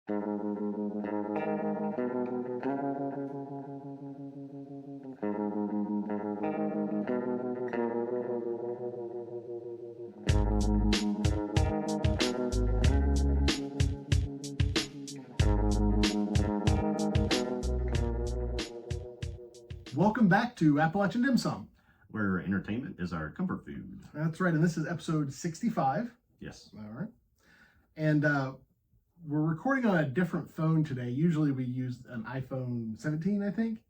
Welcome back to Appalachia Dim Sum, where entertainment is our comfort food. That's right, and this is episode 65. Yes. All right. And we're recording on a different phone today. Usually we use an iPhone 17, I think,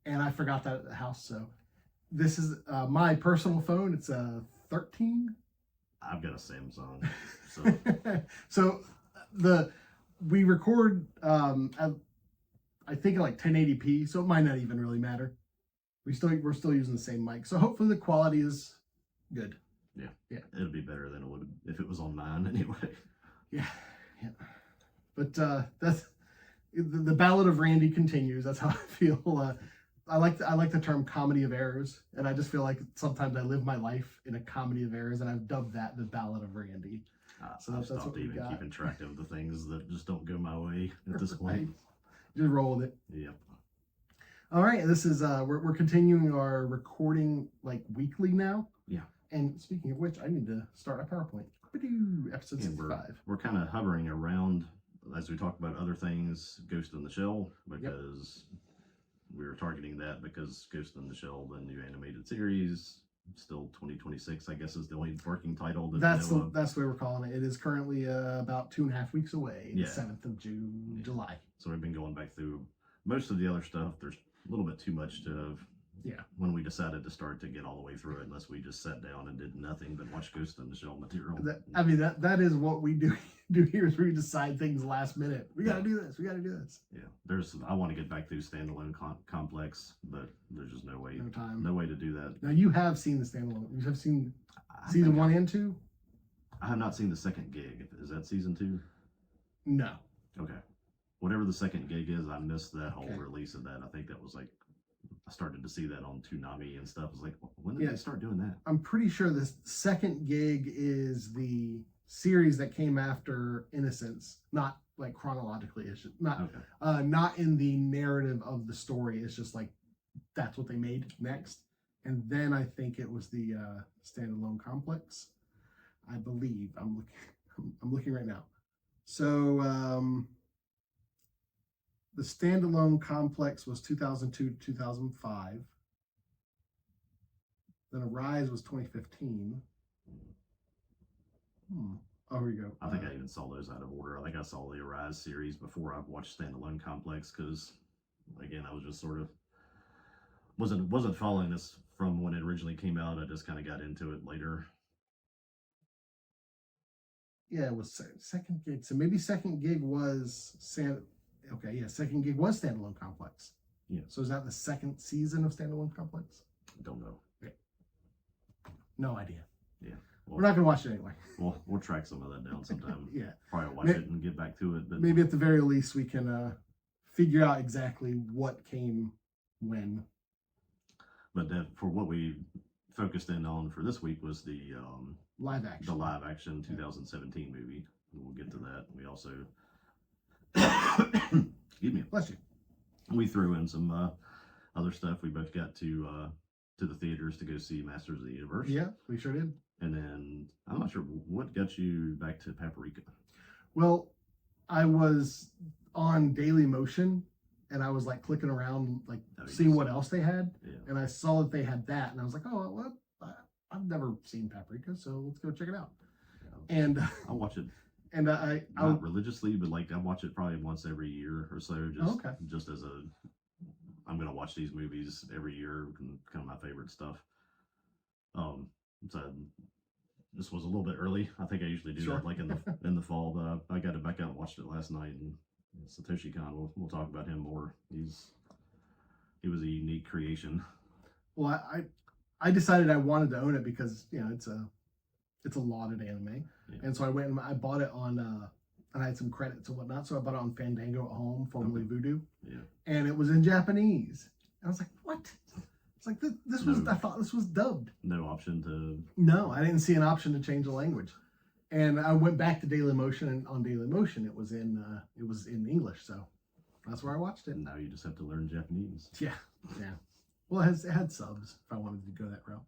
and I forgot that at the house. So this is my personal phone. It's a 13. I've got a Samsung. So we record I think like 1080p, so it might not even really matter. We're still using the same mic, so hopefully the quality is good. Yeah. It'll be better than it would if it was on mine anyway. Yeah. But that's the Ballad of Randy continues. That's how I feel. I like the term comedy of errors, and I just feel like sometimes I live my life in a comedy of errors, and I've dubbed that the Ballad of Randy. So that's what we got. Keeping track of the things that just don't go my way at this point. Just roll with it. Yep. All right, this is we're continuing our recording like weekly now. Yeah. And speaking of which, I need to start a PowerPoint. Episode 65. We're kind of hovering around as we talk about other things, Ghost in the Shell, because we were targeting that because Ghost in the Shell, the new animated series, still 2026, I guess, is the only working title. That's the way we're calling it. It is currently about 2.5 weeks away, the 7th of July. So we've been going back through most of the other stuff. There's a little bit too much to when we decided to start to get all the way through it, unless we just sat down and did nothing but watch Ghost in the Shell material. That is what we do here, is we decide things last minute. We got to do this. We got to do this. Yeah. I want to get back through Standalone Complex, but there's just no way. No time. No way to do that. Now, you have seen the Standalone. You have seen season 1 and 2? I have not seen the second gig. Is that season 2? No. Okay. Whatever the second gig is, I missed that whole release of that. I think that was like, I started to see that on Toonami and stuff. I was like, when did they start doing that? I'm pretty sure the second gig is the series that came after Innocence, not like chronologically. It's just not in the narrative of the story. It's just like that's what they made next. And then I think it was the Standalone Complex. I believe I'm looking right now. So the Standalone Complex was 2002 to 2005. Then Arise was 2015. Oh, here we go. I think I even saw those out of order. I think I saw the Arise series before I watched Standalone Complex because, again, I was just sort of wasn't following this from when it originally came out. I just kind of got into it later. Yeah, it was second gig. So maybe second gig was second gig was Standalone Complex. Yeah. So is that the second season of Standalone Complex? Don't know. No idea. Yeah. Well, we're not gonna watch it anyway. We'll track some of that down sometime. Probably watch it and get back to it. But maybe at the very least we can figure out exactly what came when. But for what we focused in on for this week was the live action. The live action 2017 movie. We'll get to that. We also excuse me. Bless you. We threw in some other stuff. We both got to the theaters to go see Masters of the Universe. Yeah, we sure did. And then I'm not sure what got you back to Paprika. Well, I was on Daily Motion and I was like clicking around, like seeing what else they had. Yeah. And I saw that they had that, and I was like, oh, well, I've never seen Paprika, so let's go check it out. Yeah. And I'll watch it. And not religiously, but like I watch it probably once every year or so. Just as I'm gonna watch these movies every year, kind of my favorite stuff. So this was a little bit early. I think I usually do that like in the fall, but I got it back out and watched it last night. And Satoshi Kon, we'll talk about him more. He was a unique creation. Well, I decided I wanted to own it because it's a lauded anime, and so I went and I bought it on and I had some credits and whatnot, so I bought it on Fandango at home, formerly Vudu. Yeah. And it was in Japanese. And I was like, what? It's like I thought this was dubbed. No option to. No, I didn't see an option to change the language. And I went back to Dailymotion, and on Dailymotion it was in English, so that's where I watched it. And now you just have to learn Japanese. Yeah. Well, it had subs if I wanted to go that route.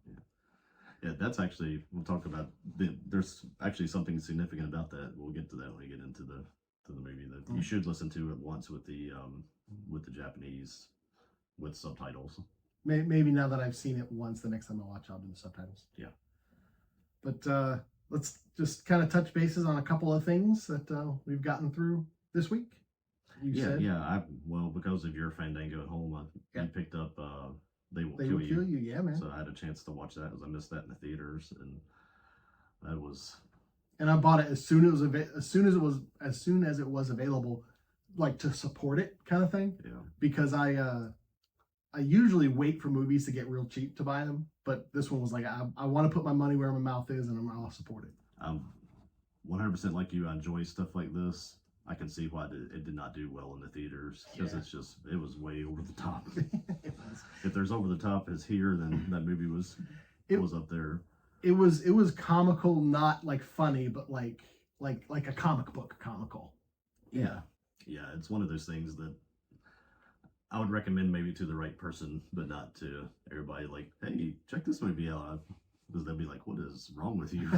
Yeah, that's actually, we'll talk about, there's actually something significant about that. We'll get to that when we get into the movie. That you should listen to it once with the Japanese with subtitles. Maybe now that I've seen it once, the next time I watch, I'll do the subtitles. Yeah. But let's just kind of touch bases on a couple of things that we've gotten through this week. Well, because of your Fandango at home, you picked up They Will Kill You. Yeah, man. So I had a chance to watch that because I missed that in the theaters, and that was. And I bought it as soon as it was available, like to support it, kind of thing. Yeah. Because I usually wait for movies to get real cheap to buy them, but this one was like I want to put my money where my mouth is, and I'll support it. 100% like you. I enjoy stuff like this. I can see why it did not do well in the theaters because it was way over the top. If there's over the top as here, then that movie was up there. It was comical, not like funny, but like a comic book comical. Yeah, it's one of those things that I would recommend maybe to the right person, but not to everybody. Like, hey, check this movie out. Because they'll be like, "What is wrong with you?"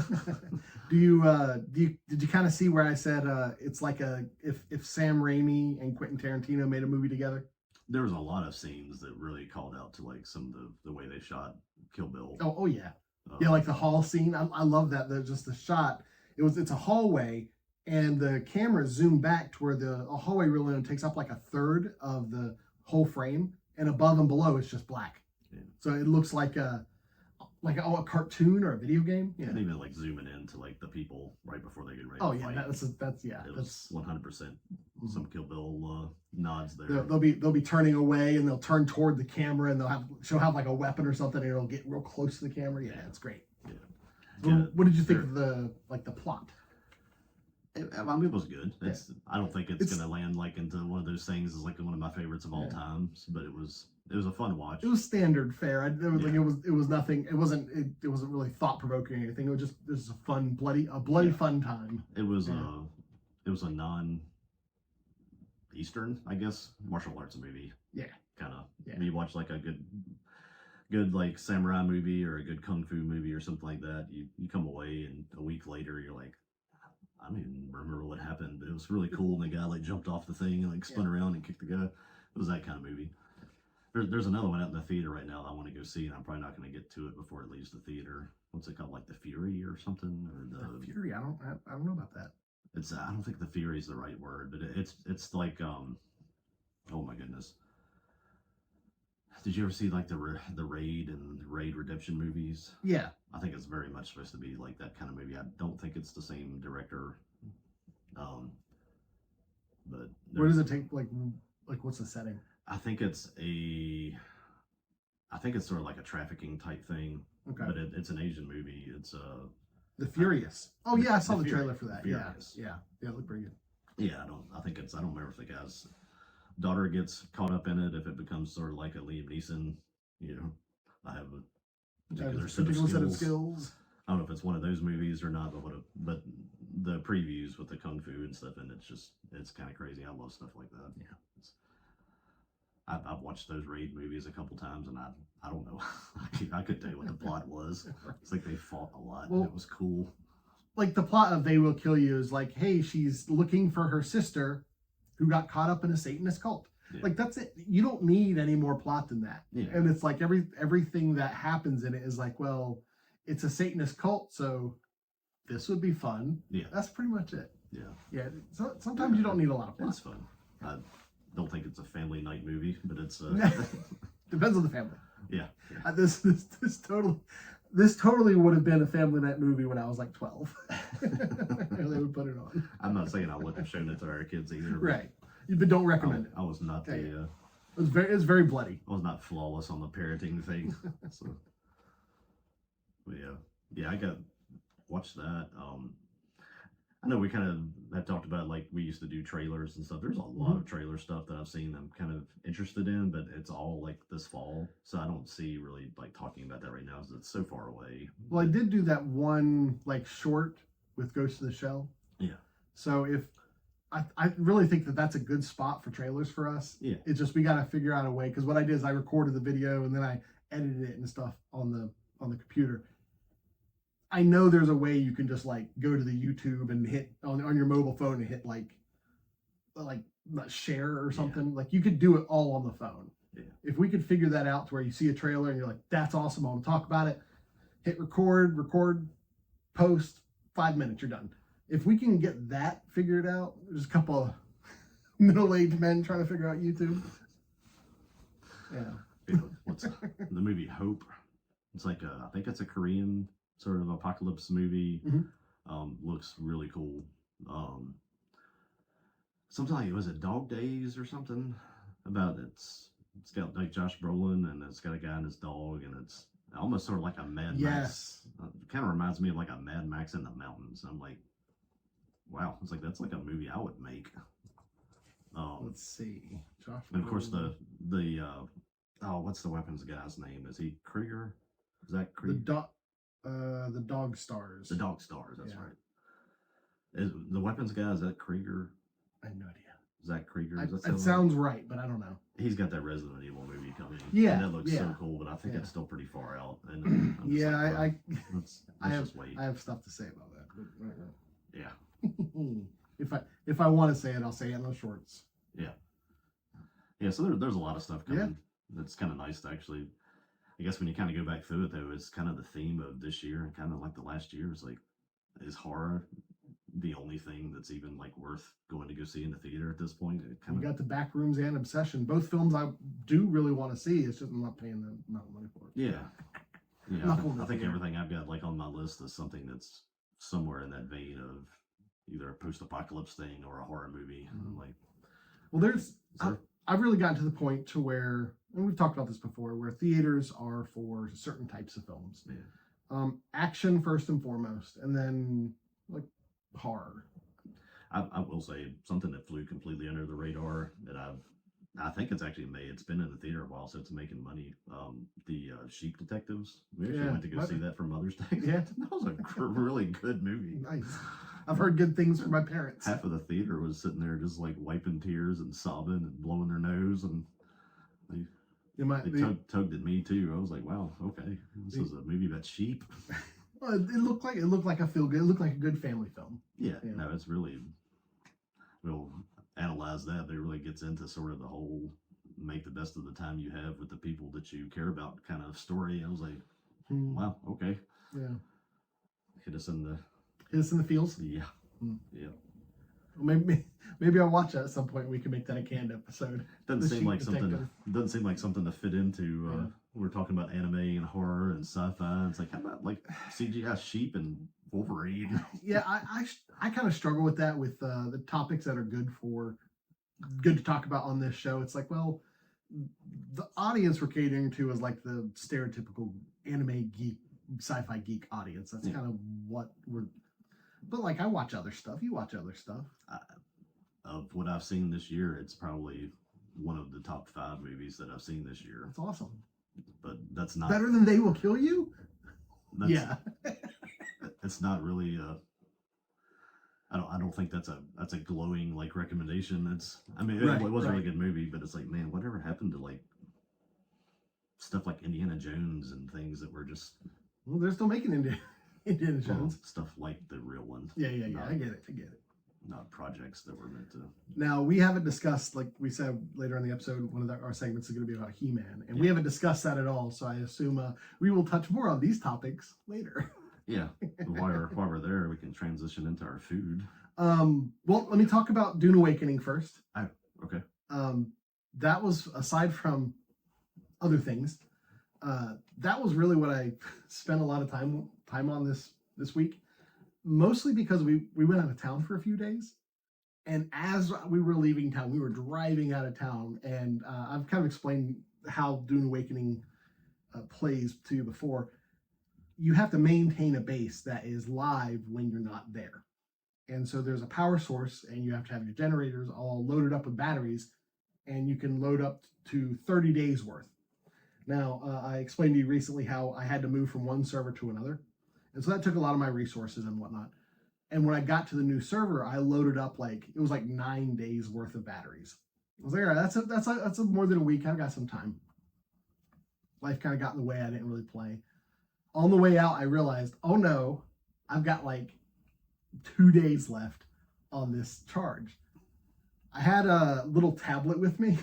Did you kind of see where I said it's like if Sam Raimi and Quentin Tarantino made a movie together? There was a lot of scenes that really called out to like some of the way they shot Kill Bill. Oh yeah, like the hall scene. I love that. Just the shot. It's a hallway, and the camera zoomed back to where the hallway really only takes up like a third of the whole frame, and above and below it's just black. Yeah. So it looks like a cartoon or a video game. Yeah. And even like zooming into like the people right before they get ready. Oh to yeah, fight. that's 100% some Kill Bill nods there. They'll be turning away, and they'll turn toward the camera, and she'll have like a weapon or something, and it'll get real close to the camera. Yeah, it's great. Yeah. What did you think of the plot? I mean, it was good. I don't think it's gonna land like into one of those things as like one of my favorites of all times, but it was a fun watch. It was standard fare. It was nothing. It wasn't really thought provoking or anything. It was a fun bloody fun time. It was a non-Eastern, I guess, martial arts movie. Yeah. Kind of. Yeah. You watch like a good like samurai movie or a good kung fu movie or something like that. You come away, and a week later you're like, I don't even remember what happened, but it was really cool. And the guy like jumped off the thing and like spun around and kicked the guy. It was that kind of movie. There's another one out in the theater right now I want to go see, and I'm probably not going to get to it before it leaves the theater. What's it called, like The Fury or something? Or the Fury? I don't know about that. I don't think The Fury is the right word, but it's like oh my goodness. Did you ever see like the Raid and Raid Redemption movies? Yeah. I think it's very much supposed to be like that kind of movie. I don't think it's the same director. But where does it take? Like what's the setting? I think it's sort of like a trafficking type thing. Okay. But it's an Asian movie. It's The Furious. Oh yeah, I saw the trailer for that. Yeah, it looked pretty good. Yeah, I don't remember if the guy's daughter gets caught up in it, if it becomes sort of like a Liam Neeson, I have a particular set of skills. I don't know if it's one of those movies or not, but the previews with the kung fu and stuff, and it's kind of crazy. I love stuff like that. Yeah. I've watched those Raid movies a couple times, and I don't know. I couldn't tell you what the plot was. It's like they fought a lot, and it was cool. Like the plot of They Will Kill You is like, hey, she's looking for her sister who got caught up in a Satanist cult. Yeah. Like that's it. You don't need any more plot than that. Yeah. And it's like everything that happens in it is like, well, it's a Satanist cult, so this would be fun. Yeah. That's pretty much it. Yeah. Yeah. So sometimes you don't need a lot of plot. It's fun. I don't think it's a family night movie, but it's depends on the family. Yeah. This totally would have been a family night movie when I was like 12. They would put it on. I'm not saying I wouldn't have shown it to our kids either. Right. But don't recommend it. I was not It was very bloody. I was not flawless on the parenting thing. So, but yeah, I watched that. I know we kind of have talked about like we used to do trailers and stuff. There's a lot of trailer stuff that I've seen I'm kind of interested in, but it's all like this fall, so I don't see really like talking about that right now because it's so far away. Well, I did do that one like short with Ghost in the Shell. Yeah. So if I really think that that's a good spot for trailers for us. Yeah. It's just we got to figure out a way, because what I did is I recorded the video and then I edited it and stuff on the computer. I know there's a way you can just like go to the YouTube and hit on your mobile phone and hit like share or something. Like you could do it all on the phone. Yeah. If we could figure that out to where you see a trailer and you're like, that's awesome, I want to talk about it. Hit record, post, 5 minutes, you're done. If we can get that figured out, there's a couple of middle-aged men trying to figure out YouTube. Yeah. What's the movie Hope? It's like I think it's a Korean sort of apocalypse movie. Mm-hmm. Looks really cool. Something like, was it Dog Days or something? About it's got like Josh Brolin and it's got a guy and his dog, and it's almost sort of like a Mad Max. Kind of reminds me of like a Mad Max in the mountains. I'm like, wow, it's like that's like a movie I would make. Let's see, Josh. And of course the what's the weapons guy's name? Is he Krieger? Is that Krieger? The Dog Stars. The Dog Stars. That's right. Is the weapons guy? Is that Krieger? I have no idea. Is that Krieger? It sounds right, but I don't know. He's got that Resident Evil movie coming. Yeah, and that looks so cool, but I think it's still pretty far out. And let's just wait. I have stuff to say about that. Yeah. if I want to say it, I'll say it in those shorts. Yeah. Yeah. So there's a lot of stuff coming. That's kind of nice to actually. I guess when you kind of go back through it, though, it's kind of the theme of this year and kind of like the last year is like, is horror the only thing that's even like worth going to go see in the theater at this point? You got the Back Rooms and Obsession, both films I do really want to see. It's just I'm not paying the amount of money for it. Yeah. I think everything I've got like on my list is something that's somewhere in that vein of either a post-apocalypse thing or a horror movie. Mm-hmm. Like, well, I've really gotten to the point to where, and we've talked about this before, where theaters are for certain types of films. Yeah. Action first and foremost, and then like horror. I will say something that flew completely under the radar that I think it's actually made. It's been in the theater a while, so it's making money. The Sheep Detectives. We actually went to go see that for Mother's Day. Yeah, that was a really good movie. Nice. I've heard good things from my parents. Half of the theater was sitting there just like wiping tears and sobbing and blowing their nose, and they tugged at me too. I was like, wow, okay, this is a movie about sheep. Well, it looked like a feel good. It looked like a good family film. Yeah. No, it's really. We'll analyze that. It really gets into sort of the whole make the best of the time you have with the people that you care about kind of story. I was like, wow, okay. Yeah. Hit us in the feels? Yeah. Yeah. Well, maybe I'll watch that at some point. We can make that a canned episode. Doesn't seem like something to fit into we're talking about anime and horror and sci-fi. It's like, how about like CGI sheep and Wolverine? Yeah, I kind of struggle with that with the topics that are good to talk about on this show. It's like, well, the audience we're catering to is like the stereotypical anime geek, sci-fi geek audience. That's kind of what we're. But like, I watch other stuff. You watch other stuff. Of what I've seen this year, it's probably one of the top 5 movies that I've seen this year. That's awesome. But that's not better than They Will Kill You. Yeah. It's not really I don't think that's a glowing like recommendation. It was a really good movie, but it's like, man, whatever happened to like stuff like Indiana Jones and things that were just. Well, they're still making Indiana Jones stuff like the real one. Yeah. I get it. Not projects that were meant to. Now, we haven't discussed, like we said later in the episode, one of our segments is going to be about He-Man, and we haven't discussed that at all. So I assume we will touch more on these topics later. Yeah. While we're there, we can transition into our food. Well, let me talk about Dune Awakening first. Okay. That was, aside from other things, that was really what I spent a lot of time on this week. Mostly because we went out of town for a few days, and as we were leaving town, we were driving out of town, and I've kind of explained how Dune Awakening plays to you before. You have to maintain a base that is live when you're not there, and so there's a power source, and you have to have your generators all loaded up with batteries, and you can load up to 30 days worth. Now, I explained to you recently how I had to move from one server to another. And so that took a lot of my resources and whatnot. And when I got to the new server, I loaded up it was like 9 days worth of batteries. I was like, all right, that's more than a week. I've got some time. Life kind of got in the way. I didn't really play. On the way out, I realized, oh no, I've got 2 days left on this charge. I had a little tablet with me.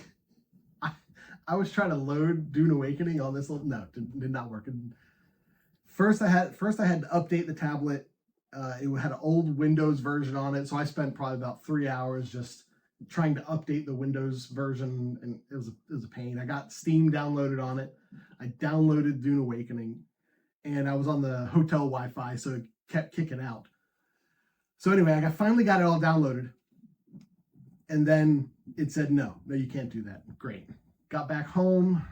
I was trying to load Dune Awakening on this did not work. First I had to update the tablet. It had an old Windows version on it, so I spent probably about 3 hours just trying to update the Windows version, and it was a pain. I got Steam downloaded on it. I downloaded Dune Awakening, and I was on the hotel Wi-Fi, so it kept kicking out. So anyway, I finally got it all downloaded, and then it said, no, you can't do that. Great. Got back home,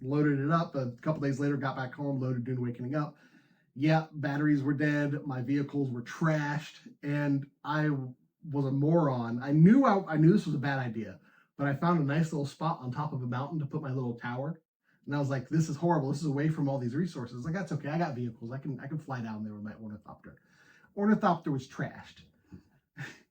loaded it up. A couple days later, got back home, loaded Dune Awakening up. Yeah, batteries were dead. My vehicles were trashed, and I was a moron. I knew this was a bad idea, but I found a nice little spot on top of a mountain to put my little tower. And I was like, this is horrible. This is away from all these resources. Like, that's okay. I got vehicles. I can fly down there with my ornithopter. Ornithopter was trashed.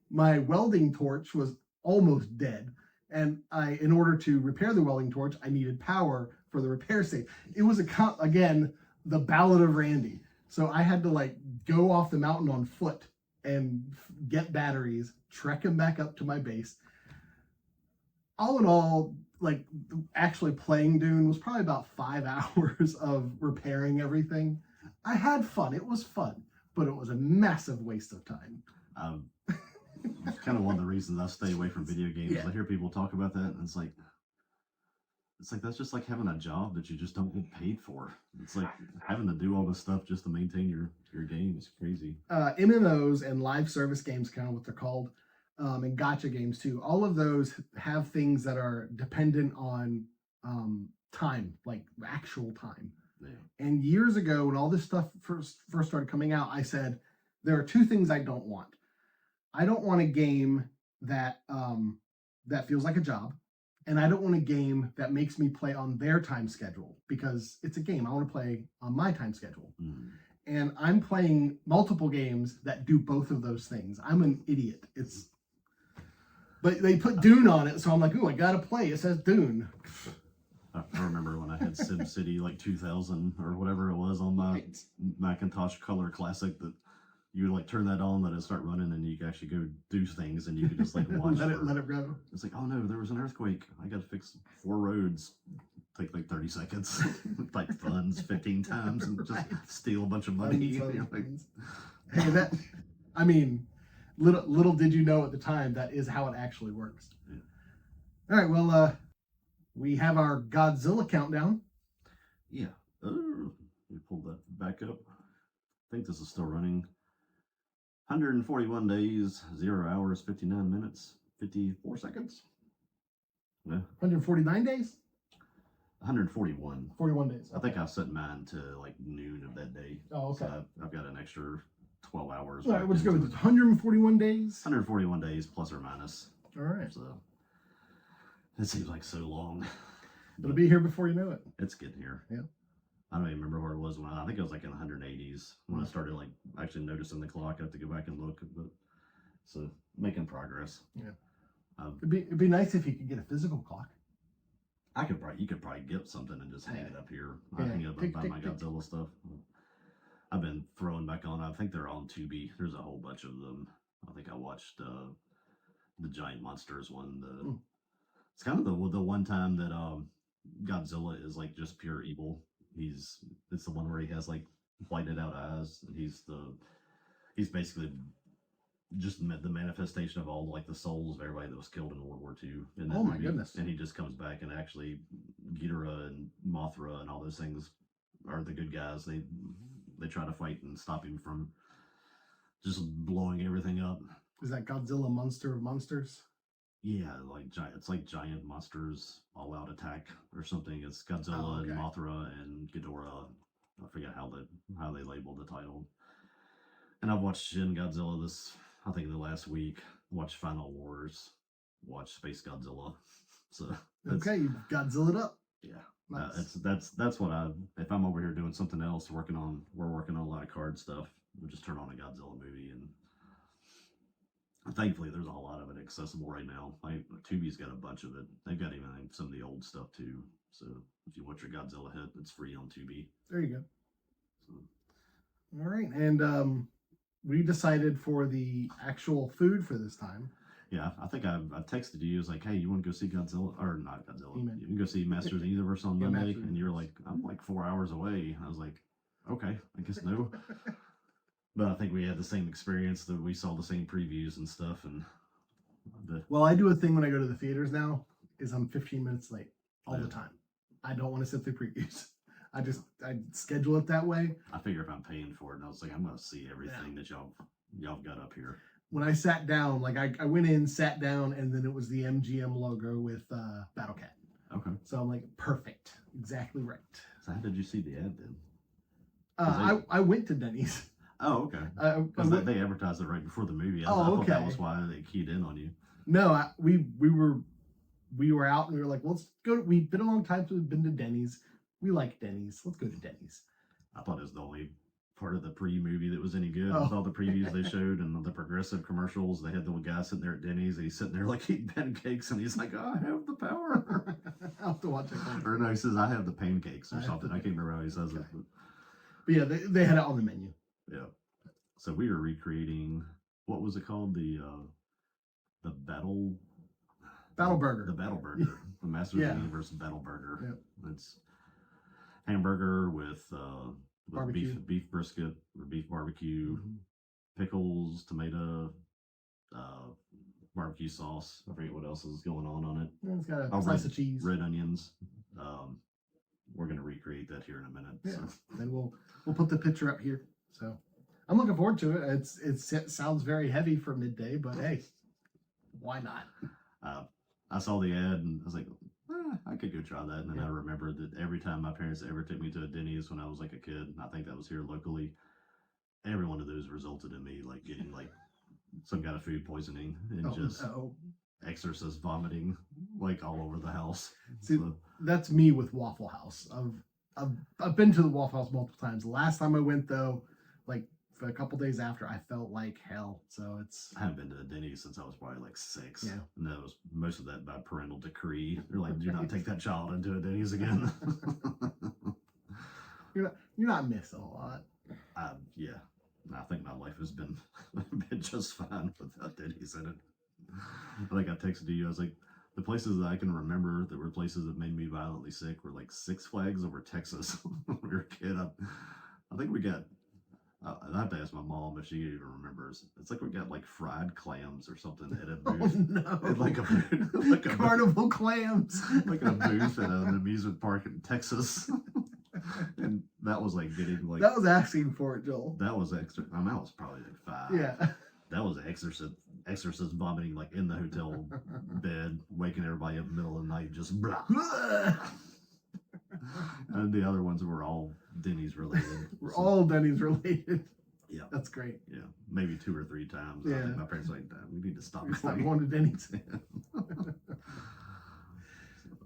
My welding torch was almost dead. And in order to repair the welding torch, I needed power for the repair station. It was again, the Ballad of Randy. So I had to go off the mountain on foot and get batteries, trek them back up to my base. All in all, actually playing Dune was probably about 5 hours of repairing everything. I had fun. It was fun, but it was a massive waste of time. It's kind of one of the reasons I stay away from video games. Yeah. I hear people talk about that, and it's like that's just like having a job that you just don't get paid for. It's like having to do all this stuff just to maintain your game is crazy. MMOs and live service games, kind of what they're called, and gacha games too. All of those have things that are dependent on time, like actual time. Yeah. And years ago, when all this stuff first started coming out, I said there are two things I don't want. I don't want a game that feels like a job, and I don't want a game that makes me play on their time schedule, because it's a game. I want to play on my time schedule. Mm. And I'm playing multiple games that do both of those things. I'm an idiot. But they put Dune on it, so I'm like, ooh, I gotta play. It says Dune. I remember when I had SimCity 2000 or whatever it was on my Macintosh Color Classic, that you would turn that on, let it start running, and you could actually go do things, and you could just watch let it go. It's like, oh no, there was an earthquake. I got to fix 4 roads. Take 30 seconds. Funds 15 times and just steal a bunch of money. Hey, little did you know at the time that is how it actually works. Yeah. All right, well, we have our Godzilla countdown. Yeah. Let me pull that back up. I think this is still running. 141 days, 0 hours, 59 minutes, 54 seconds. Yeah. 149 days? 141. 41 days. Okay. I think I set mine to noon of that day. Oh, okay. So I've got an extra 12 hours. All right, we'll just go with 141 days? 141 days plus or minus. All right. So it seems like so long. It'll be here before you know it. It's getting here. Yeah. I don't even remember where it was when I think it was in the 180s when I started actually noticing the clock. I have to go back and look, but so making progress. Yeah. It'd be nice if you could get a physical clock. You could probably get something and just hang it up here. I hang it up by my Godzilla stuff. I've been throwing back on. I think they're on Tubi. There's a whole bunch of them. I think I watched the Giant Monsters one. It's kind of the one time that Godzilla is just pure evil. It's the one where he has whited out eyes. He's basically just the manifestation of all the souls of everybody that was killed in World War II. Oh my goodness! And he just comes back, and actually Ghidorah and Mothra and all those things are the good guys. They try to fight and stop him from just blowing everything up. Is that Godzilla Monster of Monsters? Yeah, it's like Giant Monsters All Out Attack or something. It's Godzilla and Mothra and Ghidorah. I forget how they labeled the title. And I've watched Shin Godzilla I think the last week. Watched Final Wars. Watched Space Godzilla. So okay, you Godzilla'd up. Yeah, nice. That's what if I'm over here doing something else, we're working on a lot of card stuff. We'll just turn on a Godzilla movie and Thankfully, there's a whole lot of it accessible right now. Like Tubi's got a bunch of it. They've got even some of the old stuff too. So if you want your Godzilla hit, it's free on Tubi. There you go. So. All right, and we decided for the actual food for this time. Yeah, I think I texted you. I was like, "Hey, you want to go see Godzilla or not Godzilla? You can go see Masters of the Universe on Monday." And you're like, "I'm like 4 hours away." I was like, "Okay, I guess no." But I think we had the same experience, that we saw the same previews and stuff. And well, I do a thing when I go to the theaters now, is I'm 15 minutes late all the time. I don't want to sit through previews. I schedule it that way. I figure if I'm paying for it, and I was like, I'm going to see everything that y'all got up here. When I sat down, like I went in, sat down, and then it was the MGM logo with Battle Cat. Okay. So I'm like, perfect. Exactly right. So how did you see the ad then? I went to Denny's. Oh, okay. Because they advertised it right before the movie. I thought that was why they keyed in on you. No, we were out and we were like, well, let's go. We've been a long time since we've been to Denny's. We like Denny's. Let's go to Denny's. I thought it was the only part of the pre-movie that was any good. With all the previews they showed and the progressive commercials, they had the guy sitting there at Denny's, and he's sitting there like eating pancakes, and he's like, "Oh, I have the power." I'll have to watch it. Or no, he says, "I have the pancakes" or something. I can't remember how he says it. But yeah, they had it on the menu. Yeah. So we were recreating, what was it called? The Battle Burger. The Battle Burger. The Masters of the Universe Battle Burger. Yep. It's hamburger with beef brisket or beef barbecue, pickles, tomato, barbecue sauce. I forget what else is going on it. It's got a slice of cheese, red onions. We're gonna recreate that here in a minute. Yeah. So. Then we'll put the picture up here. So I'm looking forward to it. It sounds very heavy for midday, but hey, why not? I saw the ad and I was like, I could go try that. And then I remembered that every time my parents ever took me to a Denny's when I was like a kid, I think that was here locally, every one of those resulted in me like getting like some kind of food poisoning and exorcist vomiting like all over the house. See, that's me with Waffle House. I've been to the Waffle House multiple times. The last time I went though, like for a couple days after, I felt like hell. So I haven't been to a Denny's since I was probably like 6. Yeah. And that was most of that by parental decree. They're like, do not take that child into a Denny's again. You're not missing a lot. Yeah. I think my life has been just fine without Denny's in it. I think I texted you. I was like, the places that I can remember that were places that made me violently sick were like Six Flags over Texas when we were a kid. I think we got, I have to ask my mom if she even remembers. It's like we got like fried clams or something at a booth. Oh no! At like a carnival clams, like a booth at an amusement park in Texas. And that was like getting like that was asking for it, Joel. That was extra. I mean, I was probably like 5. Yeah. That was exorcist vomiting like in the hotel bed, waking everybody up in the middle of the night, just blah. And the other ones were all Denny's related. All Denny's related. Yeah. That's great. Yeah. Maybe 2 or 3 times. Yeah. I think my parents were like, we need to stop going to Denny's. All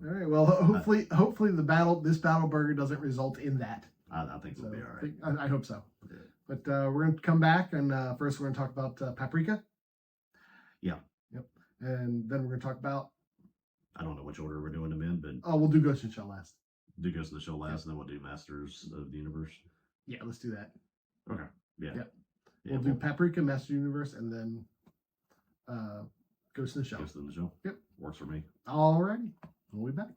right. Well, hopefully this battle burger doesn't result in that. I think we'll be all right. I hope so. Yeah. But we're going to come back, and first we're going to talk about Paprika. Yeah. Yep. And then we're going to talk about... I don't know which order we're doing them in, but... Oh, we'll do Ghost in the Shell last. Do Ghost in the Shell last, and then we'll do Masters of the Universe. Yeah, let's do that. Okay. Yeah. Yep. We'll do Paprika, Masters of the Universe, and then Ghost in the Shell. Ghost in the Shell? Yep. Works for me. All righty. We'll be back.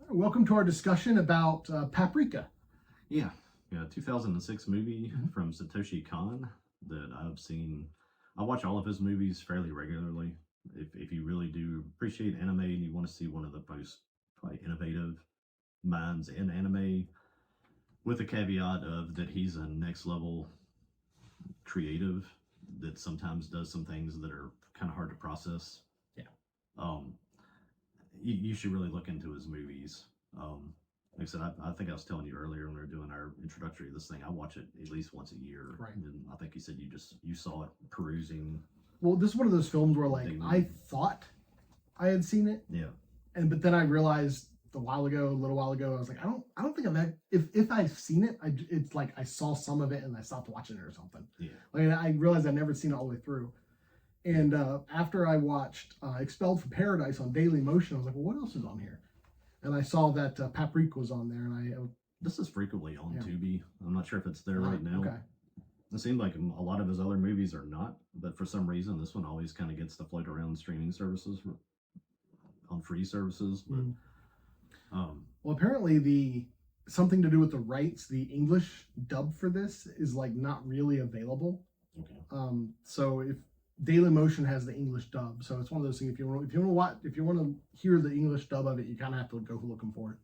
Welcome to our discussion about Paprika. Yeah, 2006 movie from Satoshi Kon that I've seen. I watch all of his movies fairly regularly. If you really do appreciate anime and you want to see one of the most probably innovative minds in anime, with the caveat of that he's a next level creative that sometimes does some things that are kind of hard to process. Yeah. You should really look into his movies. Like I said, I think I was telling you earlier when we were doing our introductory to this thing, I watch it at least once a year. Right. And I think you said you saw it perusing. Well, this is one of those films where like I thought I had seen it. Yeah. But then I realized a little while ago. I was like, I don't think I've had, if I've seen it, it's like I saw some of it and I stopped watching it or something. Yeah. Like I realized I'd never seen it all the way through. And after I watched Expelled from Paradise on Daily Motion, I was like, well, what else is on here? And I saw that Paprika was on there, and this is frequently on Tubi. I'm not sure if it's there right now. Okay. It seemed like a lot of his other movies are not, but for some reason, this one always kind of gets to float around streaming services on free services. But, well, apparently something to do with the rights, the English dub for this is like not really available. Okay. So if Daily Motion has the English dub, so it's one of those things. If you want to hear the English dub of it, you kind of have to go looking for it.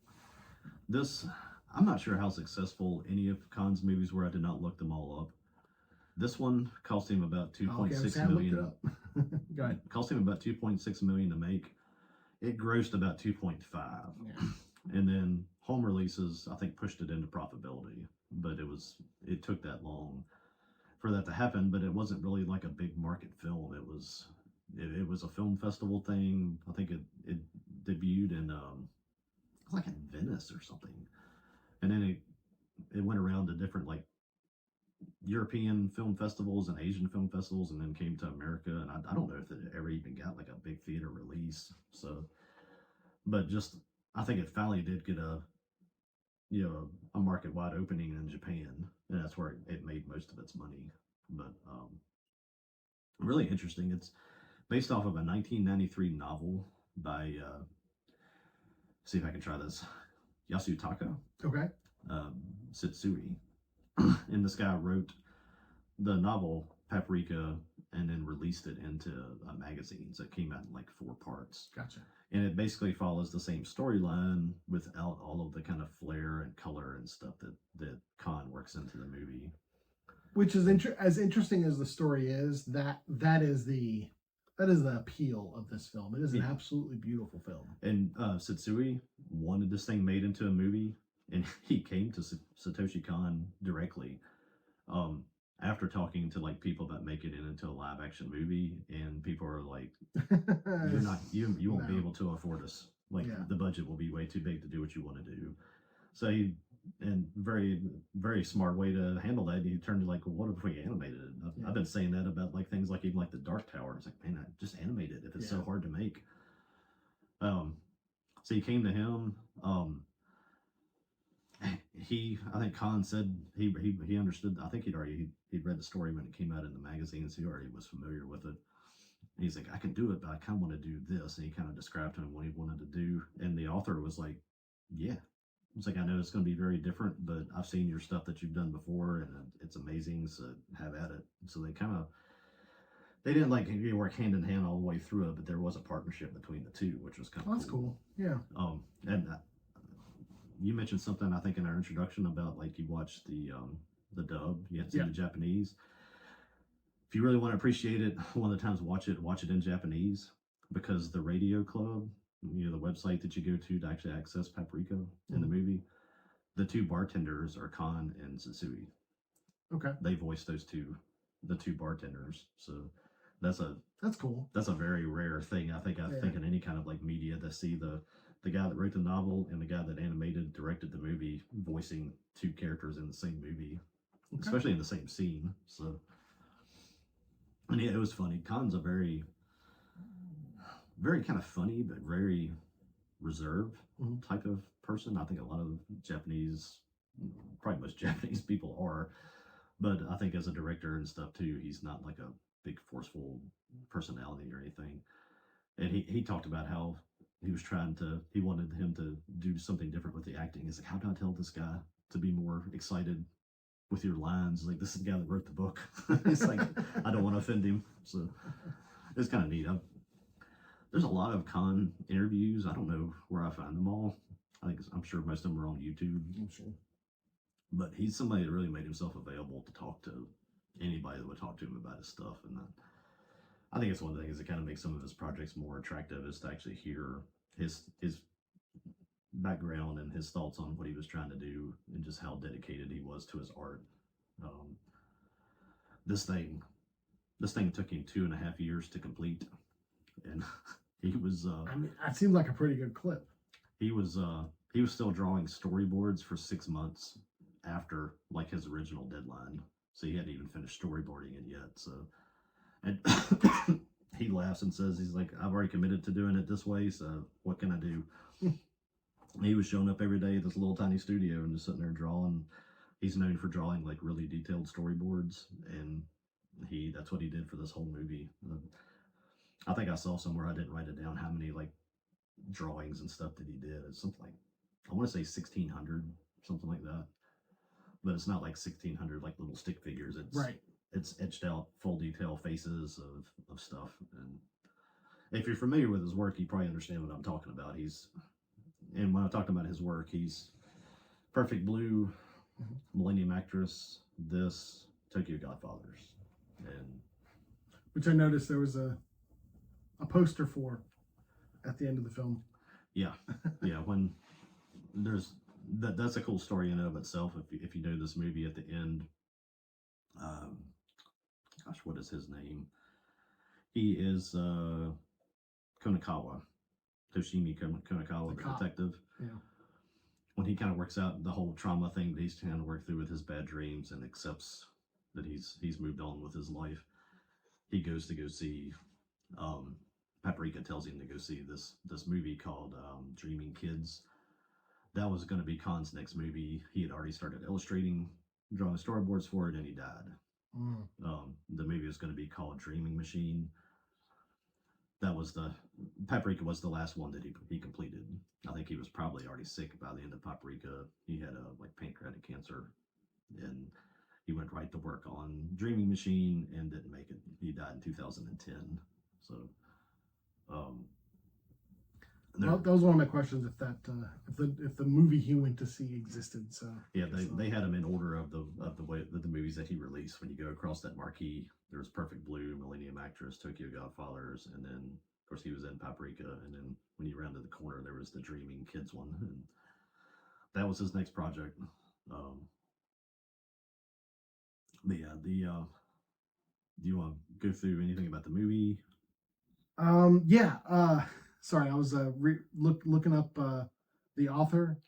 This, I'm not sure how successful any of Khan's movies were. I did not look them all up. This one cost him about $2.6 million. Go ahead. Cost him about $2.6 million to make. It grossed about 2.5, and then home releases I think pushed it into profitability. But it took that long for that to happen. But it wasn't really like a big market film. It was a film festival thing. I think it debuted in like in Venice or something, and then it went around to different like European film festivals and Asian film festivals, and then came to America. And I don't know if it ever even got like a big theater release. So, but just I think it finally did get a market wide opening in Japan, and that's where it made most of its money. But really interesting. It's based off of a 1993 novel by see if I can try this, Yasutaka Setsui. And this guy wrote the novel Paprika and then released it into a magazine. So it came out in like 4 parts. Gotcha. And it basically follows the same storyline without all of the kind of flair and color and stuff that Khan works into the movie. Which is as interesting as the story is, that is the appeal of this film. It is an absolutely beautiful film. And Setsui wanted this thing made into a movie, and he came to Satoshi Kon directly after talking to like people about making it into a live action movie, and people are like, you won't be able to afford us. Like the budget will be way too big to do what you want to do. So and very, very smart way to handle that. He turned to like, well, what if we animated it? I've been saying that about like things like even like the Dark Tower. It's like, man, just animate it if it's so hard to make. So he came to him. I think Khan said he understood. I think he'd read the story when it came out in the magazines. He already was familiar with it. And he's like, I can do it, but I kind of want to do this. And he kind of described to him what he wanted to do. And the author was like, yeah. It's like, I know it's going to be very different, but I've seen your stuff that you've done before, and it's amazing, so have at it. So they didn't like work hand in hand all the way through it, but there was a partnership between the two, which was kind of that's cool. Yeah. And you mentioned something, I think, in our introduction about like you watched the dub, you had to see the Japanese. If you really want to appreciate it, one of the times watch it in Japanese, because the Radio Club, the website that you go to actually access Paprika in the movie, the 2 bartenders are Khan and Setsui. Okay. They voice the 2 bartenders. So that's cool. That's a very rare thing. I think in any kind of like media to see the guy that wrote the novel and the guy that directed the movie voicing 2 characters in the same movie, especially in the same scene. So, and it was funny. Khan's a very, very kind of funny, but very reserved type of person. I think a lot of probably most Japanese people are, but I think as a director and stuff too, he's not like a big forceful personality or anything. And he talked about how he wanted him to do something different with the acting. He's like, how do I tell this guy to be more excited with your lines? Like, this is the guy that wrote the book. It's like, I don't want to offend him. So it's kind of neat. There's a lot of Khan interviews. I don't know where I find them all. I'm sure most of them are on YouTube. I'm sure. But he's somebody that really made himself available to talk to anybody that would talk to him about his stuff. And I think it's one of the things that kind of makes some of his projects more attractive, is to actually hear his background and his thoughts on what he was trying to do and just how dedicated he was to his art. This thing took him 2.5 years to complete, and he was. That seemed like a pretty good clip. he was still drawing storyboards for 6 months after like his original deadline, so he hadn't even finished storyboarding it yet. So, and he laughs and says, he's like, I've already committed to doing it this way, so what can I do? He was showing up every day at this little tiny studio and just sitting there drawing. He's known for drawing like really detailed storyboards, and that's what he did for this whole movie. I think I saw somewhere, I didn't write it down, how many like drawings and stuff that he did. It's something like, I want to say 1,600, something like that. But it's not like 1,600 like little stick figures. It's right. It's etched out full detail faces of stuff. And if you're familiar with his work, you probably understand what I'm talking about. And when I talked about his work, he's Perfect Blue, Millennium Actress, this, Tokyo Godfathers, and which I noticed there was a poster for at the end of the film. Yeah, yeah. When there's that's a cool story in and of itself. If you know this movie at the end, gosh, what is his name? He is Konakawa, Toshimi Konakawa, the detective. Yeah. When he kind of works out the whole trauma thing that he's trying to work through with his bad dreams and accepts that he's moved on with his life, he goes to go see. Paprika tells him to go see this movie called Dreaming Kids. That was going to be Khan's next movie. He had already started illustrating, drawing storyboards for it, and he died. The movie was going to be called Dreaming Machine. Paprika was the last one that he completed. I think he was probably already sick by the end of Paprika. He had like pancreatic cancer, and he went right to work on Dreaming Machine and didn't make it. He died in 2010. So, that was one of my questions. If the movie he went to see existed. So yeah, they had him in order of the way the movies that he released. When you go across that marquee, there's Perfect Blue, Millennium Actress, Tokyo Godfathers, and then of course he was in Paprika. And then when you rounded the corner, there was the Dreaming Kids one, and that was his next project. But yeah, do you want to go through anything about the movie? Yeah. Sorry, I was looking up the author,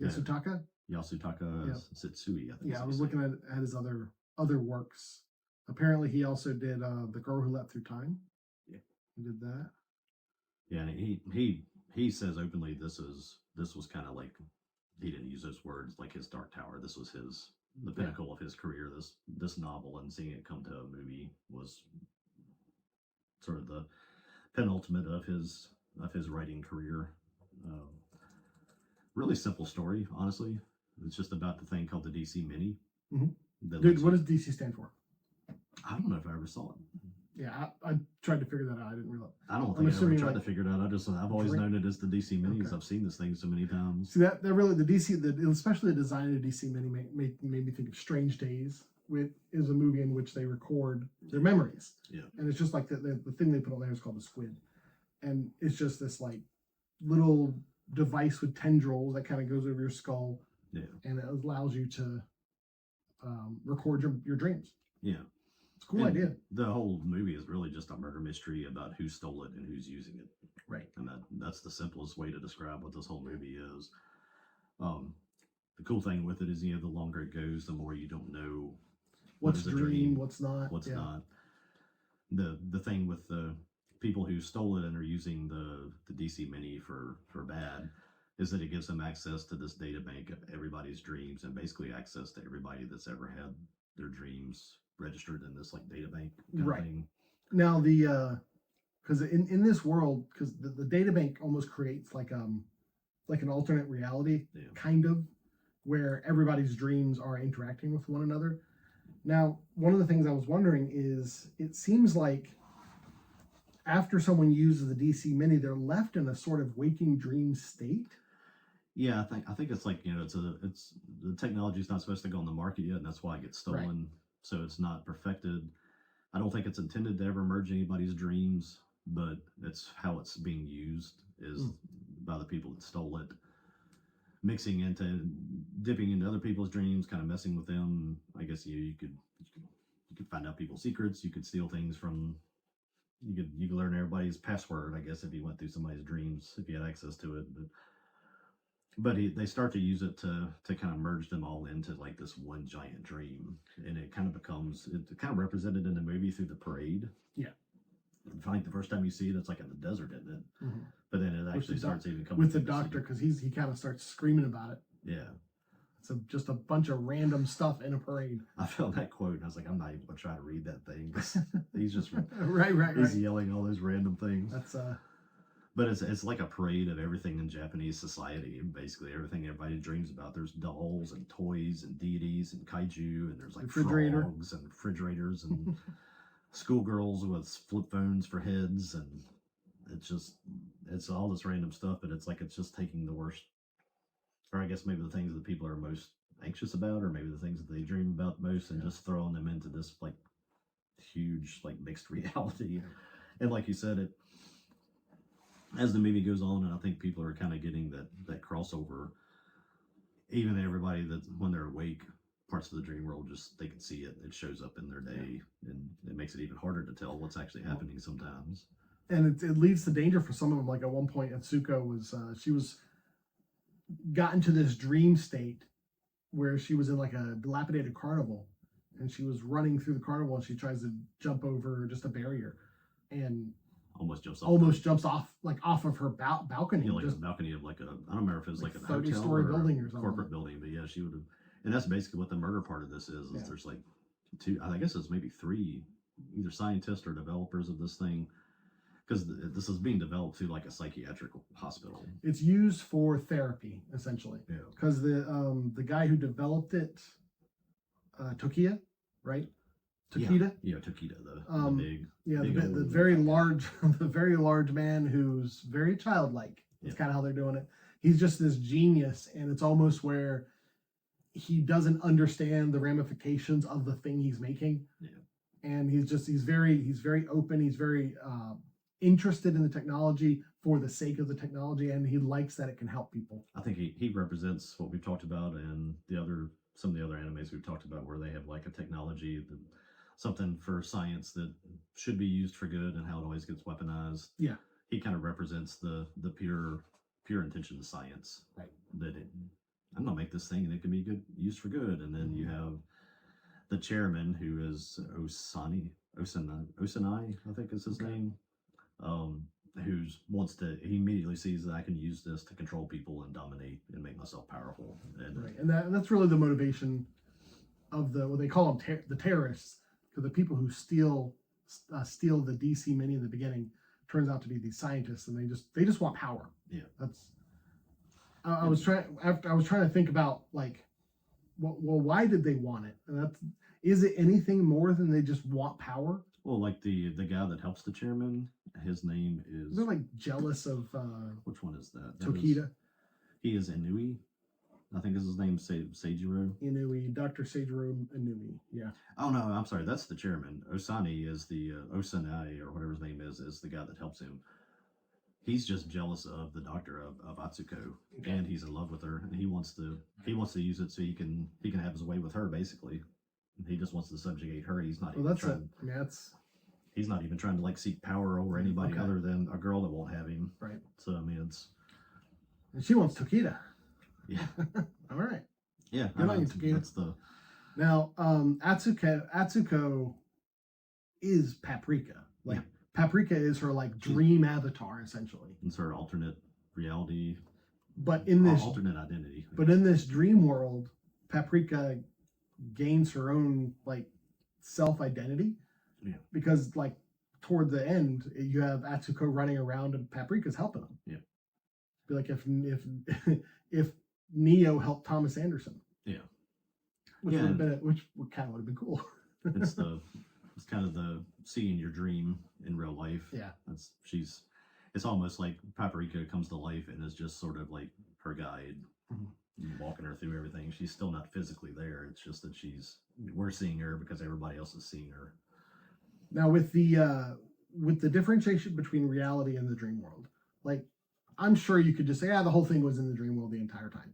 Yasutaka. Yasutaka Setsui, I think. Yeah, I was looking at his other works. Apparently, he also did The Girl Who Leapt Through Time. Yeah, he did that. Yeah, and he says openly this was kind of like, he didn't use those words, like his Dark Tower. This was the pinnacle of his career. This novel, and seeing it come to a movie was sort of the penultimate of his writing career. Really simple story, honestly. It's just about the thing called the DC Mini. Mm-hmm. Dude, what does DC stand for? I don't know if I ever saw it. Yeah, I tried to figure that out. I didn't realize. I don't think I ever tried to figure it out. I've always known it as the DC Minis. Okay. I've seen this thing so many times. See, that really, the DC, especially the design of the DC Mini made me think of Strange Days, which is a movie in which they record their memories. Yeah. And it's just like the thing they put on there is called the squid. And it's just this like little device with tendrils that kind of goes over your skull. Yeah. And it allows you to record your dreams. Yeah. It's a cool idea. The whole movie is really just a murder mystery about who stole it and who's using it. Right. And that's the simplest way to describe what this whole movie is. The cool thing with it is, the longer it goes, the more you don't know what's a dream, what's not. What's not. The thing with the people who stole it and are using the DC Mini for bad is that it gives them access to this data bank of everybody's dreams, and basically access to everybody that's ever had their dreams registered in this like data bank kind of thing. Now because in this world, because the data bank almost creates like an alternate reality, kind of, where everybody's dreams are interacting with one another. Now, one of the things I was wondering is, it seems like after someone uses the DC Mini, they're left in a sort of waking dream state. Yeah, I think it's like, it's the technology's not supposed to go on the market yet, and that's why it gets stolen. Right. So it's not perfected. I don't think it's intended to ever merge anybody's dreams, but it's how it's being used is by the people that stole it, dipping into other people's dreams, kind of messing with them. I guess you could find out people's secrets. You could steal things from you could learn everybody's password, I guess, if you went through somebody's dreams, if you had access to it. But they start to use it to kind of merge them all into like this one giant dream, and it kind of becomes kind of represented in the movie through the parade. Yeah. I think the first time you see it, it's like in the desert, isn't it? Mm-hmm. But then it actually starts even coming with the doctor, because he kind of starts screaming about it. Yeah. It's just a bunch of random stuff in a parade. I felt that quote, and I was like, I'm not even gonna try to read that thing. He's just right. He's yelling all those random things. That's But it's like a parade of everything in Japanese society, and basically everything everybody dreams about. There's dolls and toys and deities and kaiju, and there's like frogs and refrigerators and schoolgirls with flip phones for heads, and it's all this random stuff. But it's just taking the worst, or I guess maybe the things that people are most anxious about, or maybe the things that they dream about most, and just throwing them into this like huge like mixed reality. And like you said, it as the movie goes on, and I think people are kind of getting that crossover. Even everybody that when they're awake, parts of the dream world, just they can see it. It shows up in their day, and it makes it even harder to tell what's actually happening sometimes. And it leads to danger for some of them. Like at one point, Atsuko was got into this dream state where she was in like a dilapidated carnival, and she was running through the carnival, and she tries to jump over just a barrier, and almost jumps off of her balcony. Yeah, like a balcony of like I don't remember if it was like a 30-story building or something. Corporate building, but yeah, she would have. And that's basically what the murder part of this is. There's like two, I guess it's maybe three, either scientists or developers of this thing, because this is being developed through like a psychiatric hospital. It's used for therapy essentially. Yeah. Because the guy who developed it, Tokiya, right? Takeda? Yeah, Takeda, the big. Yeah, the very large, the very large man who's very childlike. That's kind of how they're doing it. He's just this genius, and it's almost where he doesn't understand the ramifications of the thing he's making. Yeah. And he's very open. He's very interested in the technology for the sake of the technology, and he likes that it can help people. I think he represents what we've talked about in some of the other animes we've talked about, where they have like a technology that something for science that should be used for good, and how it always gets weaponized. Yeah. He kind of represents the pure intention of science. Right. That I'm gonna make this thing and it can be used for good. And then you have the chairman, who is Osanai, I think is his name. He immediately sees that I can use this to control people and dominate and make myself powerful. And that's really the motivation of what they call them the terrorists. The people who steal the DC Mini in the beginning turns out to be these scientists, and they just want power. Yeah, that's. I was trying to think about like, well, why did they want it? And is it anything more than they just want power? Well, like the guy that helps the chairman, his name is. They're like jealous of. Which one is that? Tokita. He is Inui. I think is his name, Seijiro. Inui, Dr. Seijiro Inui, yeah. Oh, no, I'm sorry, that's the chairman. Osanai is the, Osanai, or whatever his name is the guy that helps him. He's just jealous of the doctor, of Atsuko, and he's in love with her, and he wants to use it so he can have his way with her, basically. He just wants to subjugate her. He's not he's not even trying to, like, seek power over anybody other than a girl that won't have him. Right. So, I mean, it's... And she wants Tokita. Yeah. All right. Yeah. That's Now, Atsuko is Paprika. Like Paprika is her like dream avatar, essentially. It's her alternate reality. But in this alternate identity. But in this dream world, Paprika gains her own like self-identity. Yeah. Because like toward the end, you have Atsuko running around and Paprika's helping him. Yeah. Be like if Neo helped Thomas Anderson. Yeah. Which kind of would have been cool. it's kind of the seeing your dream in real life. Yeah. It's almost like Paprika comes to life and is just sort of like her guide, walking her through everything. She's still not physically there. It's just that we're seeing her because everybody else is seeing her. Now with the differentiation between reality and the dream world, like I'm sure you could just say, the whole thing was in the dream world the entire time.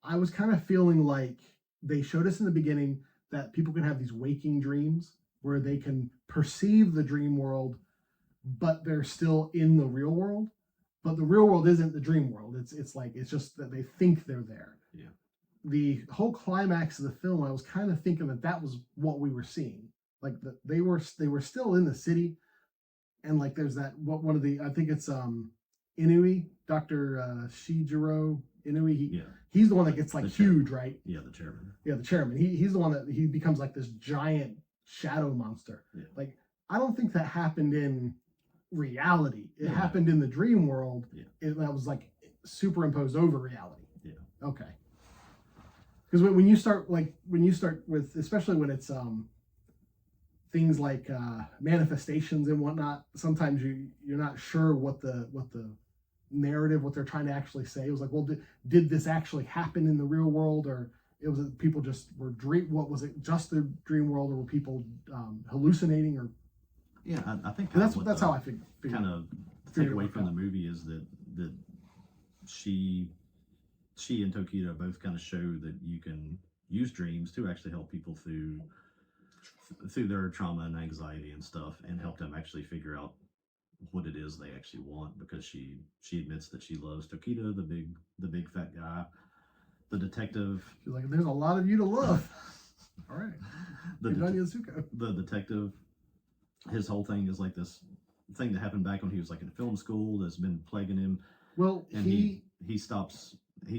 I was kind of feeling like they showed us in the beginning that people can have these waking dreams where they can perceive the dream world, but they're still in the real world. But the real world isn't the dream world. It's like, it's just that they think they're there. Yeah. The whole climax of the film, I was kind of thinking that was what we were seeing. Like they were still in the city, and like there's that one of the, I think it's Inui, Dr. Shijiro Inui. He's the one that gets like huge, right? Yeah, the chairman. Yeah, the chairman. He's the one that he becomes like this giant shadow monster. Yeah. Like, I don't think that happened in reality. It happened in the dream world. Yeah. That was like superimposed over reality. Yeah. Okay. Because when you start with, especially when it's things like manifestations and whatnot, sometimes you're not sure what the narrative, what they're trying to actually say. It was like, well, did this actually happen in the real world, or it was people just were what was it, just the dream world, or were people hallucinating, or I think that's how I figured. Kind of the takeaway from the movie is that she and Tokita both kind of show that you can use dreams to actually help people through their trauma and anxiety and stuff, and help them actually figure out what it is they actually want, because she admits that she loves Tokita, the big fat guy, the detective. She's like, there's a lot of you to love. All right. The detective, his whole thing is like this thing that happened back when he was like in film school that's been plaguing him. Well, and he's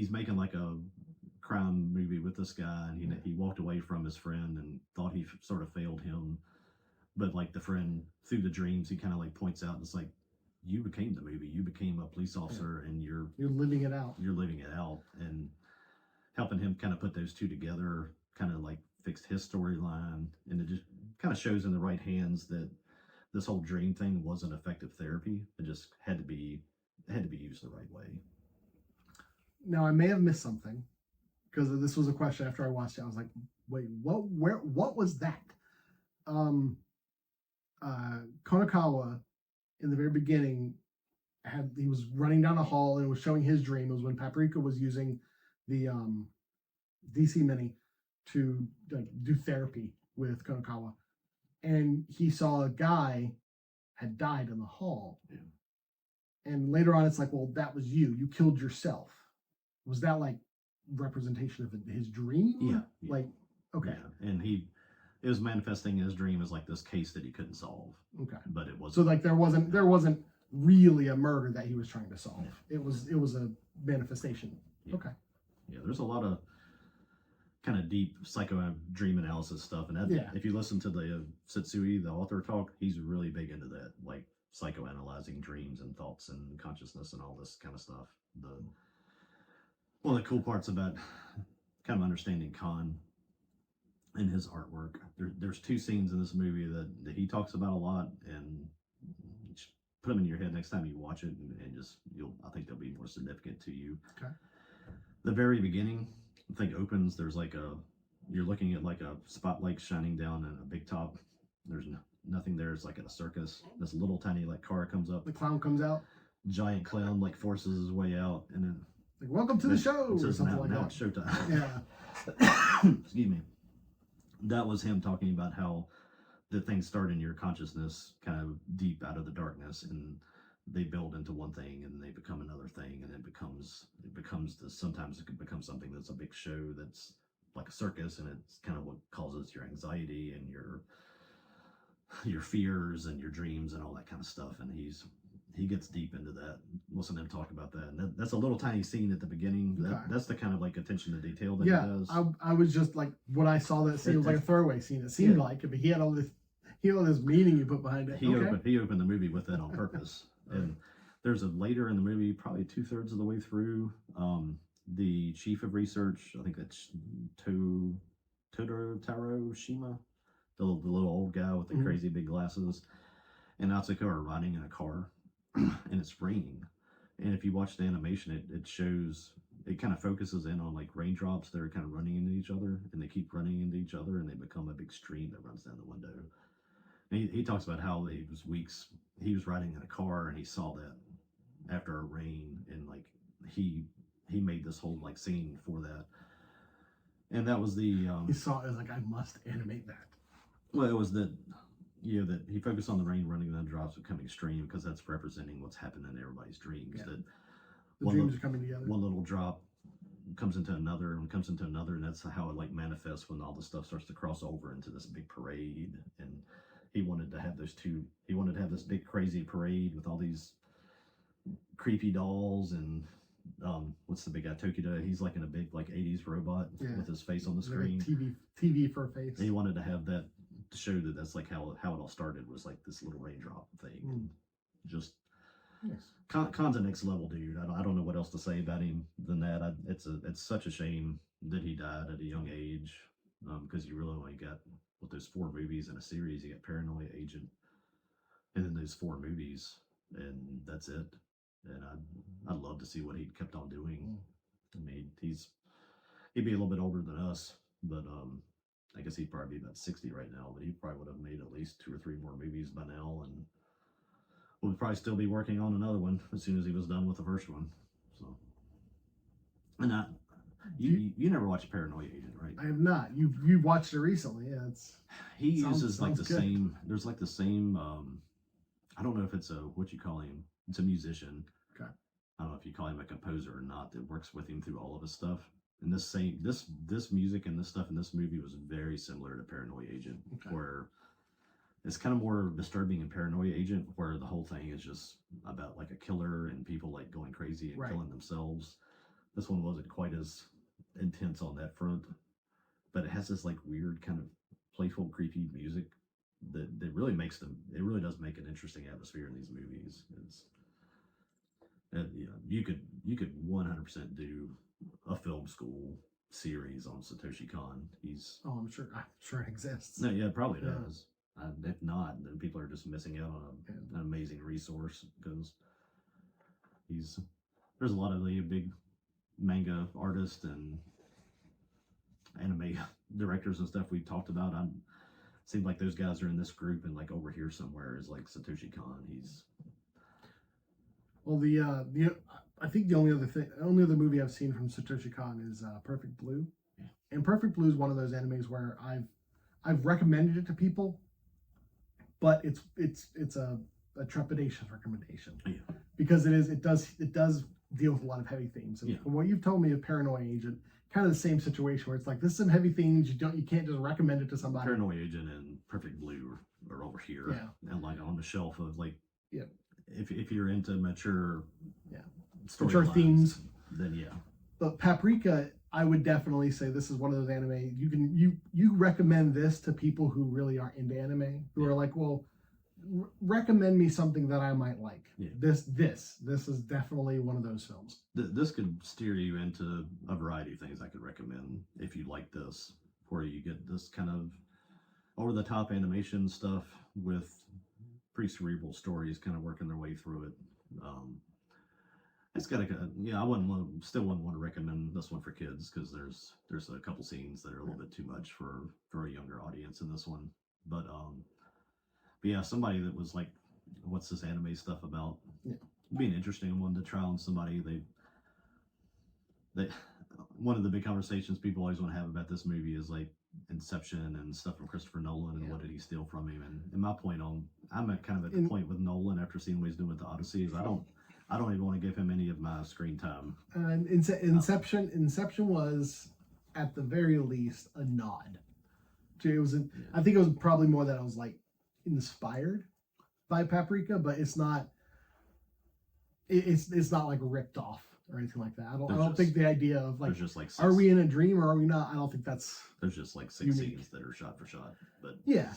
making like a crime movie with this guy, and he walked away from his friend and thought he sort of failed him, but like the friend, through the dreams, he kind of like points out, it's like, you became the movie, you became a police officer, and you're living it out, and helping him kind of put those two together kind of like fixed his storyline, and it just kind of shows in the right hands that this whole dream thing wasn't effective therapy. It just had to be used the right way. Now, I may have missed something, because this was a question after I watched it. I was like, wait, what was that? Konakawa, in the very beginning, he was running down a hall and was showing his dream. It was when Paprika was using the DC Mini to do therapy with Konakawa, and he saw a guy had died in the hall. Yeah. And later on, it's like, well, that was you. You killed yourself. Was that like representation of his dream? Yeah. Like, okay. Yeah. And it was manifesting his dream as like this case that he couldn't solve. Okay. But it wasn't. So like there wasn't really a murder that he was trying to solve. Yeah. It was a manifestation. Yeah. Okay. Yeah, there's a lot of kind of deep psycho dream analysis stuff, and if you listen to the Setsui, the author, talk, he's really big into that, like psychoanalyzing dreams and thoughts and consciousness and all this kind of stuff. One of the cool parts about kind of understanding Khan and his artwork, there's two scenes in this movie that he talks about a lot, and put them in your head next time you watch it, and just I think they'll be more significant to you. Okay. The very beginning, the thing opens, there's like you're looking at like a spotlight shining down on a big top. There's nothing there. It's like at a circus. This little tiny like car comes up. The clown comes out. Giant clown like forces his way out, and then like, welcome to the show, or something like that. Now it's showtime. Yeah. Excuse me. That was him talking about how the things start in your consciousness, kind of deep out of the darkness, and they build into one thing, and they become another thing, and it becomes this. Sometimes it can become something that's a big show, that's like a circus, and it's kind of what causes your anxiety and your fears and your dreams and all that kind of stuff. And he gets deep into that. Listen to him talk about that. And that's a little tiny scene at the beginning. Okay. That's the kind of like attention to detail that he does. I was just like, when I saw that scene, it was like a throwaway scene. It seemed like it, but he had all this meaning you put behind it. He opened the movie with that on purpose. And there's a later in the movie, probably 2/3 of the way through, the chief of research, I think that's Taro Shima, the little old guy with the crazy big glasses, and Natsuko are riding in a car, and it's raining. And if you watch the animation, it shows, it kind of focuses in on like raindrops that are kind of running into each other, and they keep running into each other, and they become a big stream that runs down the window. And he talks about how he was riding in a car, and he saw that after a rain, and like he made this whole like scene for that. And that was the he saw it, was like, I must animate that. Well, it was that that he focused on the rain running and the drops becoming extreme because that's representing what's happening in everybody's dreams. Yeah. That the dreams are coming together. One little drop comes into another, and that's how it like manifests when all the stuff starts to cross over into this big parade. And he wanted to have this big crazy parade with all these creepy dolls and what's the big guy Tokyo? He's like in a big like 80s robot with his face on the screen. Like TV for a face. And he wanted to have that to show that that's like how it all started, was like this little raindrop thing. Just Khan's a next level dude. I don't know what else to say about him than that. It's such a shame that he died at a young age, because you really only got with those 4 movies in a series. You got Paranoia Agent, and then those 4 movies, and that's it. And I'd love to see what he kept on doing. I mean, he'd be a little bit older than us, but I guess he'd probably be about 60 right now. But he probably would have made at least 2 or 3 more movies by now, and would probably still be working on another one as soon as he was done with the first one. So, and you never watched Paranoia Agent, right? I have not. You've watched it recently. Yeah, he uses like the same. There's like the same. I don't know if it's what you call him. It's a musician. Okay. I don't know if you call him a composer or not, that works with him through all of his stuff. And this music and this stuff in this movie was very similar to Paranoia Agent, where it's kind of more disturbing in Paranoia Agent, where the whole thing is just about like a killer and people like going crazy and killing themselves. This one wasn't quite as intense on that front, but it has this like weird kind of playful, creepy music that really does make an interesting atmosphere in these movies. You could 100% do a film school series on Satoshi Kon. I'm sure it exists. No, yeah, it probably does. If not, then people are just missing out on an amazing resource, because there's a lot of the big manga artists and anime directors and stuff we've talked about. Seems like those guys are in this group, and like over here somewhere is like Satoshi Kon. I think the only other movie I've seen from Satoshi Kon is Perfect Blue. Yeah. And Perfect Blue is one of those animes where I've recommended it to people, but it's a trepidation recommendation. Yeah. Because it does deal with a lot of heavy themes. And from what you've told me of Paranoia Agent, kind of the same situation where it's like, this is some heavy themes, you can't just recommend it to somebody. Paranoia Agent and Perfect Blue are over here, and like on the shelf of like, if you're into mature themes, then But Paprika, I would definitely say this is one of those anime you recommend this to people who really aren't into anime, who are like, well, recommend me something that I might like. This is definitely one of those films. This could steer you into a variety of things I could recommend if you like this, where you get this kind of over the top animation stuff with pretty cerebral stories kind of working their way through it. It's got I wouldn't want to recommend this one for kids, because there's a couple scenes that are a little bit too much for a younger audience in this one. But yeah, somebody that was like, what's this anime stuff about? Be an interesting one to try on somebody. They one of the big conversations people always want to have about this movie is like Inception and stuff from Christopher Nolan, and what did he steal from him? And my point I'm at the point with Nolan after seeing what he's doing with the Odyssey is I don't even want to give him any of my screen time. And Inception was at the very least a nod. I think it was probably more that I was like inspired by Paprika, but it's not like ripped off or anything like that. I don't think the idea of like, just like are we in a dream or are we not? I don't think that's. There's just like 6 scenes that are shot for shot, but yeah.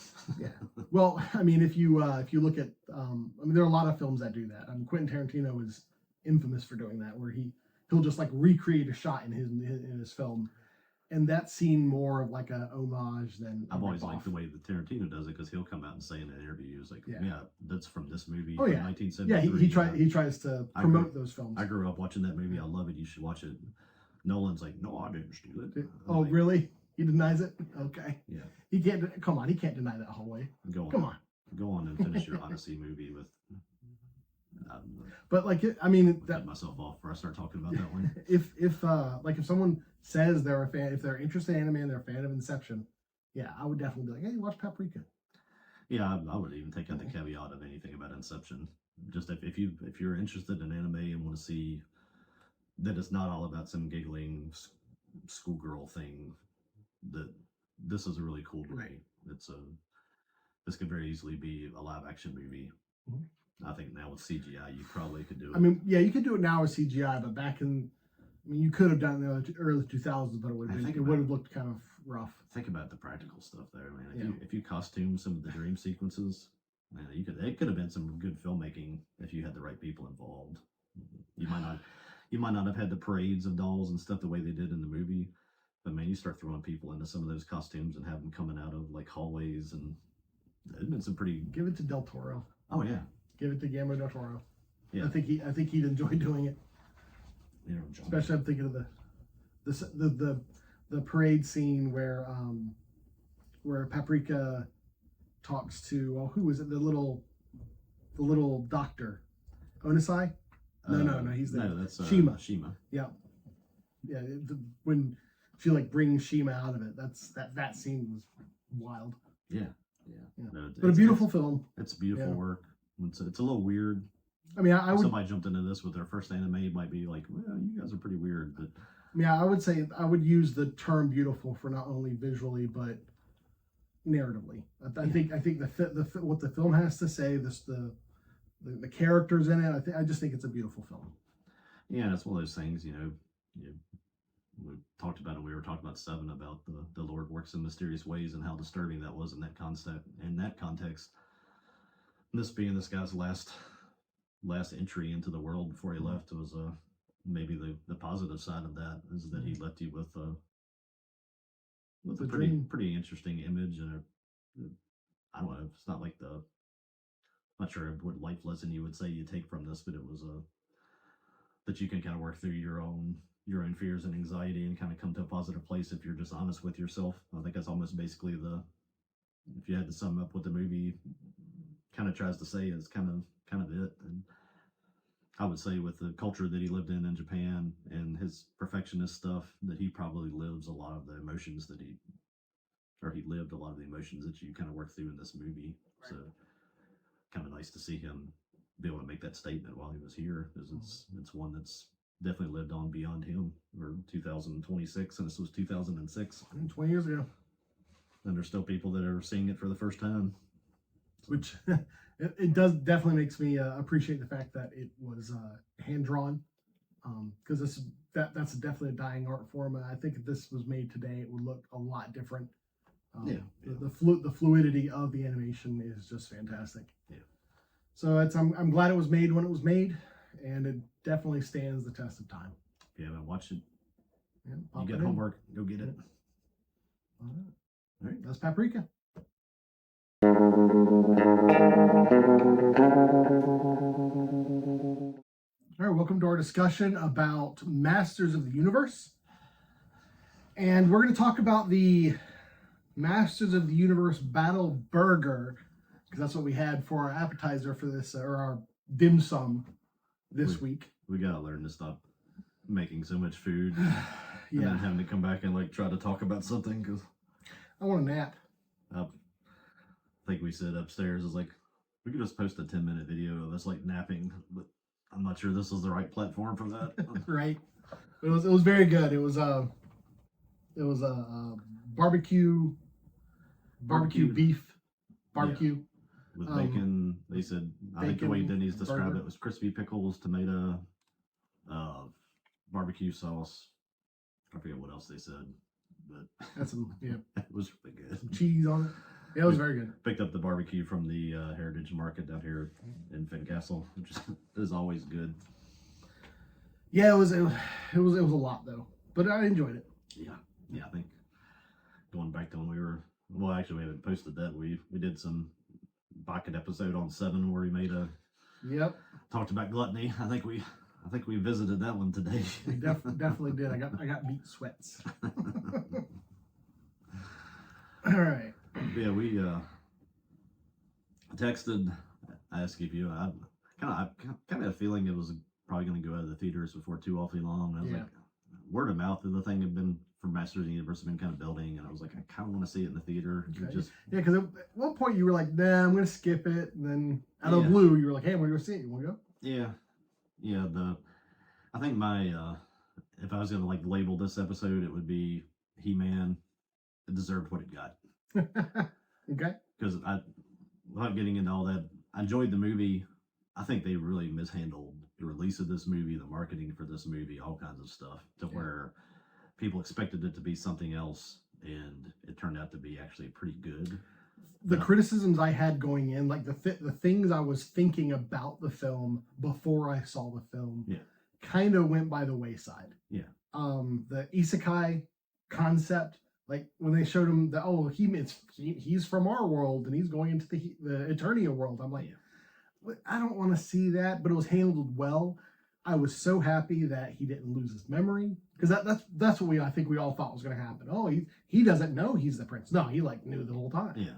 Well, I mean, if you look at, there are a lot of films that do that. Quentin Tarantino is infamous for doing that, where he'll just like recreate a shot in his film, and that seemed more of like a homage than. I've always liked the way that Tarantino does it, because he'll come out and say in an interview, "Like, that's from this movie from 1973." Yeah, he tries to promote those films. I grew up watching that movie. I love it. You should watch it. Nolan's like, "No, I didn't steal it." Oh, like, really? He denies it? Okay. Yeah. He can't. Come on, he can't deny that whole way. Come on and finish your Odyssey movie with. But like, I mean, cut myself off before I start talking about that one. If someone says they're a fan, if they're interested in anime and they're a fan of Inception, I would definitely be like, hey, watch Paprika. Yeah, I would even take out the caveat of anything about Inception. Just if you're interested in anime and want to see that it's not all about some giggling schoolgirl thing, that this is a really cool movie. This could very easily be a live action movie. I think now with CGI, you probably could do it. I mean, yeah, you could do it now with CGI, but back in, I mean, you could have done it in the early 2000s, but it would have looked kind of rough. Think about the practical stuff there, man. If you costume some of the dream sequences, man, it could have been some good filmmaking if you had the right people involved. You might not have had the parades of dolls and stuff the way they did in the movie, but man, you start throwing people into some of those costumes and have them coming out of like hallways, and it'd been some pretty. Give it to Del Toro. Oh yeah. Give it to Guillermo del Toro. Yeah. I think he'd enjoy doing it. You know, especially I'm thinking of the parade scene where Paprika talks to who is it, the little doctor, Onisai? No, he's that's Shima. Yeah. When she like brings Shima out of it, that scene was wild. Yeah. No, but a beautiful film. It's beautiful work. It's a little weird. I mean, if somebody jumped into this with their first anime, it might be like, well, you guys are pretty weird. But yeah, I would say I would use the term beautiful for not only visually but narratively. I think what the film has to say, the characters in it. I just think it's a beautiful film. Yeah, it's one of those things. We talked about it. We were talking about Seven, about the Lord works in mysterious ways and how disturbing that was in that concept, in that context. This being this guy's last entry into the world before he left was maybe the positive side of that is that he left you with a pretty interesting image, and I don't know, it's not like I'm not sure what life lesson you would say you take from this, but it was that you can kind of work through your own fears and anxiety and kind of come to a positive place if you're just honest with yourself. I think that's almost basically if you had to sum up what the movie kind of tries to say, is kind of it. And I would say with the culture that he lived in Japan and his perfectionist stuff, that he probably lives a lot of the emotions that he lived a lot of the emotions that you kind of work through in this movie. Right. So kind of nice to see him be able to make that statement while he was here, because it's one that's definitely lived on beyond him. We're 2026 and this was 2006. 20 years ago. And there's still people that are seeing it for the first time. Which it does definitely makes me appreciate the fact that it was hand drawn, because that's definitely a dying art form. And I think if this was made today, it would look a lot different. The fluidity of the animation is just fantastic. Yeah. So I'm glad it was made when it was made, and it definitely stands the test of time. If you haven't watched it, you got homework, go get it. All right, that's Paprika. All right, welcome to our discussion about Masters of the Universe. And we're going to talk about the Masters of the Universe Battle Burger, because that's what we had for our appetizer for this, or our dim sum this week. We got to learn to stop making so much food and then having to come back and like try to talk about something, because I want a nap. I think we said upstairs is like, we could just post a 10-minute video of us like napping, but I'm not sure this is the right platform for that. Right. It was very good. It was a barbecue beef barbecue with bacon. They said, I think the way Denny's described it was crispy pickles, tomato, barbecue sauce. I forget what else they said, but that's it was really good. Some cheese on it. Yeah, it was very good. Picked up the barbecue from the Heritage Market down here in Fincastle, which is always good. Yeah, it was a lot though, but I enjoyed it. Yeah. I think going back to when actually we haven't posted that. We did some bucket episode on 7 where we made talked about gluttony. I think we visited that one today. We definitely did. I got meat sweats. All right. Yeah, we texted, asked if you. I kind of had a feeling it was probably going to go out of the theaters before too awfully long. I was like, word of mouth, the thing had been for Masters of the Universe have been kind of building, and I was like, I kind of want to see it in the theater. Okay. Yeah, because at one point you were like, nah, I'm going to skip it. And then out of the blue, you were like, hey, I'm going to go see it. You want to go? Yeah. Yeah. I think if I was going to like label this episode, it would be He-Man. It deserved what it got. Okay. Because without getting into all that, I enjoyed the movie. I think they really mishandled the release of this movie, the marketing for this movie, all kinds of stuff, to where people expected it to be something else, and it turned out to be actually pretty good. The criticisms I had going in, like the things I was thinking about the film before I saw the film, kind of went by the wayside. Yeah. The isekai concept, like when they showed him that, oh, he's from our world and he's going into the Eternia world. I'm like, I don't want to see that, but it was handled well. I was so happy that he didn't lose his memory, because that's what I think we all thought was going to happen. Oh, he doesn't know he's the prince. No, he like knew the whole time. Yeah,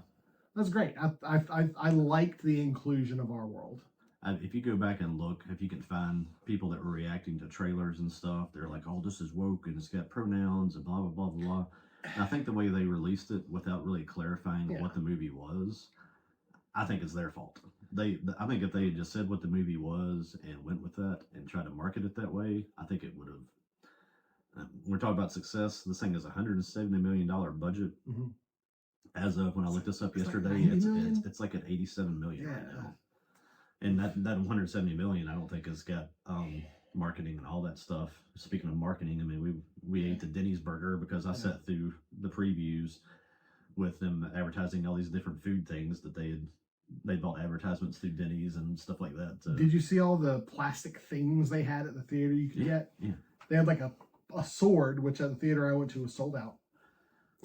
that's great. I liked the inclusion of our world. If you go back and look, if you can find people that were reacting to trailers and stuff, they're like, oh, this is woke and it's got pronouns and blah blah blah blah. And I think the way they released it without really clarifying what the movie was, I think it's their fault. I think if they had just said what the movie was and went with that and tried to market it that way, I think it would have. We're talking about success. This thing is $170 million budget. Mm-hmm. As of when I looked this up yesterday, it's like at 87 million right now. And that 170 million, I don't think has got marketing and all that stuff. Speaking of marketing, I mean, we ate the Denny's burger because I sat through the previews with them advertising all these different food things that they bought advertisements through Denny's and stuff like that. Did you see all the plastic things they had at the theater you could get? Yeah. They had like a sword, which at the theater I went to was sold out.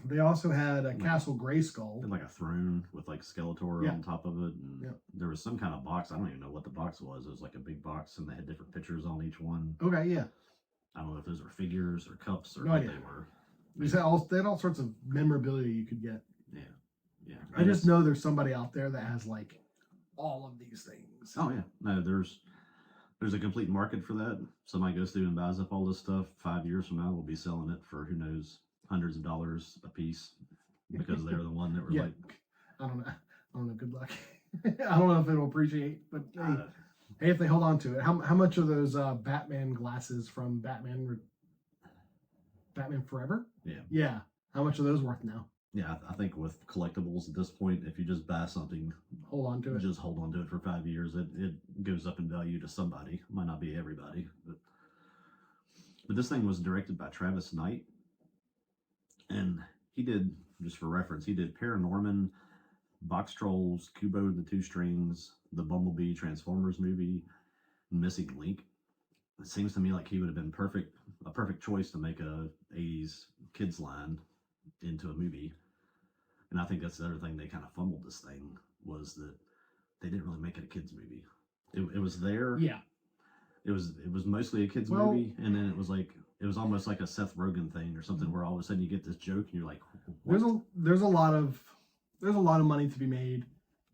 They also had a Castle Grayskull. Like a throne with like Skeletor on top of it. And there was some kind of box. I don't even know what the box was. It was like a big box and they had different pictures on each one. Okay, yeah. I don't know if those were figures or cups or what they were. They had all sorts of memorabilia you could get. Yeah. Yeah. I just know there's somebody out there that has like all of these things. Oh yeah. No, there's a complete market for that. Somebody goes through and buys up all this stuff. 5 years from now, we'll be selling it for who knows, hundreds of dollars a piece, because they're the one that were like, I don't know. Good luck. I don't know if it'll appreciate, but hey, if they hold on to it, how much are those Batman glasses from Batman Forever? Yeah. How much are those worth now? Yeah, I think with collectibles at this point, if you just buy something, hold on to it. Just hold on to it for 5 years. It goes up in value to somebody. Might not be everybody, but this thing was directed by Travis Knight, and he did, just for reference, he did Paranorman, Box Trolls, Kubo and the Two Strings, the Bumblebee Transformers movie, Missing Link. It seems to me like he would have been a perfect choice to make a 80s kids line into a movie. And I think that's the other thing they kind of fumbled this thing, was that they didn't really make it a kids movie. It was there. Yeah. It was mostly a kids movie, and then it was almost like a Seth Rogen thing or something, where all of a sudden you get this joke and you're like, what? There's a lot of money to be made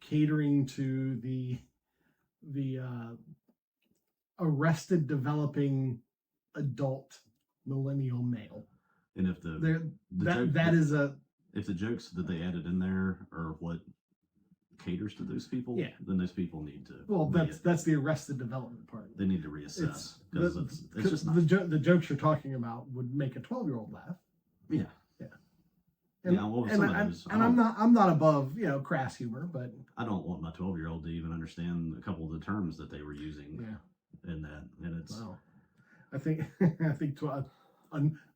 catering to the arrested developing adult millennial male. And if if the jokes that they added in there are what caters to those people, then those people need to. Well, that's the arrested development part. They need to reassess, because it's just not. The jokes you're talking about would make a 12-year-old laugh. Yeah. And, I'm not above crass humor, but I don't want my 12-year-old to even understand a couple of the terms that they were using. In that, and it's. Well, I think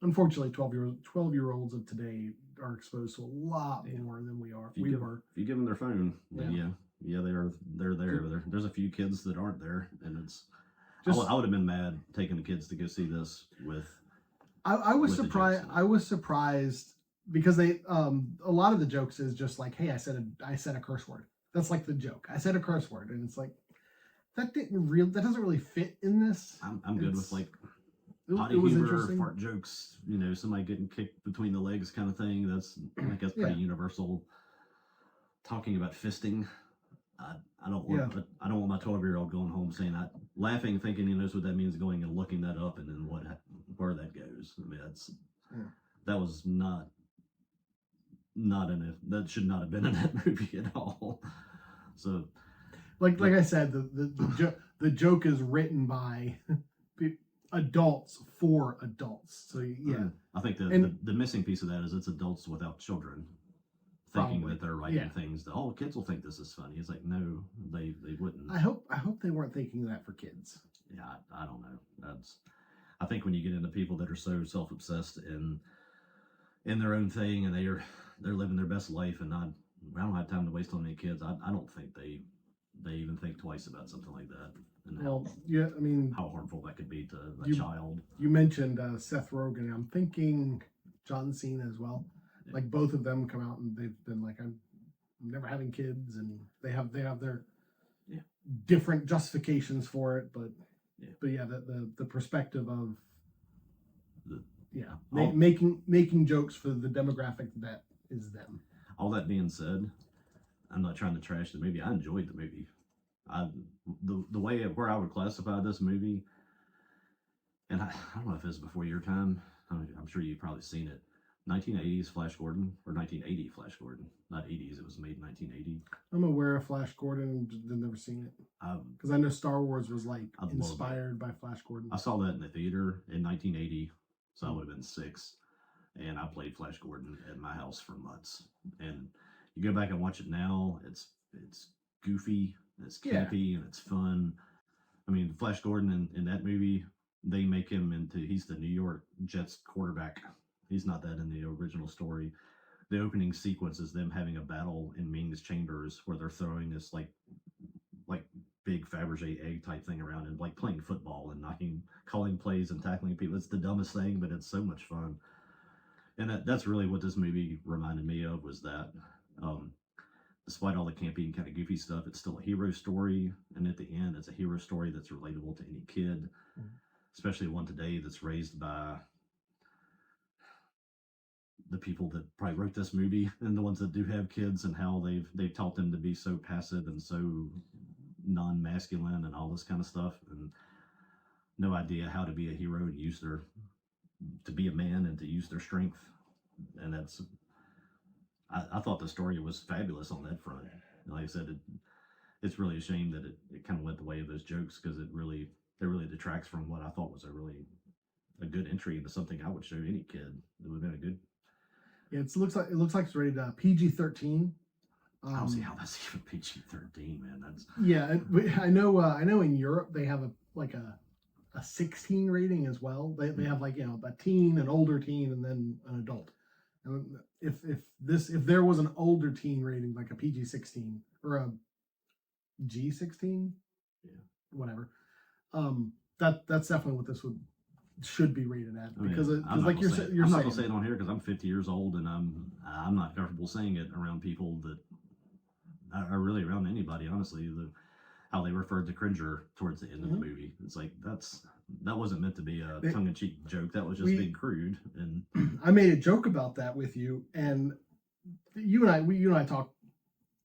unfortunately 12-year-olds of today are exposed to a lot more than we are. If you give them their phone, then they're there. There's a few kids that aren't there, and it's. I would have been mad taking the kids to go see this with. I was surprised. I was surprised because they a lot of the jokes is just like, hey, I said a curse word. That's like the joke. I said a curse word, and it's like that doesn't really fit in this. I'm good with like potty humor, fart jokes, somebody getting kicked between the legs kind of thing. That's pretty universal. Talking about fisting, I don't want my 12-year-old going home saying that, laughing, thinking he knows what that means, going and looking that up, and then where that goes. I mean, that was not in it. That should not have been in that movie at all. So, like I said, the joke is written by adults for adults. So yeah, I think the missing piece of that is it's adults without children thinking probably. that they're writing things that kids will think this is funny. It's like, no, they wouldn't. I hope they weren't thinking that for kids. Yeah, I don't know. I think when you get into people that are so self-obsessed in their own thing and they're living their best life and I don't have time to waste on any kids. I don't think they even think twice about something like that. And how harmful that could be to a child. You mentioned Seth Rogen. I'm thinking John Cena as well. Yeah. Like both of them come out and they've been like, I'm never having kids, and they have their different justifications for it. But the perspective of making jokes for the demographic that is them. All that being said, I'm not trying to trash the movie. I enjoyed the movie. The way where I would classify this movie, and I don't know if it's before your time. I'm sure you've probably seen it. 1980s Flash Gordon, or 1980 Flash Gordon, not 80s. It was made in 1980. I'm aware of Flash Gordon, I've never seen it because I know Star Wars was like inspired by Flash Gordon. I saw that in the theater in 1980, so I would have been 6, and I played Flash Gordon at my house for months. And you go back and watch it now, it's goofy, it's campy, and it's fun. I mean, Flash Gordon in that movie, they make him he's the New York Jets quarterback. He's not that in the original story. The opening sequence is them having a battle in Ming's chambers where they're throwing this like big Fabergé egg type thing around and like playing football and calling plays and tackling people. It's the dumbest thing, but it's so much fun. And that's really what this movie reminded me of, was that despite all the campy and kind of goofy stuff, it's still a hero story. And at the end, it's a hero story that's relatable to any kid, especially one today that's raised by the people that probably wrote this movie and the ones that do have kids, and how they've taught them to be so passive and so non-masculine and all this kind of stuff, and no idea how to be a hero and to be a man and to use their strength. And I thought the story was fabulous on that front. And like I said, it's really a shame that it kind of went the way of those jokes, because it really detracts from what I thought was a good entry into something I would show any kid. It would have been a good. Yeah, it looks like it's rated PG-13. I don't see how that's even PG-13, man. That's I know in Europe they have a 16 rating as well. They have a teen, an older teen, and then an adult. And if there was an older teen rating, like a PG-16 or a G-16, whatever, that's definitely what this should be rated at, because I'm not gonna say it on here because I'm 50 years old and I'm not comfortable saying it around people that are really around anybody, honestly. How they referred to Cringer towards the end of the movie, it's like that wasn't meant to be a tongue-in-cheek joke. That was just being crude. And I made a joke about that with you, and you and I talk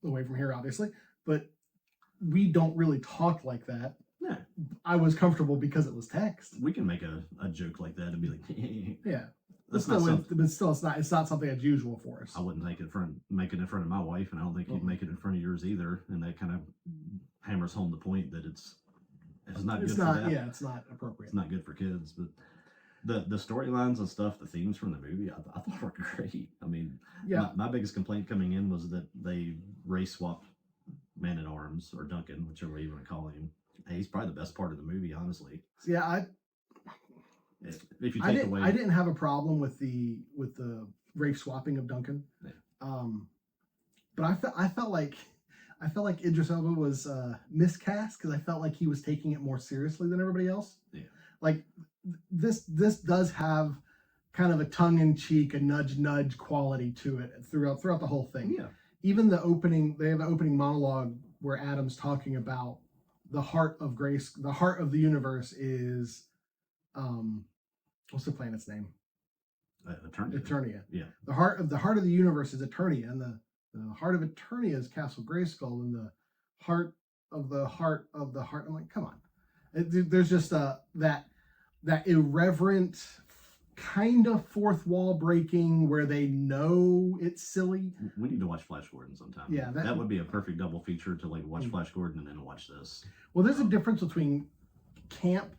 away from here, obviously, but we don't really talk like that. Yeah. I was comfortable because it was text. We can make a joke like that and be like, yeah. But still, it's not something that's usual for us. I wouldn't make it in front of my wife, and I don't think you'd make it in front of yours either. And that kind of hammers home the point that it's not good for that. Yeah, it's not appropriate. It's not good for kids. But the storylines and stuff, the themes from the movie, I thought were great. I mean, my biggest complaint coming in was that they race swapped Man-at-Arms, or Duncan, whichever you want to call him. Hey, he's probably the best part of the movie, honestly. Yeah, if you take away, I didn't have a problem with the race swapping of Duncan, but I felt like Idris Elba was miscast, because I felt like he was taking it more seriously than everybody else. Yeah, like this does have kind of a tongue-in-cheek, a nudge quality to it throughout the whole thing. Yeah, even they have an opening monologue where Adam's talking about the heart of Grace, the heart of the universe is, what's the planet's name? Eternia. Yeah. The heart of the universe is Eternia, and the heart of Eternia is Castle Grayskull, and the heart of the heart. I'm like, come on. There's just that irreverent kind of fourth wall breaking where they know it's silly. We need to watch Flash Gordon sometime. Yeah, that would be a perfect double feature to like watch Flash Gordon and then watch this. Well, there's a difference between camp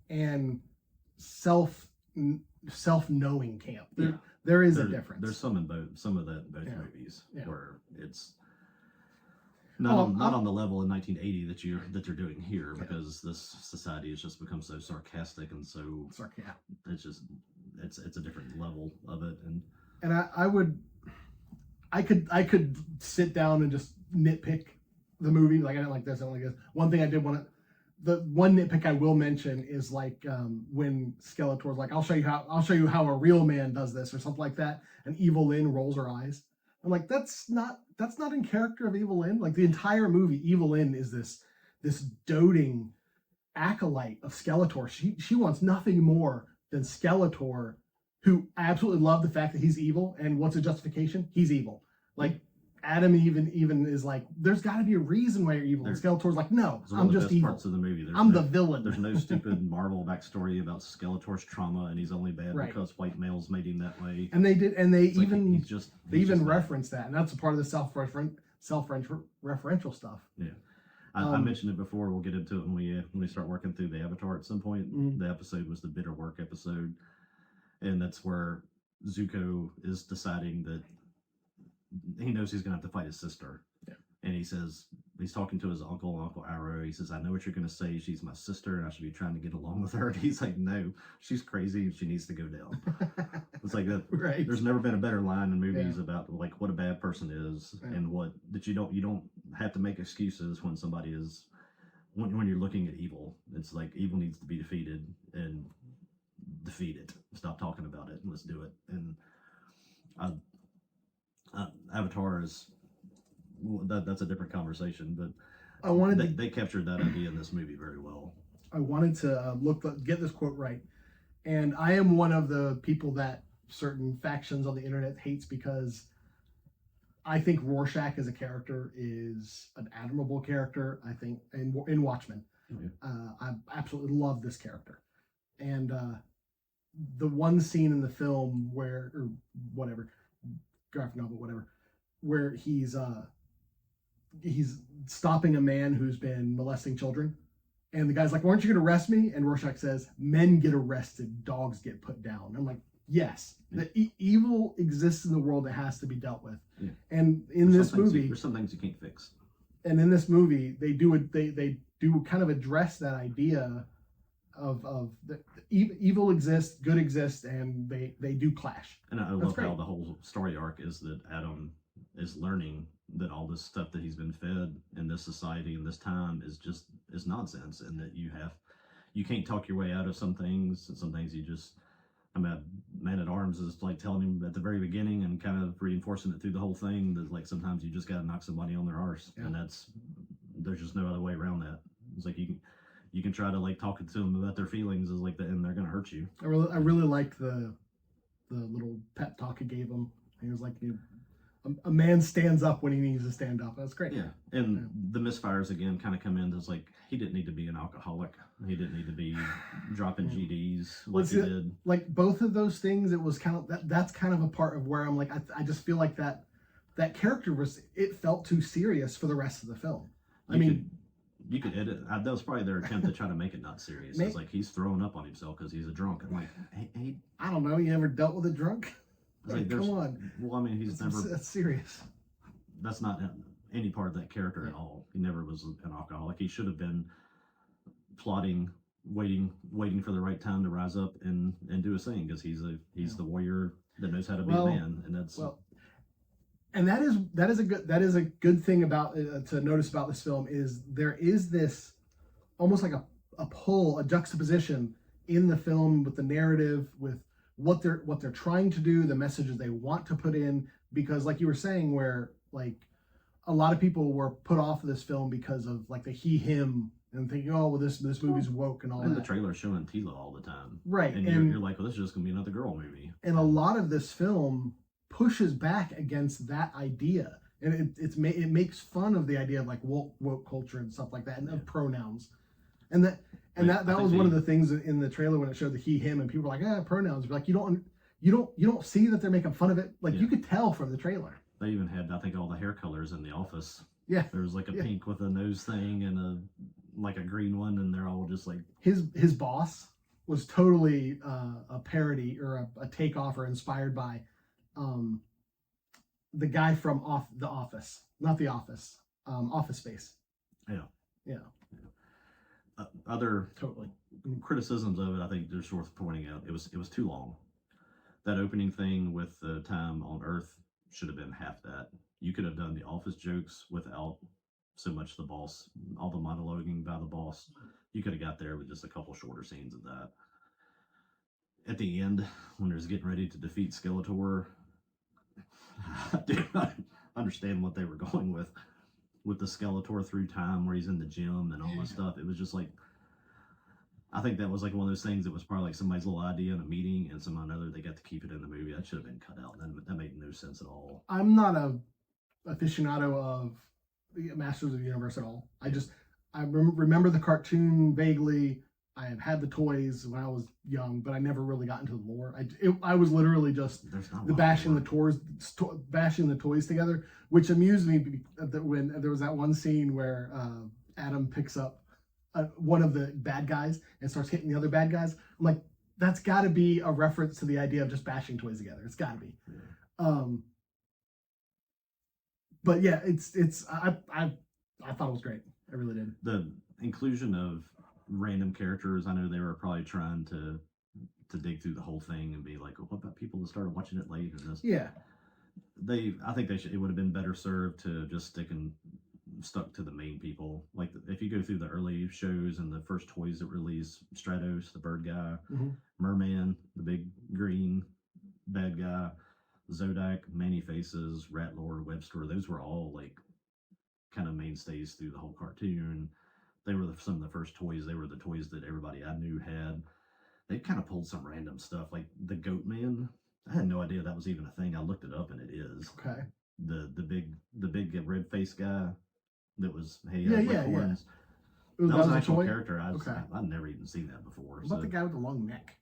and self-knowing camp. There is a difference. There's some of that in both movies where it's not on the level in 1980 that you're doing here, because this society has just become so sarcastic and so it's just it's a different level of it. And I could sit down and just nitpick the movie, like I didn't like this, I don't like this. One thing I did want to, the one nitpick I will mention is like when Skeletor's like, I'll show you how a real man does this, or something like that, and Evil Lynn rolls her eyes. I'm like, that's not in character of Evil Lynn. Like the entire movie, Evil Lynn is this doting acolyte of Skeletor. She wants nothing more than Skeletor, who absolutely loved the fact that he's evil, and what's a justification? He's evil. Like Adam even is like, there's got to be a reason why you're evil. And Skeletor's like, no, I'm just evil. Parts of the movie. I'm the villain. There's no stupid Marvel backstory about Skeletor's trauma and he's only bad because white males made him that way. And they even referenced that, and that's a part of the self-referential stuff. Yeah. I mentioned it before. We'll get into it when we start working through the Avatar at some point. The episode was the bitter work episode, and that's where Zuko is deciding that he knows he's going to have to fight his sister. Yeah. And he says, he's talking to his Uncle Arrow. He says, I know what you're going to say. She's my sister and I should be trying to get along with her. And he's like, no, she's crazy and she needs to go down. It's like that. Right. There's never been a better line in movies about like what a bad person is and what that you don't have to make excuses when somebody is, when you're looking at evil. It's like evil needs to be defeated and defeat it. Stop talking about it and let's do it. And Avatar is that's a different conversation, but they captured that idea in this movie very well. I wanted to get this quote right, and I am one of the people that certain factions on the internet hates, because I think Rorschach as a character is an admirable character. I think in Watchmen, I absolutely love this character, and the one scene in the film where, or whatever, graphic novel, whatever, where he's stopping a man who's been molesting children, and the guy's like, "Weren't you going to arrest me?" And Rorschach says, "Men get arrested, dogs get put down." I'm like, yes, the evil exists in the world that has to be dealt with. Yeah. And in this movie, there's some things you can't fix. And in this movie, they do kind of address that idea of evil exists, good exists, and they do clash. And I love how the whole story arc is that Adam is learning that all this stuff that he's been fed in this society in this time is nonsense, and that you can't talk your way out of some things, and some things you just, I mean, Man at Arms is like telling him at the very beginning and kind of reinforcing it through the whole thing that like sometimes you just got to knock somebody on their arse, and there's just no other way around that. It's like you can try to like talk to them about their feelings is like that, and they're gonna hurt you. I really liked the little pep talk he gave him. He was like, a man stands up when he needs to stand up. That's great. Yeah, and the misfires again kind of come in as like he didn't need to be an alcoholic. He didn't need to be dropping GDs like he did. Like both of those things, it was kind of that's kind of a part of where I'm like, I just feel like that character it felt too serious for the rest of the film. You could edit. That was probably their attempt to try to make it not serious. It's like he's throwing up on himself because he's a drunk. I'm like, hey, I don't know. You ever dealt with a drunk? Like, come on. Well, I mean, that's serious. That's not any part of that character at all. He never was an alcoholic. He should have been plotting, waiting for the right time to rise up and do his thing, because he's the warrior that knows how to be a man, and that's. And that is a good thing about to notice about this film is there is this almost like a pull, a juxtaposition in the film with the narrative, with what they're trying to do, the messages they want to put in, because like you were saying, where like a lot of people were put off of this film because of like the he/him and thinking, oh well, this movie's woke and all that. And the trailer's showing Tila all the time, right? And you're like, well, this is just gonna be another girl movie. And a lot of this film pushes back against that idea, and it makes fun of the idea of like woke culture and stuff like that, and of pronouns, and And that was one of the things in the trailer when it showed the he, him, and people were like, pronouns. But like you don't see that they're making fun of it. Like you could tell from the trailer. They even had, I think, all the hair colors in The Office. Yeah. There was like a pink with a nose thing and a green one, and they're all just like his boss was totally a parody or a takeoff or inspired by the guy from The Office, not The Office, Office Space. Yeah. Other criticisms of it, I think they're worth pointing out. It was too long. That opening thing with the time on Earth should have been half that. You could have done the Office jokes without so much the boss, all the monologuing by the boss. You could have got there with just a couple shorter scenes of that. At the end, when there's getting ready to defeat Skeletor, I do not understand what they were going with the Skeletor through time, where he's in the gym and all this stuff. It was just like, I think that was like one of those things that was probably like somebody's little idea in a meeting, and somehow or another they got to keep it in the movie. That should have been cut out. That made no sense at all. I'm not a aficionado of the Masters of the Universe at all. I remember the cartoon vaguely. I have had the toys when I was young, but I never really got into the lore. I was literally just bashing the toys together, which amused me when there was that one scene where Adam picks up one of the bad guys and starts hitting the other bad guys. I'm like, that's got to be a reference to the idea of just bashing toys together. It's got to be. Yeah. But yeah, I thought it was great. I really did. The inclusion of random characters, I know they were probably trying to dig through the whole thing and be like, well, what about people that started watching it late or this? Yeah. I think it would have been better served to just stuck to the main people. Like if you go through the early shows and the first toys that released, Stratos, the bird guy, Merman, the big green bad guy, Zodak, Manny Faces, Ratlord, Webster, those were all like kind of mainstays through the whole cartoon. They were some of the first toys. They were the toys that everybody I knew had. They kind of pulled some random stuff, like the Goat Man. I had no idea that was even a thing. I looked it up, and it is. Okay. The big red face guy that was horns. Yeah. That was an actual character. I'd never even seen that before. What about the guy with the long neck?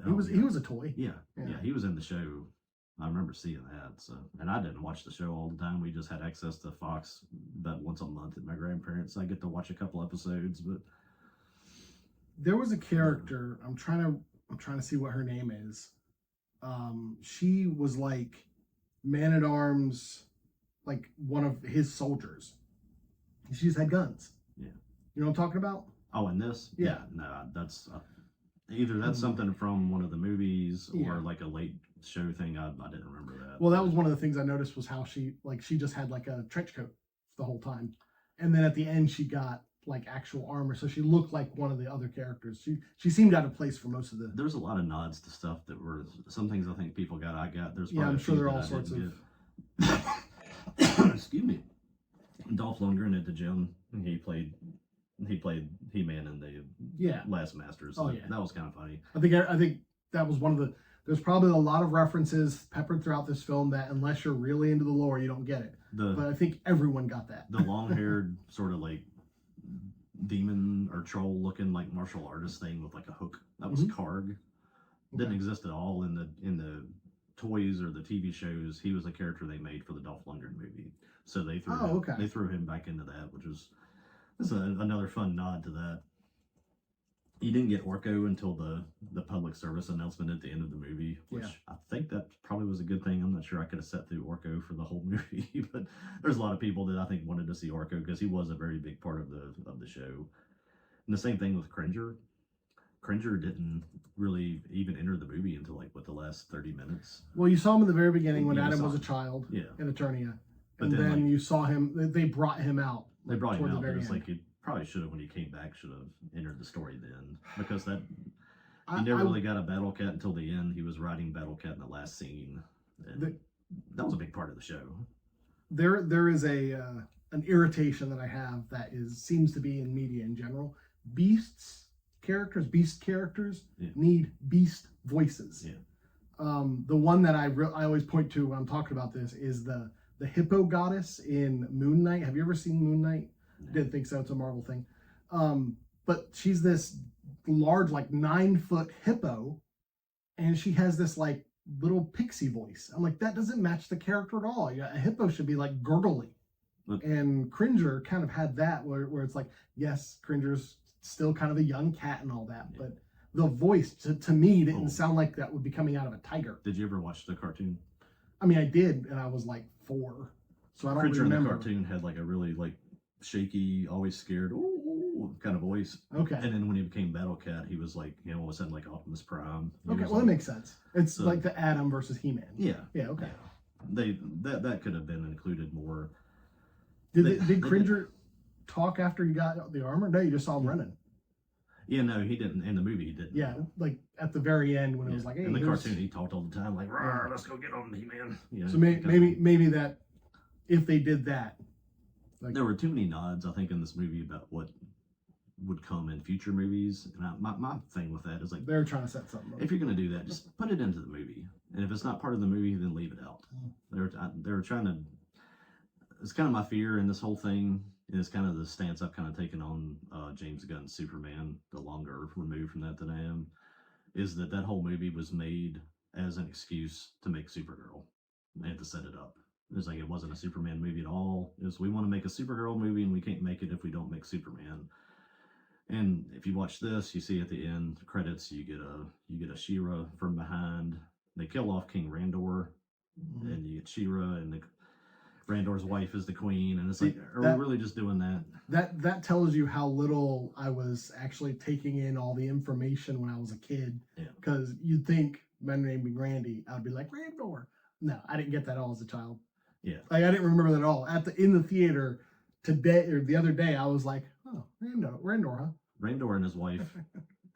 He was a toy. Yeah, he was in the show. I remember seeing that. So, and I didn't watch the show all the time. We just had access to Fox about once a month at my grandparents'. I get to watch a couple episodes, but there was a character. I'm trying to see what her name is. She was like Man-at-Arms, like one of his soldiers. She just had guns. Yeah. You know what I'm talking about? Oh, in this? Yeah. No, that's either that's something from one of the movies or like a late show thing. I didn't remember that. Well, that was one of the things I noticed was how she just had like a trench coat the whole time, and then at the end she got like actual armor, so she looked like one of the other characters. She seemed out of place for most of the. There's a lot of nods to stuff that were some things I think people got. I got. There's I'm sure there are all sorts of. Excuse me. Dolph Lundgren at the gym. He played He-Man in the Last Masters. So that was kind of funny. I think that was one of the. There's probably a lot of references peppered throughout this film that unless you're really into the lore, you don't get it. But I think everyone got that. The long-haired sort of like demon or troll looking like martial artist thing with like a hook. That was Karg. Didn't exist at all in the toys or the TV shows. He was a character they made for the Dolph Lundgren movie. So they threw him back into that, which was another fun nod to that. You didn't get Orko until the public service announcement at the end of the movie, which I think that probably was a good thing. I'm not sure I could have sat through Orko for the whole movie, but there's a lot of people that I think wanted to see Orko because he was a very big part of the show. And the same thing with Cringer. Cringer didn't really even enter the movie until like the last 30 minutes. Well, you saw him in the very beginning when Adam was a child in Eternia. But then like, you saw him, they brought him out. They brought him out, but it's like you probably should have, when he came back, should have entered the story then. Because he never really got a Battle Cat until the end. He was riding Battle Cat in the last scene. And that was a big part of the show. There is an irritation that I have that seems to be in media in general. Beast characters need beast voices. The one that I always point to when I'm talking about this is the hippo goddess in Moon Knight. Have you ever seen Moon Knight? No. Didn't think so. It's a Marvel thing. but she's this large, like 9-foot hippo, and she has this like little pixie voice. I'm like, that doesn't match the character at all. Yeah, a hippo should be like gurgly. And Cringer kind of had that where it's like, yes, Cringer's still kind of a young cat and all that, but the voice to me didn't sound like that would be coming out of a tiger. Did you ever watch the cartoon? I mean, I did, and I was like 4, so I don't Cringer remember. in the cartoon had like a really like shaky, always scared, ooh, kind of voice. Okay. And then when he became Battle Cat, he was like, all of a sudden like Optimus Prime. Okay, well, that makes sense. It's like the Adam versus He-Man. Yeah. Yeah. Okay. Yeah. That could have been included more. Did Cringer talk after he got the armor? No, you just saw him running. Yeah, no, he didn't. In the movie, he didn't. Yeah, like at the very end when it was like, hey, in the cartoon, he talked all the time, like, let's go get on He-Man. So maybe that if they did that, like, there were too many nods, I think, in this movie about what would come in future movies. And my thing with that is like, they're trying to set something up. If you're going to do that, just put it into the movie, and if it's not part of the movie, then leave it out. They were trying to. It's kind of my fear in this whole thing. And it's kind of the stance I've kind of taken on James Gunn's Superman, the longer removed from that than I am, is that whole movie was made as an excuse to make Supergirl. They had to set it up. It's like it wasn't a Superman movie at all. It was, we want to make a Supergirl movie and we can't make it if we don't make Superman. And if you watch this, you see at the end credits, you get a She-Ra from behind. They kill off King Randor, and you get She-Ra, and Randor's wife is the queen, and it's like, are we really just doing that? That tells you how little I was actually taking in all the information when I was a kid. Yeah. Because you'd think, my name being Randy, I'd be like, Randor. No, I didn't get that at all as a child. Yeah. Like, I didn't remember that at all. In the theater today, or the other day, I was like, oh, Randor, huh? Randor and his wife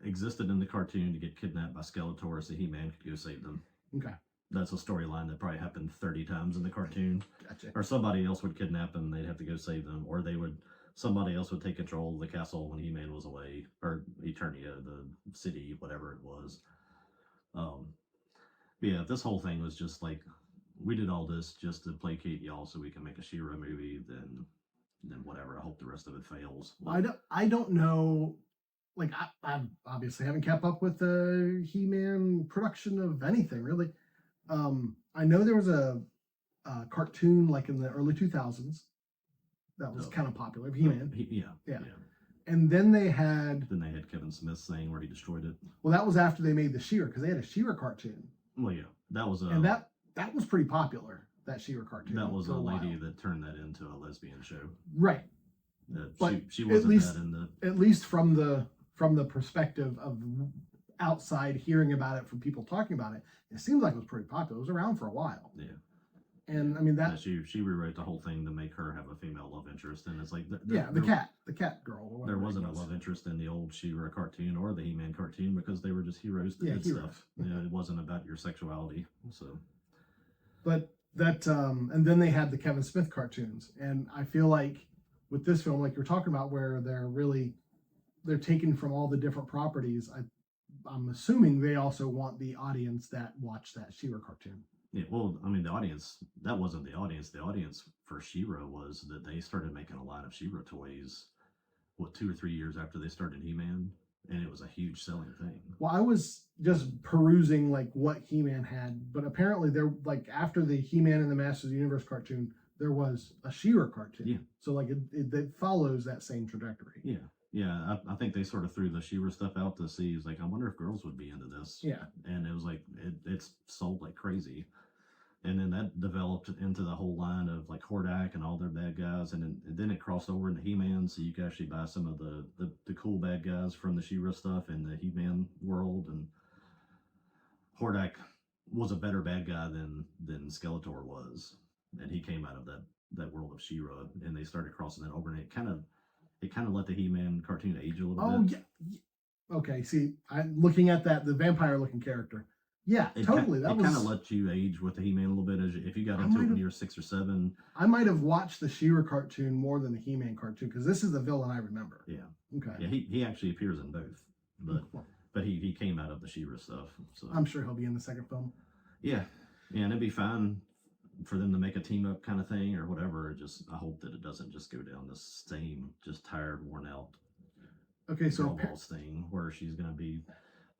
existed in the cartoon to get kidnapped by Skeletor so He-Man could go save them. Okay. That's a storyline that probably happened 30 times in the cartoon. Gotcha. Or somebody else would kidnap them, they'd have to go save them, or somebody else would take control of the castle when He-Man was away, or Eternia, the city, whatever it was. Yeah, this whole thing was just like, we did all this just to placate y'all so we can make a She-Ra movie, then whatever. I hope the rest of it fails. I don't know. Like, I obviously haven't kept up with the He-Man production of anything, really. I know there was a cartoon like in the early 2000s that was kind of popular, He-Man. Yeah. And then they had Kevin Smith's thing where he destroyed it. Well, that was after they made the She-Ra, because they had a She-Ra cartoon. Well, yeah, that was and that was pretty popular. That She-Ra cartoon. That was a lady that turned that into a lesbian show. Right. But she wasn't that in the. At least from the perspective of outside hearing about it, from people talking about it, it seems like it was pretty popular. It was around for a while. Yeah. And I mean that she rewrote the whole thing to make her have a female love interest, and it's like the cat girl. There wasn't a love interest in the old She-Ra cartoon or the He-Man cartoon because they were just heroes that did stuff. It wasn't about your sexuality. So, but that and then they had the Kevin Smith cartoons, and I feel like with this film, like you're talking about, where they're taken from all the different properties. I'm assuming they also want the audience that watched that She-Ra cartoon. Yeah, well, I mean, the audience, that wasn't the audience. The audience for She-Ra was that they started making a line of She-Ra toys, 2 or 3 years after they started He-Man, and it was a huge selling thing. Well, I was just perusing like what He-Man had, but apparently there, like after the He-Man and the Masters of the Universe cartoon, there was a She-Ra cartoon. Yeah. So like it follows that same trajectory. Yeah. Yeah, I think they sort of threw the She-Ra stuff out to see. It's like, I wonder if girls would be into this. Yeah. And it was like, it's sold like crazy. And then that developed into the whole line of like Hordak and all their bad guys. And then it crossed over into He-Man, so you could actually buy some of the cool bad guys from the She-Ra stuff in the He-Man world. And Hordak was a better bad guy than Skeletor was. And he came out of that world of She-Ra, and they started crossing that over, and it kind of let the He-Man cartoon age a little bit. Yeah. Okay, see, I'm looking at the vampire-looking character. Yeah, totally. It kind of let you age with the He-Man a little bit. If you got into it when you were 6 or 7. I might have watched the She-Ra cartoon more than the He-Man cartoon, because this is the villain I remember. Yeah. Okay. Yeah, he actually appears in both, but he came out of the She-Ra stuff. So I'm sure he'll be in the second film. Yeah, and it'd be fine for them to make a team up kind of thing or whatever. I hope that it doesn't just go down the same, just tired, worn out. Okay, so girl boss thing where she's gonna be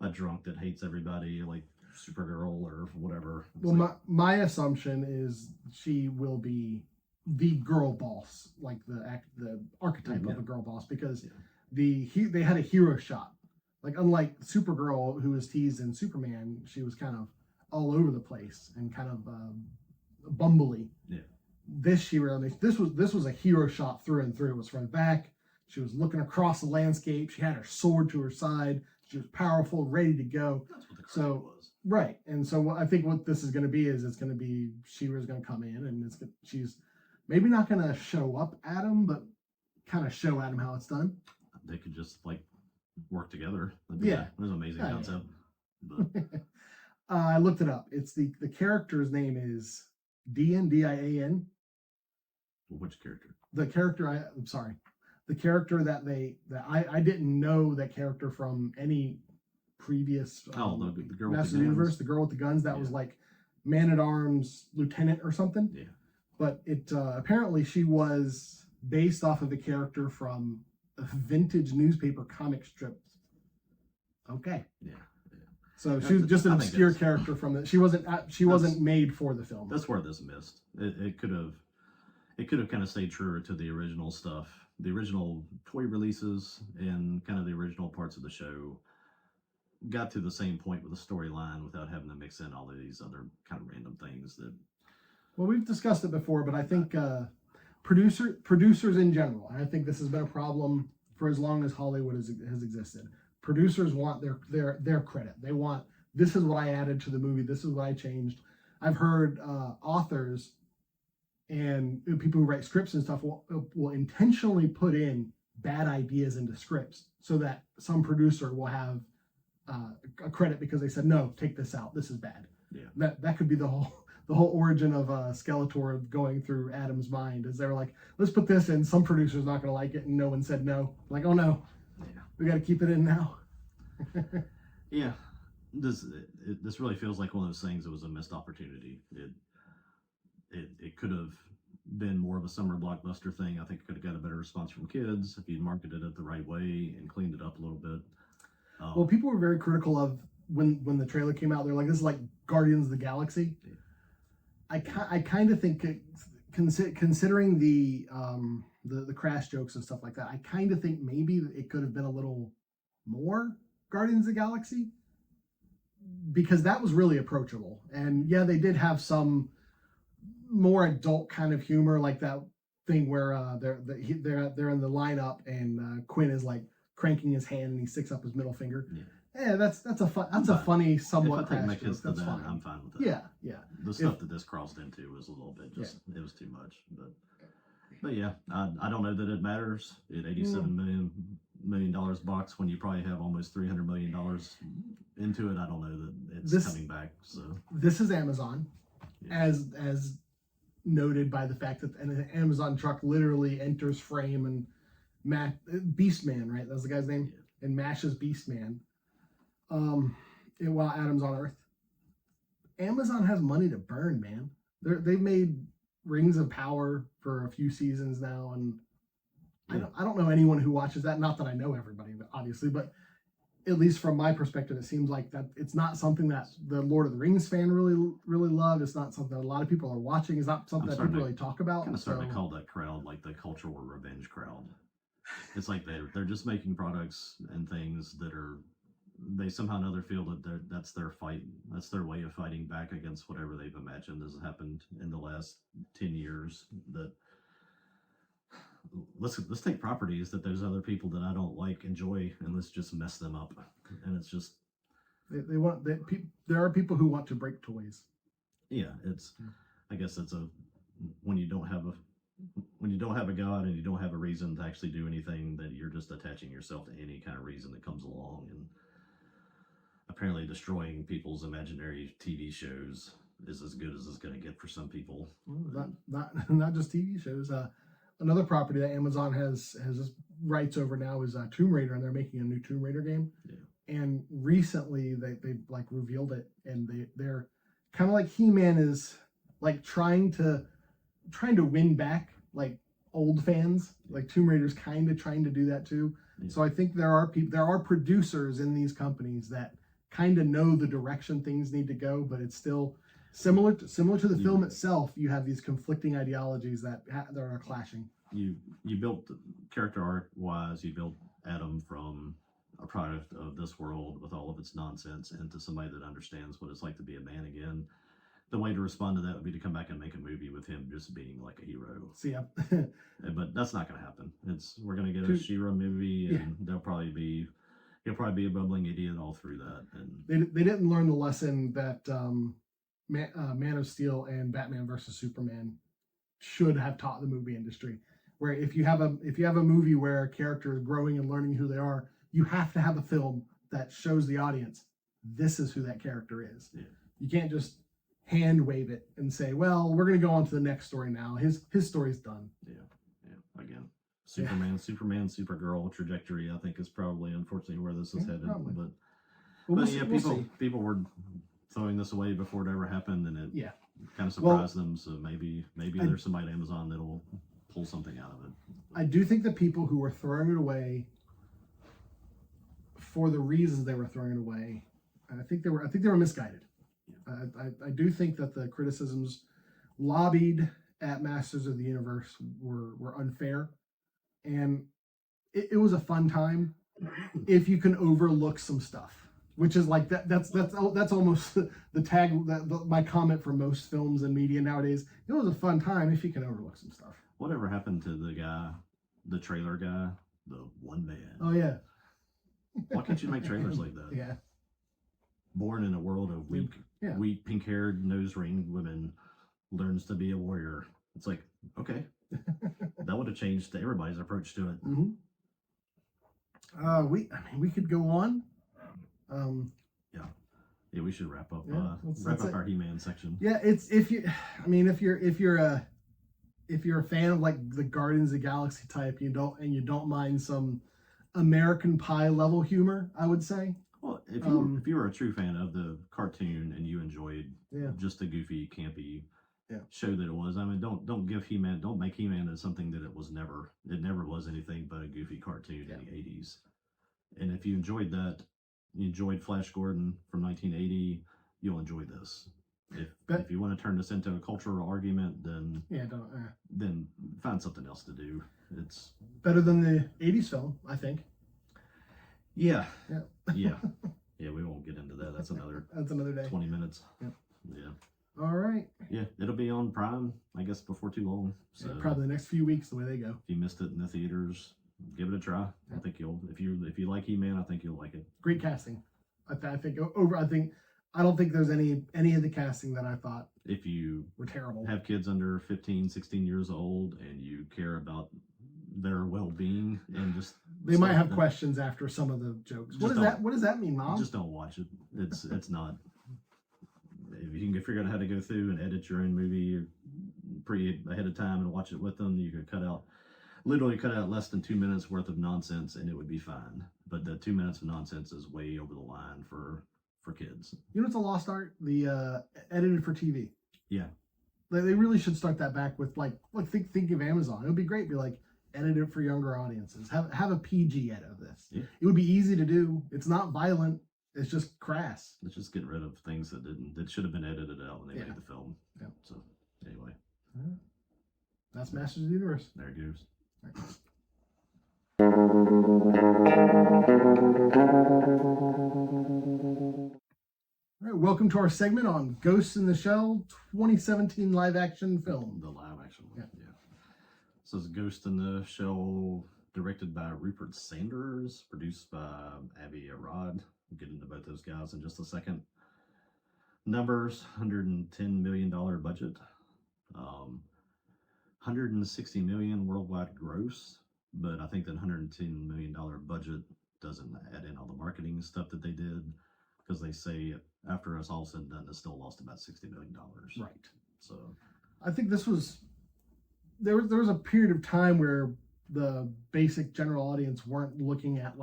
a drunk that hates everybody, like Supergirl or whatever. Well, my assumption is she will be the girl boss, like the archetype of a girl boss, because they had a hero shot. Like, unlike Supergirl, who was teased in Superman, she was kind of all over the place and kind of bumbly. Yeah. This was a hero shot through and through. It was from the back. She was looking across the landscape. She had her sword to her side. She was powerful, ready to go. That's what the crowd was. Right. And so I think what this is going to be is it's going to be She-Ra's going to come in, and she's maybe not going to show up Adam, but kind of show Adam how it's done. They could just like work together. Yeah. It was an amazing concept. But I looked it up. It's the character's name is Dian. Which character? The character I'm sorry. The character that I didn't know that character from any previous the girl Master with the Universe, guns. the girl with the guns that was like Man-at-Arms lieutenant or something. Yeah. But it apparently she was based off of a character from a vintage newspaper comic strips. Okay. Yeah. So she was just an obscure character from it. She wasn't made for the film. That's where this missed. It could have kind of stayed truer to the original stuff, the original toy releases, and kind of the original parts of the show. Got to the same point with the storyline without having to mix in all of these other kind of random things that. Well, we've discussed it before, but I think producers in general, and I think this has been a problem for as long as Hollywood has existed. Producers want their credit. They want, this is what I added to the movie. This is what I changed. I've heard authors and people who write scripts and stuff will intentionally put in bad ideas into scripts so that some producer will have a credit because they said, no, take this out. This is bad. Yeah. That could be the whole origin of Skeletor going through Adam's mind, is they were like, let's put this in. Some producer's not going to like it, and no one said no. Like, oh no, we got to keep it in now. Yeah, this really feels like one of those things that was a missed opportunity. It could have been more of a summer blockbuster thing. I think it could have got a better response from kids if you'd marketed it the right way and cleaned it up a little bit. Well, people were very critical of when the trailer came out. They're like, this is like Guardians of the Galaxy. Yeah. I kind of think, considering the crash jokes and stuff like that, I kind of think maybe it could have been a little more Guardians of the Galaxy, because that was really approachable. And yeah, they did have some more adult kind of humor, like that thing where they're in the lineup and Quinn is like cranking his hand and he sticks up his middle finger. Yeah, that's a funny, somewhat if I take my crash kids joke. to That's that, fine. I'm fine with that. Yeah. The stuff that this crossed into was a little bit it was too much. But yeah, I don't know that it matters. At $87 million box when you probably have almost $300 million into it, I don't know that it's coming back. So this is Amazon, as noted by the fact that an Amazon truck literally enters frame and Beastman, right? That's the guy's name, and mashes Beastman. While Adam's on Earth. Amazon has money to burn, man. They've made Rings of Power for a few seasons now, and I don't know anyone who watches that. Not that I know everybody, obviously, but at least from my perspective, it seems like that it's not something that the Lord of the Rings fan really love. It's not something that a lot of people are watching. It's not something that people really talk about. Kind of starting to call that crowd like the cultural revenge crowd. It's like they're just making products and things that they somehow or another feel that that's their fight. That's their way of fighting back against whatever they've imagined has happened in the last 10 years. That let's take properties that those other people that I don't like enjoy, and let's just mess them up. And it's just there are people who want to break toys. Yeah, I guess it's when you don't have a god and you don't have a reason to actually do anything, that you're just attaching yourself to any kind of reason that comes along, and apparently destroying people's imaginary TV shows is as good as it's going to get for some people. Not just TV shows. Another property that Amazon has rights over now is Tomb Raider, and they're making a new Tomb Raider game. Yeah. And recently they like revealed it, and they're kind of like He-Man is like trying to win back like old fans. Like Tomb Raider's kind of trying to do that too. Yeah. So I think there are producers in these companies that kind of know the direction things need to go, but it's still similar to the film itself. You have these conflicting ideologies that are clashing. You built character arc wise. You built Adam from a product of this world with all of its nonsense into somebody that understands what it's like to be a man again. The way to respond to that would be to come back and make a movie with him just being like a hero. See, yeah. But that's not going to happen. We're going to get a She-Ra movie, and he'll probably be a bumbling idiot all through that. And they didn't learn the lesson that Man of Steel and Batman versus Superman should have taught the movie industry. Where if you have a movie where a character is growing and learning who they are, you have to have a film that shows the audience this is who that character is. Yeah. You can't just hand wave it and say, well, we're going to go on to the next story now. His story's done. Yeah. Again, Superman, Supergirl trajectory, I think, is probably unfortunately where this is headed. Probably. But people were throwing this away before it ever happened, and it kind of surprised them. So maybe there's somebody at Amazon that'll pull something out of it. I do think the people who were throwing it away for the reasons they were throwing it away, I think they were misguided. I do think that the criticisms lobbied at Masters of the Universe were unfair, and it was a fun time if you can overlook some stuff, which is like that's almost the tag my comment for most films and media nowadays. It was a fun time if you can overlook some stuff. Whatever happened to the trailer guy, the one man? Oh yeah. Why can't you make trailers like that? Yeah. Born in a world of weak, pink-haired, nose-ringed women, learns to be a warrior. It's like, okay, that would have changed everybody's approach to it. Mm-hmm. We could go on. Yeah, we should wrap up. Wrap up our He-Man section. Yeah, if you're a fan of like the Guardians of the Galaxy type, you don't mind some American Pie level humor, I would say. Well, if you were a true fan of the cartoon and you enjoyed just the goofy, campy show that it was, I mean, don't make He-Man as something that it was never. It never was anything but a goofy cartoon in the 80s. And if you enjoyed that, you enjoyed Flash Gordon from 1980, you'll enjoy this. If you want to turn this into a cultural argument, then then find something else to do. It's better than the 80s film, I think. Yeah. We won't get into that. That's another day. 20 minutes. Yep. Yeah. All right. Yeah, it'll be on Prime, I guess, before too long. So probably the next few weeks, the way they go. If you missed it in the theaters, give it a try. I think if you like He-Man, I think you'll like it. Great casting. I don't think there's any of the casting that I thought if you were terrible. Have kids under 15, 16 years old and you care about their well-being and just they might have questions after some of the jokes. What does that mean, Mom? Just don't watch it. It's not. If you can figure out how to go through and edit your own movie pretty ahead of time and watch it with them, you could literally cut out less than 2 minutes worth of nonsense and it would be fine. But the 2 minutes of nonsense is way over the line for kids. You know, it's a lost art. The edited for TV. Yeah, they really should start that back with think of Amazon. It would be great. Be like, edit it for younger audiences. Have a PG edit of this. Yeah. It would be easy to do. It's not violent. It's just crass. Let's just get rid of things that should have been edited out when they made the film. Yeah. So anyway, that's Masters of the Universe. There it goes. All right, welcome to our segment on Ghost in the Shell 2017 live action film. The live action one, yeah. So it's Ghost in the Shell, directed by Rupert Sanders, produced by Avi Arad. We'll get into both those guys in just a second. Numbers, $110 million budget, $160 million worldwide gross, but I think that $110 million budget doesn't add in all the marketing stuff that they did, because they say after it's all said and done, it still lost about $60 million. Right. So I think there was a period of time where the basic general audience weren't looking at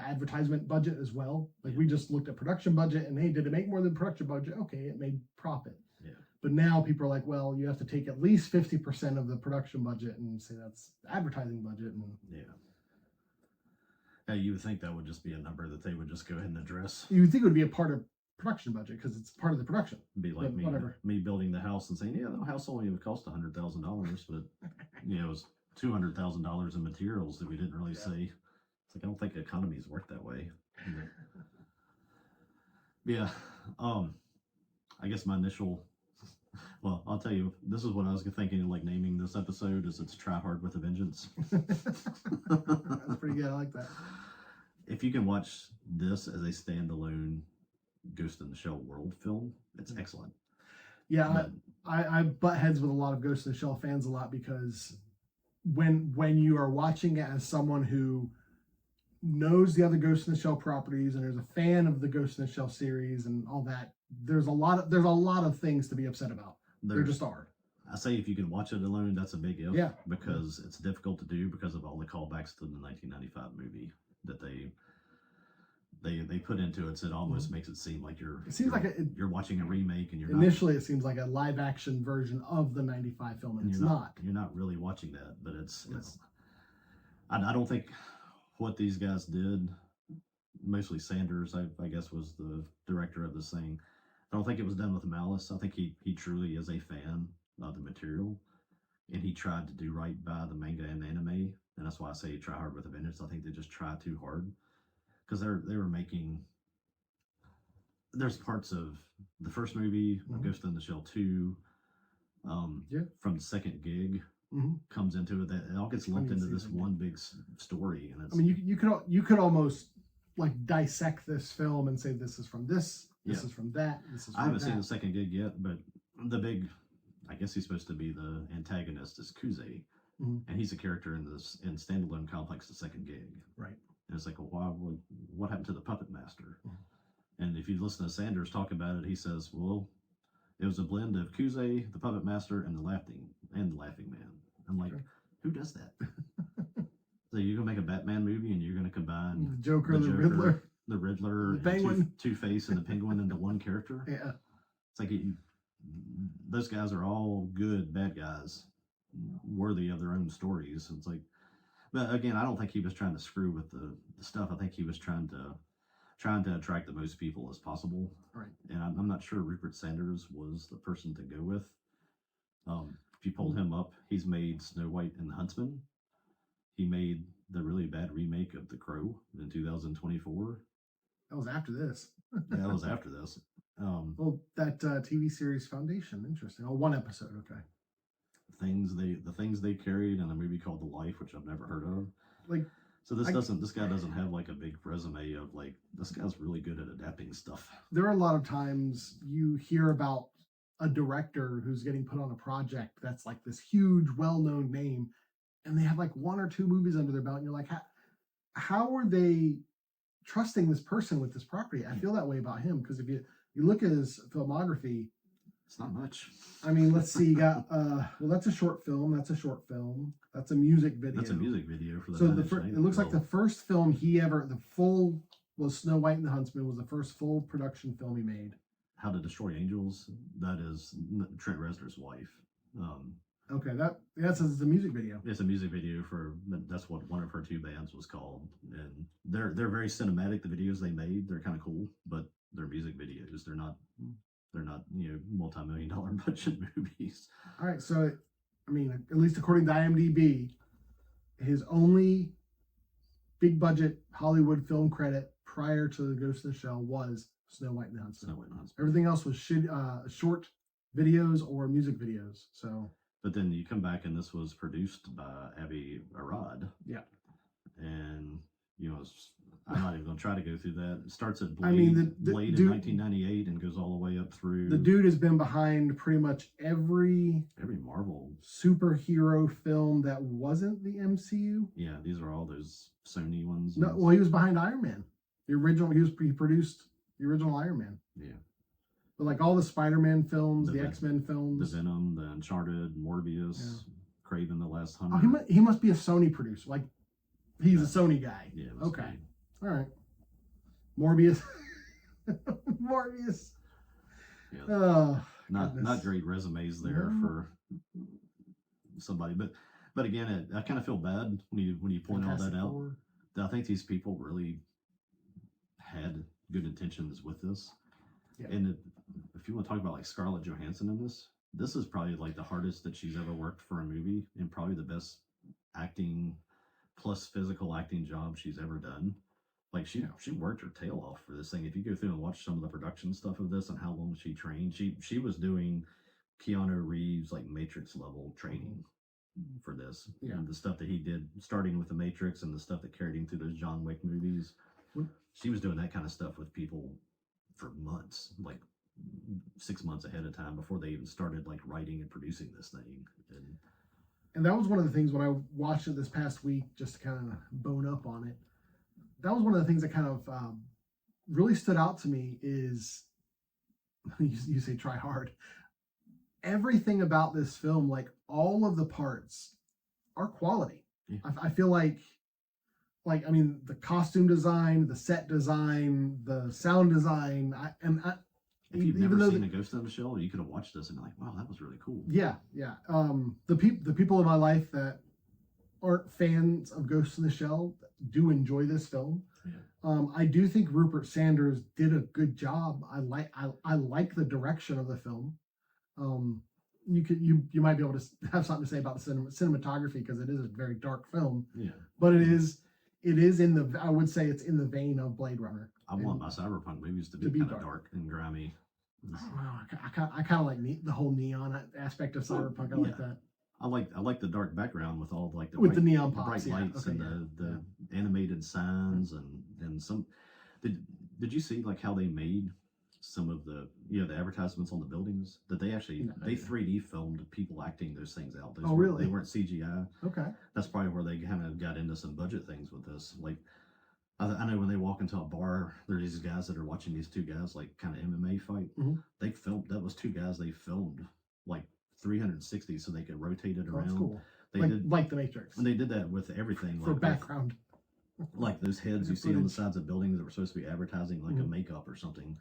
advertisement budget as well. We just looked at production budget and, hey, did it make more than production budget? Okay, it made profit. Yeah. But now people are like, well, you have to take at least 50% of the production budget and say that's advertising budget. And Yeah, you would think that would just be a number that they would just go ahead and address. You would think it would be a part of production budget because it's part of the production. It'd be like me building the house and saying, yeah, the house only would cost $100,000, but it was $200,000 in materials that we didn't really say. It's like I don't think economies work that way. Yeah. I guess my initial. Well, I'll tell you, this is what I was thinking, like naming this episode is it's Try Hard with a Vengeance. That's pretty good. I like that. If you can watch this as a standalone Ghost in the Shell world film, it's excellent. Yeah, I butt heads with a lot of Ghost in the Shell fans a lot because when you are watching it as someone who knows the other Ghost in the Shell properties and there's a fan of the Ghost in the Shell series and all that, there's a lot of things to be upset about. There just are. I say if you can watch it alone, that's a big if. Yeah. Because it's difficult to do because of all the callbacks to the 1995 movie that they put into it. So it almost makes it seem like you're watching a remake and you're initially it seems like a live action version of the 95 film and it's not. You're not really watching that, but it's I don't think what these guys did, mostly Sanders, I guess was the director of this thing. I don't think it was done with malice. I think he truly is a fan of the material, and he tried to do right by the manga and anime, and that's why I say Try Hard with a Vengeance. I think they just tried too hard because they were making. There's parts of the first movie, Ghost in the Shell 2, from the second gig. Comes into it that it all gets lumped into this one big story, and it's, I mean, you could almost like dissect this film and say this is from this is from that. This is. From I haven't seen the second gig yet, but the big, I guess he's supposed to be the antagonist is Kuze, and he's a character in Standalone Complex, the second gig, right? And it's like, well, what happened to the puppet master? And if you listen to Sanders talk about it, he says, well, it was a blend of Kuze, the puppet master, and the laughing man. I'm like, who does that? So you're gonna make a Batman movie and you're gonna combine the Joker, the Riddler, the Penguin, Two-Face, and the Penguin into one character. Yeah, it's like those guys are all good bad guys, worthy of their own stories. It's like, but again, I don't think he was trying to screw with the stuff. I think he was trying to attract the most people as possible. Right. And I'm not sure Rupert Sanders was the person to go with. If you pulled him up, he's made Snow White and the Huntsman. He made the really bad remake of The Crow in 2024. That was after this. Yeah, that was after this. Well, that TV series Foundation, interesting. Oh, one episode, okay. The things they carried in a movie called The Life, which I've never heard of. Like, so this guy doesn't have like a big resume of like, this guy's really good at adapting stuff. There are a lot of times you hear about a director who's getting put on a project that's like this huge, well-known name, and they have like one or two movies under their belt, and you're like, how are they trusting this person with this property? I feel that way about him because if you look at his filmography, it's not much. I mean, let's see. You got well, that's a short film. That's a short film. That's a music video. That's a music video for the. So it looks like the first film the full was Snow White and the Huntsman was the first full production film he made. How to Destroy Angels. That is Trent Reznor's wife. Okay, that says it's a music video. It's a music video that's what one of her two bands was called, and they're very cinematic. The videos they made, they're kind of cool, but they're music videos. They're not multi-million-dollar budget movies. All right, so I mean, at least according to IMDb, his only big budget Hollywood film credit prior to the Ghost in the Shell was Snow White and the Huntsman. Everything else was short videos or music videos. So. But then you come back and this was produced by Avi Arad. Yeah. And, I'm not even going to try to go through that. It starts at Blade, Blade dude, in 1998 and goes all the way up through... The dude has been behind pretty much every Marvel superhero film that wasn't the MCU. Yeah, these are all those Sony ones. No, well, he was behind Iron Man. The original, he produced the original Iron Man. Yeah. But like all the Spider-Man films, the X-Men films. The Venom, the Uncharted, Morbius, Kraven the Last Hunter. Oh, he must be a Sony producer. Like, he's a Sony guy. Yeah. Okay. All right. Morbius. Morbius. Yeah. Oh, not great resumes there for somebody, but again, I kind of feel bad when you point all that out. I think these people really had good intentions with this. Yeah. And if you want to talk about like Scarlett Johansson in this is probably like the hardest that she's ever worked for a movie, and probably the best acting plus physical acting job she's ever done. Like she worked her tail off for this thing. If you go through and watch some of the production stuff of this and how long she trained, she was doing Keanu Reeves like Matrix level training for this. Yeah. And the stuff that he did starting with the Matrix and the stuff that carried him through those John Wick movies. She was doing that kind of stuff with people for months, like 6 months ahead of time before they even started like writing and producing this thing. And that was one of the things when I watched it this past week, just to kind of bone up on it. That was one of the things that kind of really stood out to me is, you say try hard. Everything about this film, like all of the parts are quality. Yeah. I feel like, I mean, the costume design, the set design, the sound design, if you've never seen a Ghost in the Shell, you could have watched this and be like, wow, that was really cool. Yeah, yeah. The people in my life that aren't fans of Ghost in the Shell do enjoy this film. Yeah. I do think Rupert Sanders did a good job. I like the direction of the film. You might be able to have something to say about the cinematography because it is a very dark film. Yeah. But it is in the, I would say it's in the vein of Blade Runner. I want my cyberpunk movies to be kind of dark and grimy. I kind of like the whole neon aspect of cyberpunk. I like that. I like the dark background with all like the neon pops, bright lights and the animated signs and some. Did you see like how they made some of the the advertisements on the buildings that they actually they 3D filmed people acting those things out? Really? They weren't CGI. Okay. That's probably where they kind of got into some budget things with this. Like I know when they walk into a bar, there's these guys that are watching these two guys like kind of MMA fight. Mm-hmm. They filmed that was two guys they filmed like 360 so they could rotate it around. That's cool. They like the Matrix. And they did that with everything. For background. Like those heads you see on the sides of buildings that were supposed to be advertising like a makeup or something.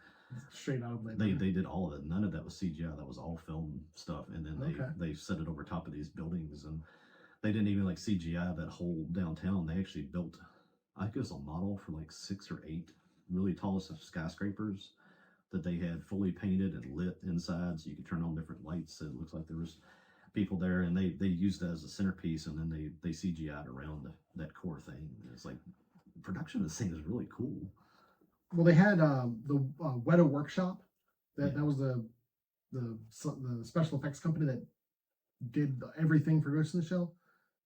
Straight out of Blade Runner. They did all of it. None of that was CGI. That was all film stuff. And then they set it over top of these buildings, and they didn't even like CGI that whole downtown. They actually built, I think it was a model for like 6 or 8 really tall skyscrapers that they had fully painted and lit inside, so you could turn on different lights. It looks like there was people there, and they used that as a centerpiece, and then they CGI'd around that core thing. It's like production of this thing is really cool. Well, they had the Weta Workshop. That was the special effects company that did everything for Ghost in the Shell,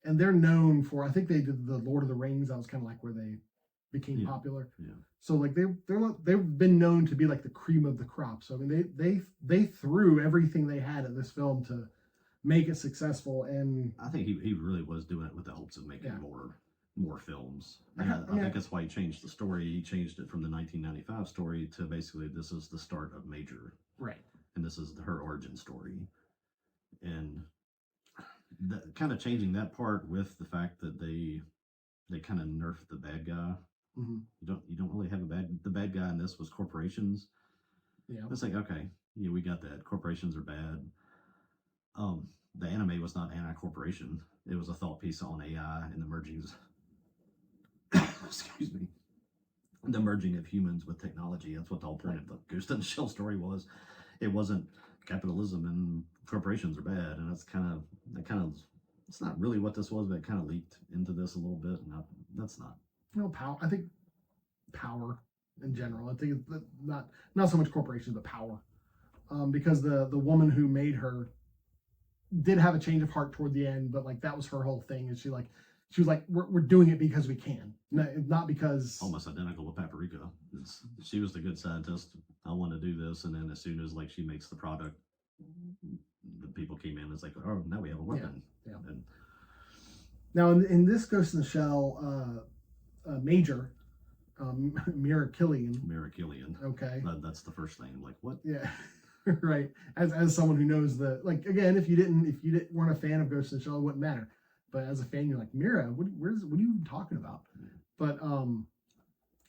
and they're known for. I think they did the Lord of the Rings. That was kind of like where they became popular. Yeah. So like they've been known to be like the cream of the crop. So I mean they threw everything they had at this film to make it successful, and I think he really was doing it with the hopes of making more films. I think that's why he changed the story. He changed it from the 1995 story to basically this is the start of Major. Right. And this is her origin story. And kind of changing that part with the fact that they kind of nerfed the bad guy. Mm-hmm. You don't really have the bad guy in this was corporations. Yeah. It's like, okay, we got that. Corporations are bad. The anime was not anti-corporation. It was a thought piece on AI and the merging. Excuse me. The merging of humans with technology. That's what the whole point of the Ghost in the Shell story was. It wasn't capitalism and corporations are bad, and it's it's not really what this was, but it kind of leaked into this a little bit. And that's not. Power. I think power in general. I think it's not so much corporations, but power. Because the woman who made her did have a change of heart toward the end, but like that was her whole thing. And she was like, we're doing it because we can, not because. Almost identical to Paprika. She was the good scientist. I want to do this, and then as soon as like she makes the product, the people came in. It's like, oh, now we have a weapon. Yeah. And now in this Ghost in the Shell, Major, Mira Killian. Okay. That's the first thing. Like what? Yeah. Right. As someone who knows again, if you weren't a fan of Ghost in the Shell, it wouldn't matter. But as a fan, you're like, Mira, what are you even talking about? But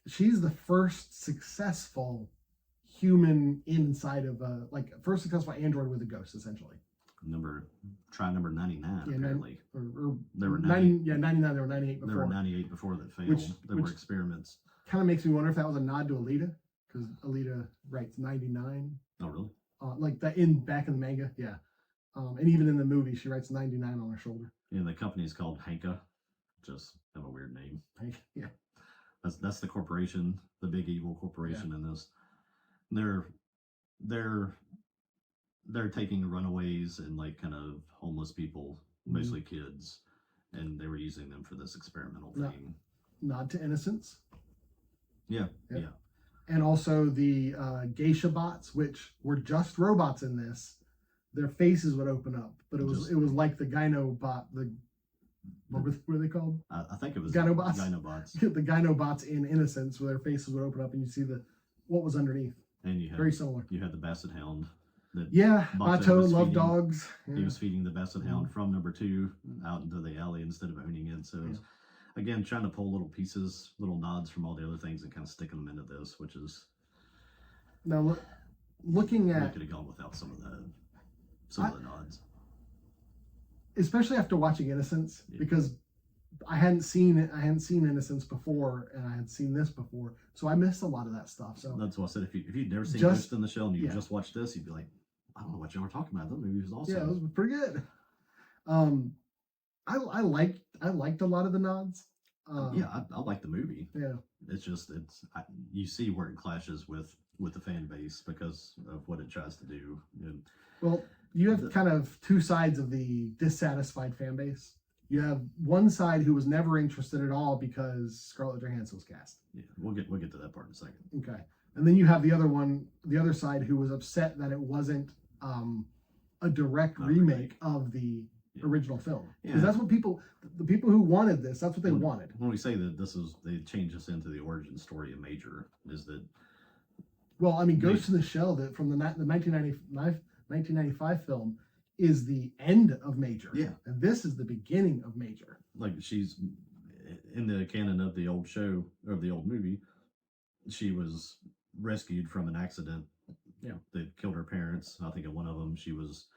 she's the first successful human inside of first successful android with a ghost, essentially. try number 99 apparently. Or there were 99. There were 98 before. There were 98 before that failed. Which were experiments. Kind of makes me wonder if that was a nod to Alita, because Alita writes 99. Oh, really? Like that back in the manga, yeah. And even in the movie, she writes 99 on her shoulder. Yeah, the company is called Hanka. Just have a weird name. Yeah. That's the corporation, the big evil corporation in this. They're taking runaways and like kind of homeless people, mostly kids, and they were using them for this experimental thing. Nod to Innocence. Yeah. And also the geisha bots, which were just robots in this. Their faces would open up, but it was like the Gyno bot. What were they called? I think it was Gynobots. Gynobots. The Gynobots in Innocence, where their faces would open up and you see what was underneath. And you had very similar. You had the Basset Hound. Bato loved dogs. Yeah. He was feeding the Basset Hound from number 2 out into the alley instead of owning it. So, again, trying to pull little pieces, little nods from all the other things and kind of sticking them into this, which is now looking at. We could have gone without some of the nods, especially after watching Innocence, because I hadn't seen Innocence before, and I had seen this before, so I missed a lot of that stuff. So that's why I said if you'd never seen Ghost in the Shell and you just watched this, you'd be like, I don't know what y'all are talking about. That movie was awesome. Yeah, it was pretty good. I liked a lot of the nods. I like the movie. Yeah, it's just you see where it clashes with the fan base because of what it tries to do. And well, you have kind of two sides of the dissatisfied fan base. You have one side who was never interested at all because Scarlett Johansson was cast. Yeah, we'll get to that part in a second. Okay, and then you have the other side who was upset that it wasn't a direct remake of the original film, because that's what the people who wanted this, that's what they wanted. When we say that they changed this into the origin story of Major, is that Ghost in the Shell from the 1995 film is the end of Major. Yeah, and this is the beginning of Major. Like, she's in the canon of the old show, or the old movie, she was rescued from an accident. Yeah, they killed her parents. I think in one of them, she was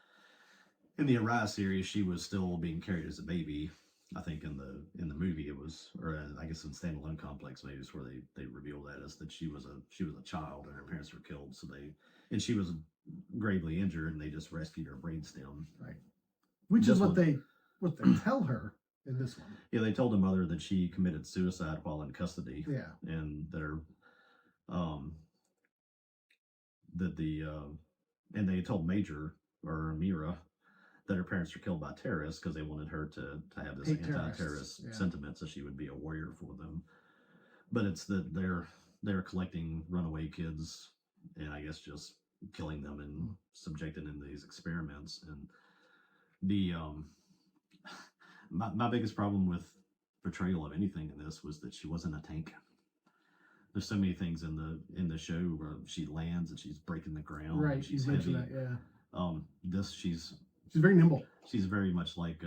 in the Arise series. She was still being carried as a baby. I think in the movie it was, or I guess in Standalone Complex maybe it's where they revealed that she was a child and her parents were killed. And she was gravely injured, and they just rescued her brainstem. Right, which is what they tell her in this one. Yeah, they told the mother that she committed suicide while in custody. Yeah, and and they told Major, or Mira, that her parents were killed by terrorists because they wanted her to have this anti-terrorist sentiment, so she would be a warrior for them. But it's that they're collecting runaway kids and I guess just killing them and subjecting them to these experiments. And the my biggest problem with portrayal of anything in this was that she wasn't a tank. There's so many things in the show where she lands and she's breaking the ground. Right, she's heavy. That, yeah. She's very nimble. She's very much like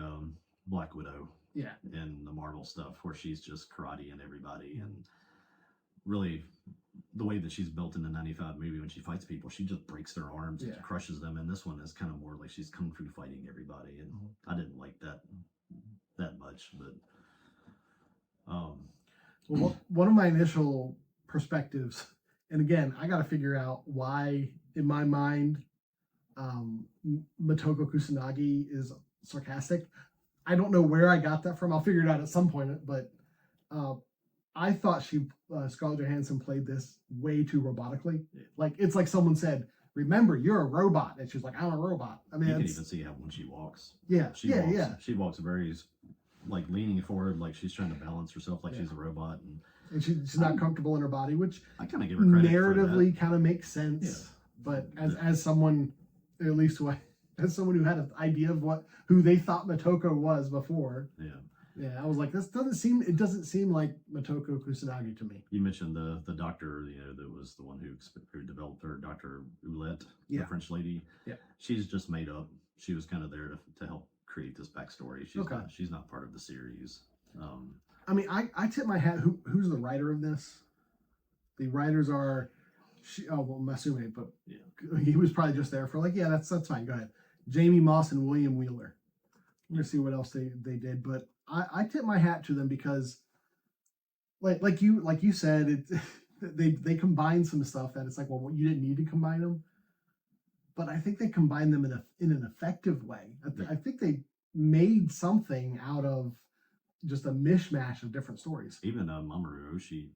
Black Widow. Yeah. In the Marvel stuff, where she's just karate and everybody, and really the way that she's built in the 95 movie, when she fights people, she just breaks their arms and crushes them. And this one is kind of more like she's kung fu fighting everybody, and I didn't like that much. But well, one of my initial perspectives, and again, I got to figure out why in my mind Motoko Kusanagi is sarcastic. I don't know where I got that from. I'll figure it out at some point, but I thought Scarlett Johansson played this way too robotically. Like, it's like someone said, remember, you're a robot. And she's like, I'm a robot. I mean, you can even see how when she walks. Yeah, She walks very, like, leaning forward, like she's trying to balance herself like she's a robot. And she's not comfortable in her body, which I kind of give her credit narratively kind of makes sense. Yeah. But as someone, at least as someone who had an idea of who they thought Motoko was before. Yeah, I was like, it doesn't seem like Motoko Kusanagi to me. You mentioned the doctor, that was the one who developed her, Dr. Oulette, the French lady. Yeah. She's just made up. She was kind of there to help create this backstory. She's not part of the series. I mean, I tip my hat. Who's the writer of this? The writers are, I'm assuming, but he was probably just there for like, that's fine. Go ahead. Jamie Moss and William Wheeler. I'm gonna see what else they did, but I tip my hat to them because, like you said, they combined some stuff that it's like, well, you didn't need to combine them, but I think they combined them in an effective way. I think they made something out of just a mishmash of different stories. Even Mamoru Oshii,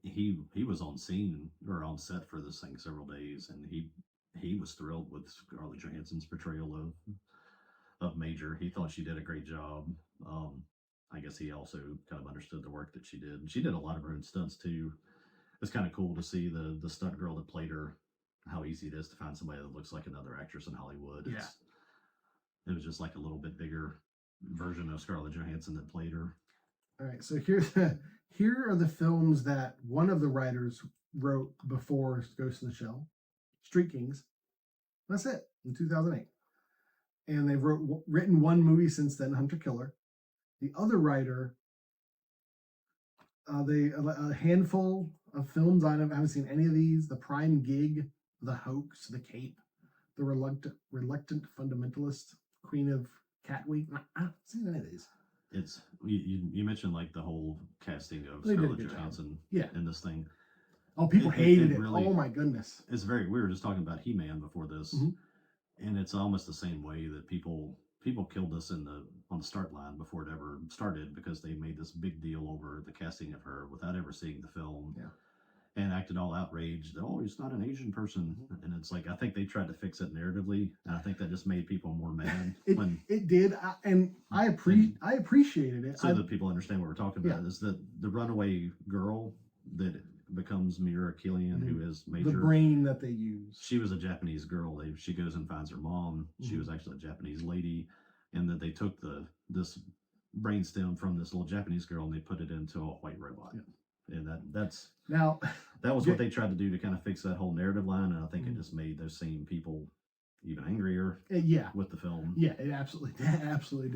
he was on scene or on set for this thing several days, and he was thrilled with Scarlett Johansson's portrayal of Major. He thought she did a great job. I guess he also kind of understood the work that she did. She did a lot of her own stunts too. It's kind of cool to see the stunt girl that played her, how easy it is to find somebody that looks like another actress in Hollywood. Yeah. It was just like a little bit bigger version of Scarlett Johansson that played her. All right, so here are the films that one of the writers wrote before Ghost in the Shell. Street Kings. That's it, in 2008. And they've written one movie since then, Hunter Killer. The other writer, a handful of films. I haven't seen any of these. The Prime Gig, The Hoax, The Cape, The Reluctant Fundamentalist, Queen of Cat Week. I haven't seen any of these. It's you mentioned like the whole casting of Scarlett Johansson in this thing. Oh, people hated it. Really, oh my goodness. It's we were just talking about He-Man before this, and it's almost the same way that people killed us on the start line before it ever started because they made this big deal over the casting of her without ever seeing the film. Yeah. And acted all outraged. Oh, he's not an Asian person, and it's like I think they tried to fix it narratively, and I think that just made people more mad. It did, and I appreciated it. So that people understand what we're talking about is that the runaway girl that becomes Mira Killian, who is Major, the brain that they use. She was a Japanese girl. She goes and finds her mom. She was actually a Japanese lady, and that they took this brainstem from this little Japanese girl and they put it into a white robot. Yeah. And that was what they tried to do to kind of fix that whole narrative line, and I think it just made those same people even angrier. With the film. Yeah, it absolutely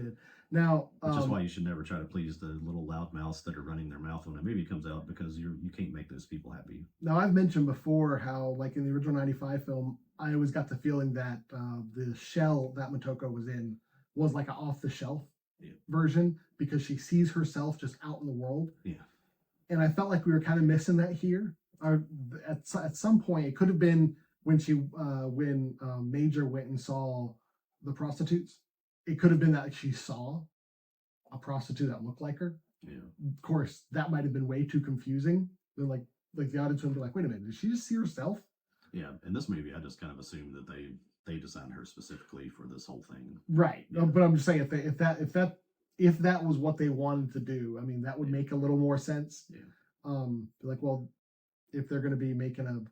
did. Now, which is why you should never try to please the little loudmouths that are running their mouth when a movie comes out, because you can't make those people happy. Now, I've mentioned before how, like in the original '95 film, I always got the feeling that the shell that Motoko was in was like an off-the-shelf version because she sees herself just out in the world. Yeah. And I felt like we were kind of missing that here. At some point, it could have been when Major went and saw the prostitutes. It could have been that she saw a prostitute that looked like her. Yeah. Of course, that might have been way too confusing. Then, like the audience would be like, "Wait a minute, did she just see herself?" Yeah. In this movie, I just kind of assumed that they designed her specifically for this whole thing. Right. Yeah. But I'm just saying, if that was what they wanted to do, I mean, that would make a little more sense. Yeah. Like, well, if they're going to be making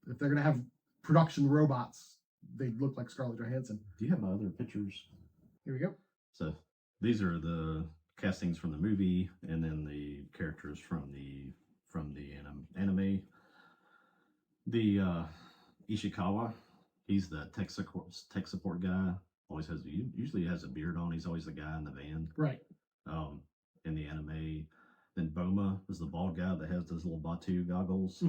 if they're going to have production robots, they look like Scarlett Johansson. Do you have my other pictures? Here we go. So these are the castings from the movie, and then the characters from the anime. The Ishikawa, he's the tech support guy. Usually has a beard on. He's always the guy in the van. Right. In the anime. Then Boma is the bald guy that has those little Batu goggles.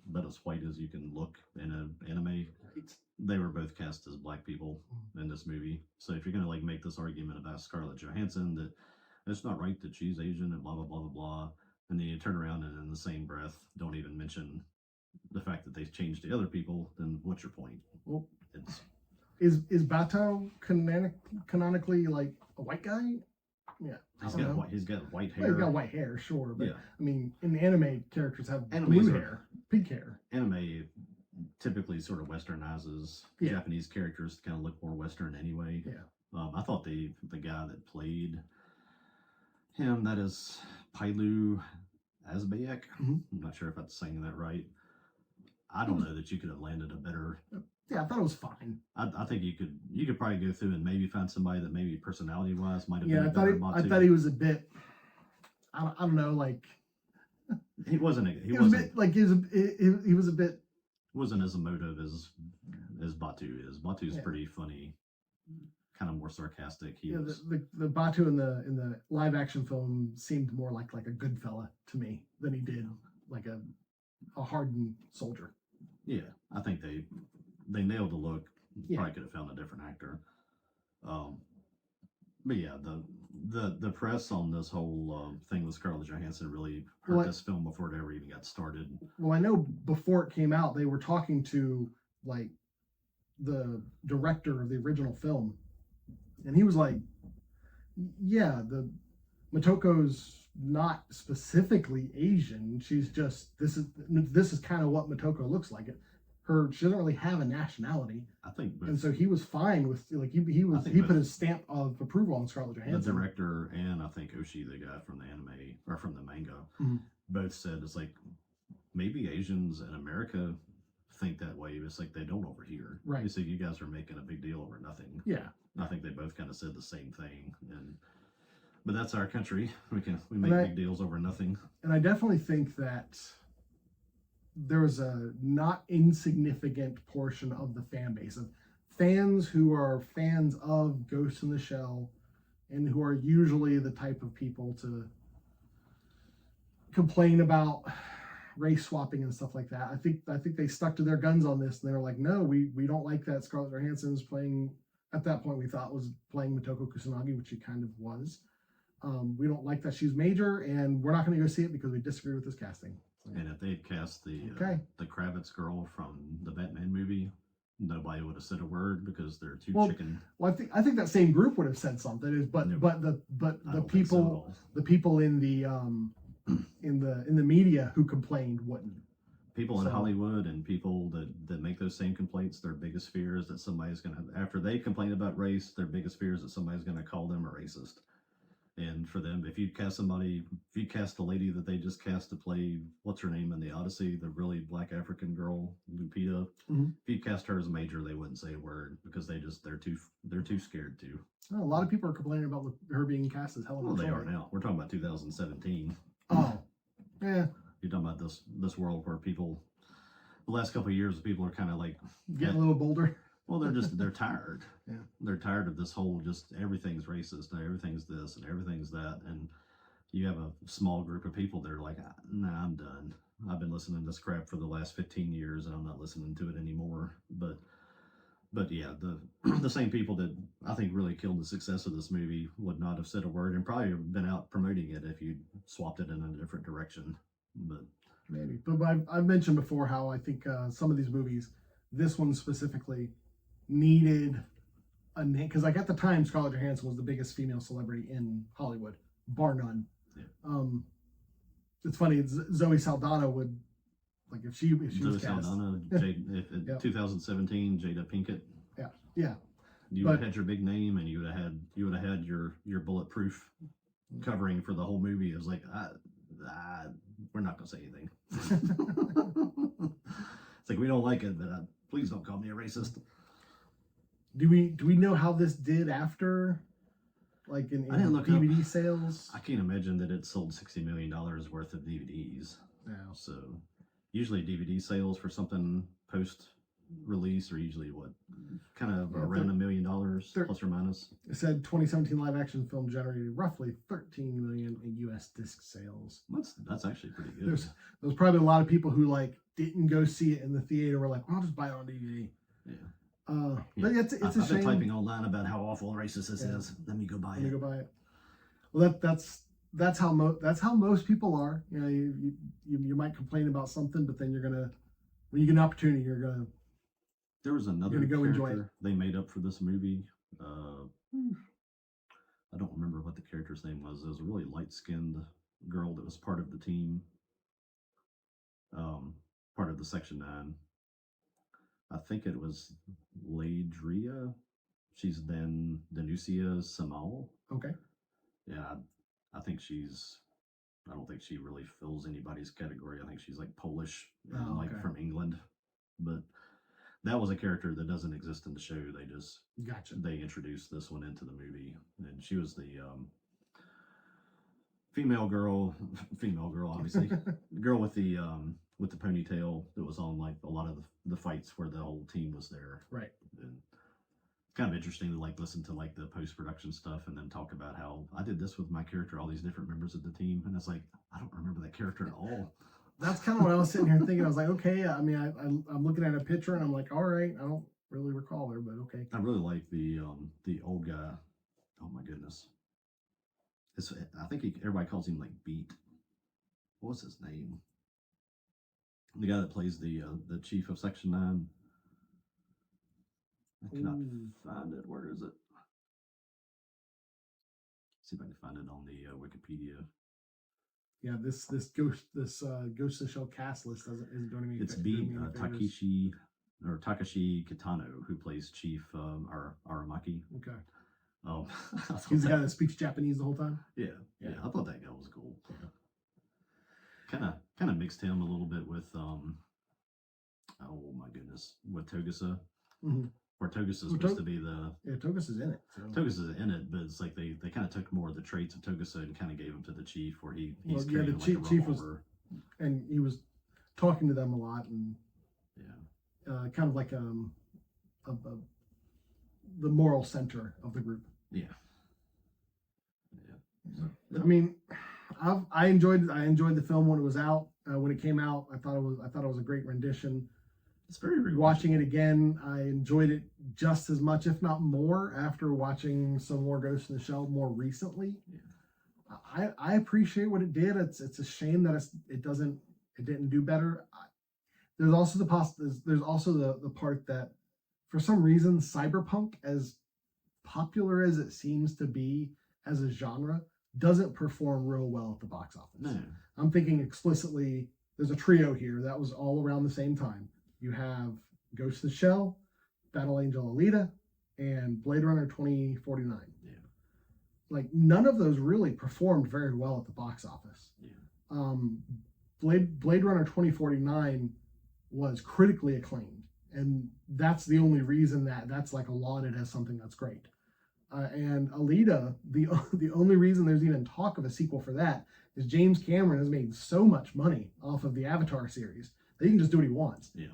About as white as you can look in an anime. Right. They were both cast as black people in this movie. So if you're going to like make this argument about Scarlett Johansson that it's not right that she's Asian and blah, blah, blah, blah, blah, and then you turn around and in the same breath don't even mention the fact that they've changed the other people, then what's your point? Well, is Bato canonically like a white guy? Yeah, he's got white hair. Well, he's got white hair, sure, but I mean, in the anime, characters have blue hair, pink hair. Anime typically sort of westernizes Japanese characters to kind of look more Western anyway. Yeah. I thought the guy that played him, that is Pailu Asbayek. I'm not sure if I'm saying that right. I don't know that you could have landed a better. Yeah, I thought it was fine. I think you could probably go through and maybe find somebody that maybe personality wise might have been. Yeah, I thought he was a bit. I don't know, like. He wasn't wasn't as emotive as Batu is. Batu's pretty funny, kind of more sarcastic. The Batu in the live action film seemed more like a good fella to me than he did like a hardened soldier. Yeah, I think they nailed the look Probably could have found a different actor. But yeah, the press on this whole thing with Scarlett Johansson really hurt this film before it ever even got started. Well, I know before it came out, they were talking to like the director of the original film, and he was like, "Yeah, the Motoko's not specifically Asian. She's just this is kind of what Motoko looks like. She doesn't really have a nationality." I think, and so he was fine with like he put his stamp of approval on Scarlett Johansson. The director and I think Oshii, the guy from the anime or from the manga, both said it's like maybe Asians in America think that way. It's like they don't over here. Right. They say you guys are making a big deal over nothing. Yeah. I think they both kind of said the same thing, but that's our country. We make big deals over nothing. And I definitely think that there was a not insignificant portion of the fan base of fans who are fans of Ghost in the Shell and who are usually the type of people to complain about race swapping and stuff like that. I think they stuck to their guns on this, and they were like, no, we don't like that Scarlett Johansson's playing, at that point we thought was playing Motoko Kusanagi, which she kind of was. We don't like that she's major, and we're not going to go see it because we disagree with this casting. And if they had cast the Kravitz girl from the Batman movie, nobody would have said a word because they're too chicken. Well, I think that same group would have said something. But the people in the media who complained wouldn't. People in Hollywood and people that make those same complaints, their biggest fear is that somebody's going to, after they complain about race, their biggest fear is that somebody's going to call them a racist. And for them, if you cast the lady that they just cast to play, what's her name in the Odyssey, the really black African girl, Lupita, if you cast her as a major, they wouldn't say a word because they're too scared to. Well, a lot of people are complaining about her being cast as Helen. Well, they are now. We're talking about 2017. Oh, yeah. You're talking about this world where people, the last couple of years, people are kind of like getting a little bolder. Well, they're tired. Yeah. They're tired of this whole just everything's racist and everything's this and everything's that. And you have a small group of people that are like, nah, I'm done. I've been listening to this crap for the last 15 years and I'm not listening to it anymore. But yeah, the same people that I think really killed the success of this movie would not have said a word and probably have been out promoting it if you swapped it in a different direction. But maybe. But I've mentioned before how I think some of these movies, this one specifically, needed a name, because like at the time Scarlett Johansson was the biggest female celebrity in Hollywood, bar none. Yeah. It's funny, Zoe Saldana would, like if she was cast. Saldana, 2017, Jada Pinkett. Yeah. You would have had your big name, and you would have had your bulletproof covering for the whole movie. It was like, we're not gonna say anything. It's like, we don't like it, but please don't call me a racist. Do we know how this did after, like in DVD sales? I can't imagine that it sold $60 million worth of DVDs. Yeah. So usually DVD sales for something post-release are usually kind of around $1 million plus or minus. It said 2017 live-action film generated roughly 13 million in U.S. disc sales. That's actually pretty good. There's probably a lot of people who like didn't go see it in the theater. Were like, I'll just buy it on DVD. Yeah. But it's a shame. I've been typing online about how awful racist this is. Let me go buy it. Well, that's how most people are. You know, you might complain about something, but then when you get an opportunity, you're gonna. There was another character they made up for this movie. I don't remember what the character's name was. It was a really light-skinned girl that was part of the team, part of the Section 9. I think it was Ladria. She's then Danusia Samal. Okay. Yeah, I don't think she really fills anybody's category. I think she's like Polish and from England. But that was a character that doesn't exist in the show. They introduced this one into the movie. And she was the female girl obviously. The girl with the ponytail that was on like a lot of the fights where the whole team was there. Right. And it's kind of interesting to like listen to like the post-production stuff and then talk about how I did this with my character, all these different members of the team, and it's like I don't remember that character at all. That's kind of what I was sitting here thinking. I was like, okay, I mean, I'm looking at a picture and I'm like, all right, really recall her, but okay. I really like the old guy. Oh my goodness. I think everybody calls him like Beat. What was his name? The guy that plays the chief of Section 9. I cannot find it. Where is it? See if I can find it on the Wikipedia. Yeah, this Ghost in the Shell cast list isn't doing me. It's Beat Takashi Kitano, who plays Chief Aramaki. Okay. He's the guy that speaks Japanese the whole time. Yeah. I thought that guy was cool. Yeah. Kind of mixed him a little bit with oh my goodness, with Togusa. Mm-hmm. Where Togusa's supposed to be the... Yeah, Togusa's in it. So. Togusa's in it, but it's like they kind of took more of the traits of Togusa and kind of gave them to the chief, where he's carrying the chief was, and he was talking to them a lot, and kind of like the moral center of the group. Yeah. I mean, I enjoyed the film when it was out. When it came out, I thought it was a great rendition. It's very rewatchable. Watching it again, I enjoyed it just as much, if not more, after watching some more Ghost in the Shell more recently. Yeah. I appreciate what it did. It's a shame that it didn't do better. There's also the part that for some reason cyberpunk, as popular as it seems to be as a genre, doesn't perform real well at the box office. No. I'm thinking explicitly, there's a trio here that was all around the same time. You have Ghost in the Shell, Battle Angel Alita, and Blade Runner 2049. Yeah. Like, none of those really performed very well at the box office. Yeah. Blade Runner 2049 was critically acclaimed, and that's the only reason that's like lauded as something that's great. And Alita, the only reason there's even talk of a sequel for that is James Cameron has made so much money off of the Avatar series that he can just do what he wants. Yeah.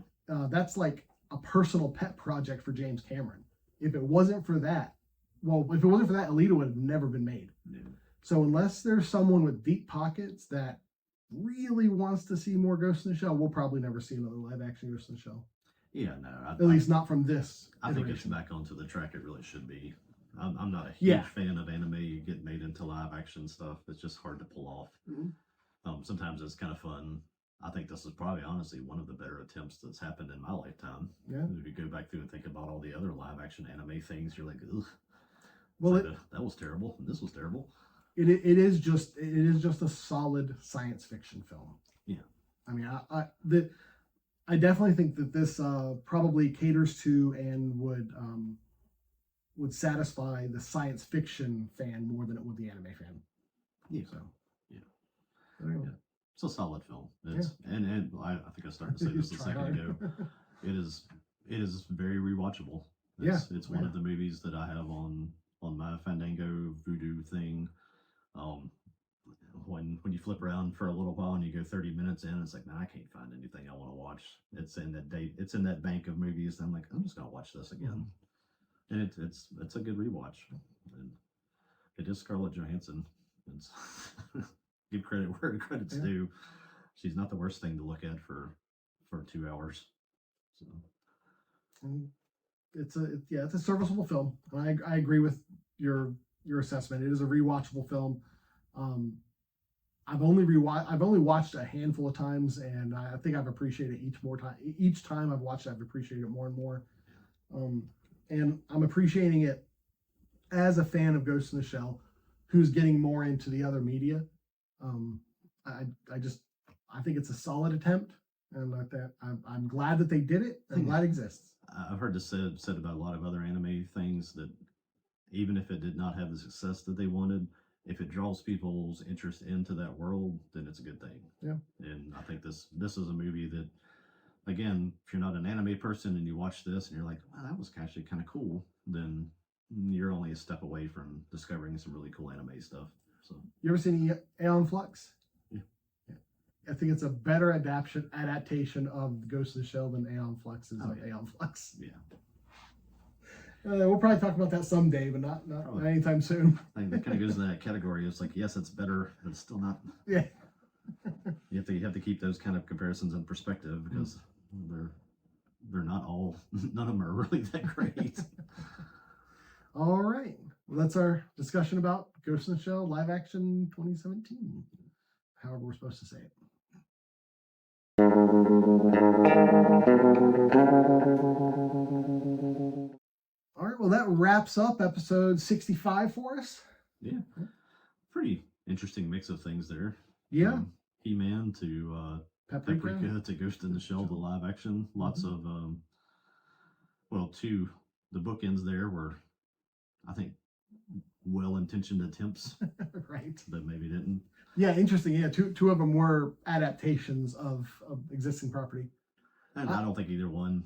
That's like a personal pet project for James Cameron. If it wasn't for that, Alita would have never been made. Yeah. So unless there's someone with deep pockets that really wants to see more Ghost in the Shell, we'll probably never see another live action Ghost in the Shell. Yeah, no. At least not from this. I think it's back onto the track it really should be. I'm not a huge fan of anime getting made into live action stuff. It's just hard to pull off. Mm-hmm. Sometimes it's kind of fun. I think this is probably honestly one of the better attempts that's happened in my lifetime. Yeah. If you go back through and think about all the other live action anime things, you're like, ugh. Well, that was terrible. And this was terrible. It is just a solid science fiction film. Yeah. I mean, I definitely think that this probably caters to and would satisfy the science fiction fan more than it would the anime fan. Yeah. So. Yeah. It's a solid film. And I think I started to say this a second ago. It is very rewatchable. It's one of the movies that I have on my Fandango Voodoo thing. When you flip around for a little while and you go 30 minutes in, it's like, man, I can't find anything I want to watch. It's in that bank of movies. And I'm like, I'm just gonna watch this again. And it's a good rewatch. And it is Scarlett Johansson. It's give credit where credit's due. She's not the worst thing to look at for 2 hours. So it's a serviceable film. I agree with your assessment. It is a rewatchable film. I've only watched a handful of times, and I think I've appreciated it each time I've watched it, I've appreciated it more and more. And I'm appreciating it as a fan of Ghost in the Shell, who's getting more into the other media. I think it's a solid attempt, and I'm glad that they did it. I'm glad it exists. I've heard this said about a lot of other anime things, that even if it did not have the success that they wanted, if it draws people's interest into that world, then it's a good thing. Yeah. And I think this is a movie that, again, if you're not an anime person and you watch this and you're like, wow, that was actually kind of cool, then you're only a step away from discovering some really cool anime stuff. So, you ever seen Aeon Flux? Yeah. I think it's a better adaptation of Ghost in the Shell than Aeon Flux is of Aeon Flux. Yeah. We'll probably talk about that someday, but not anytime soon. I think that kind of goes in that category. It's like, yes, it's better, but it's still not. Yeah. you have to keep those kind of comparisons in perspective, because they're not all, none of them are really that great. All right. Well, that's our discussion about Ghost in the Shell live action 2017. However we're supposed to say it. All right. Well, that wraps up episode 65 for us. Yeah. Pretty interesting mix of things there. Yeah. From He-Man to Paprika to Ghost in the Shell to live action. Lots of, the bookends there were, I think, well-intentioned attempts. Right. That maybe didn't. Yeah, interesting. Yeah, two of them were adaptations of existing property. And I don't think either one,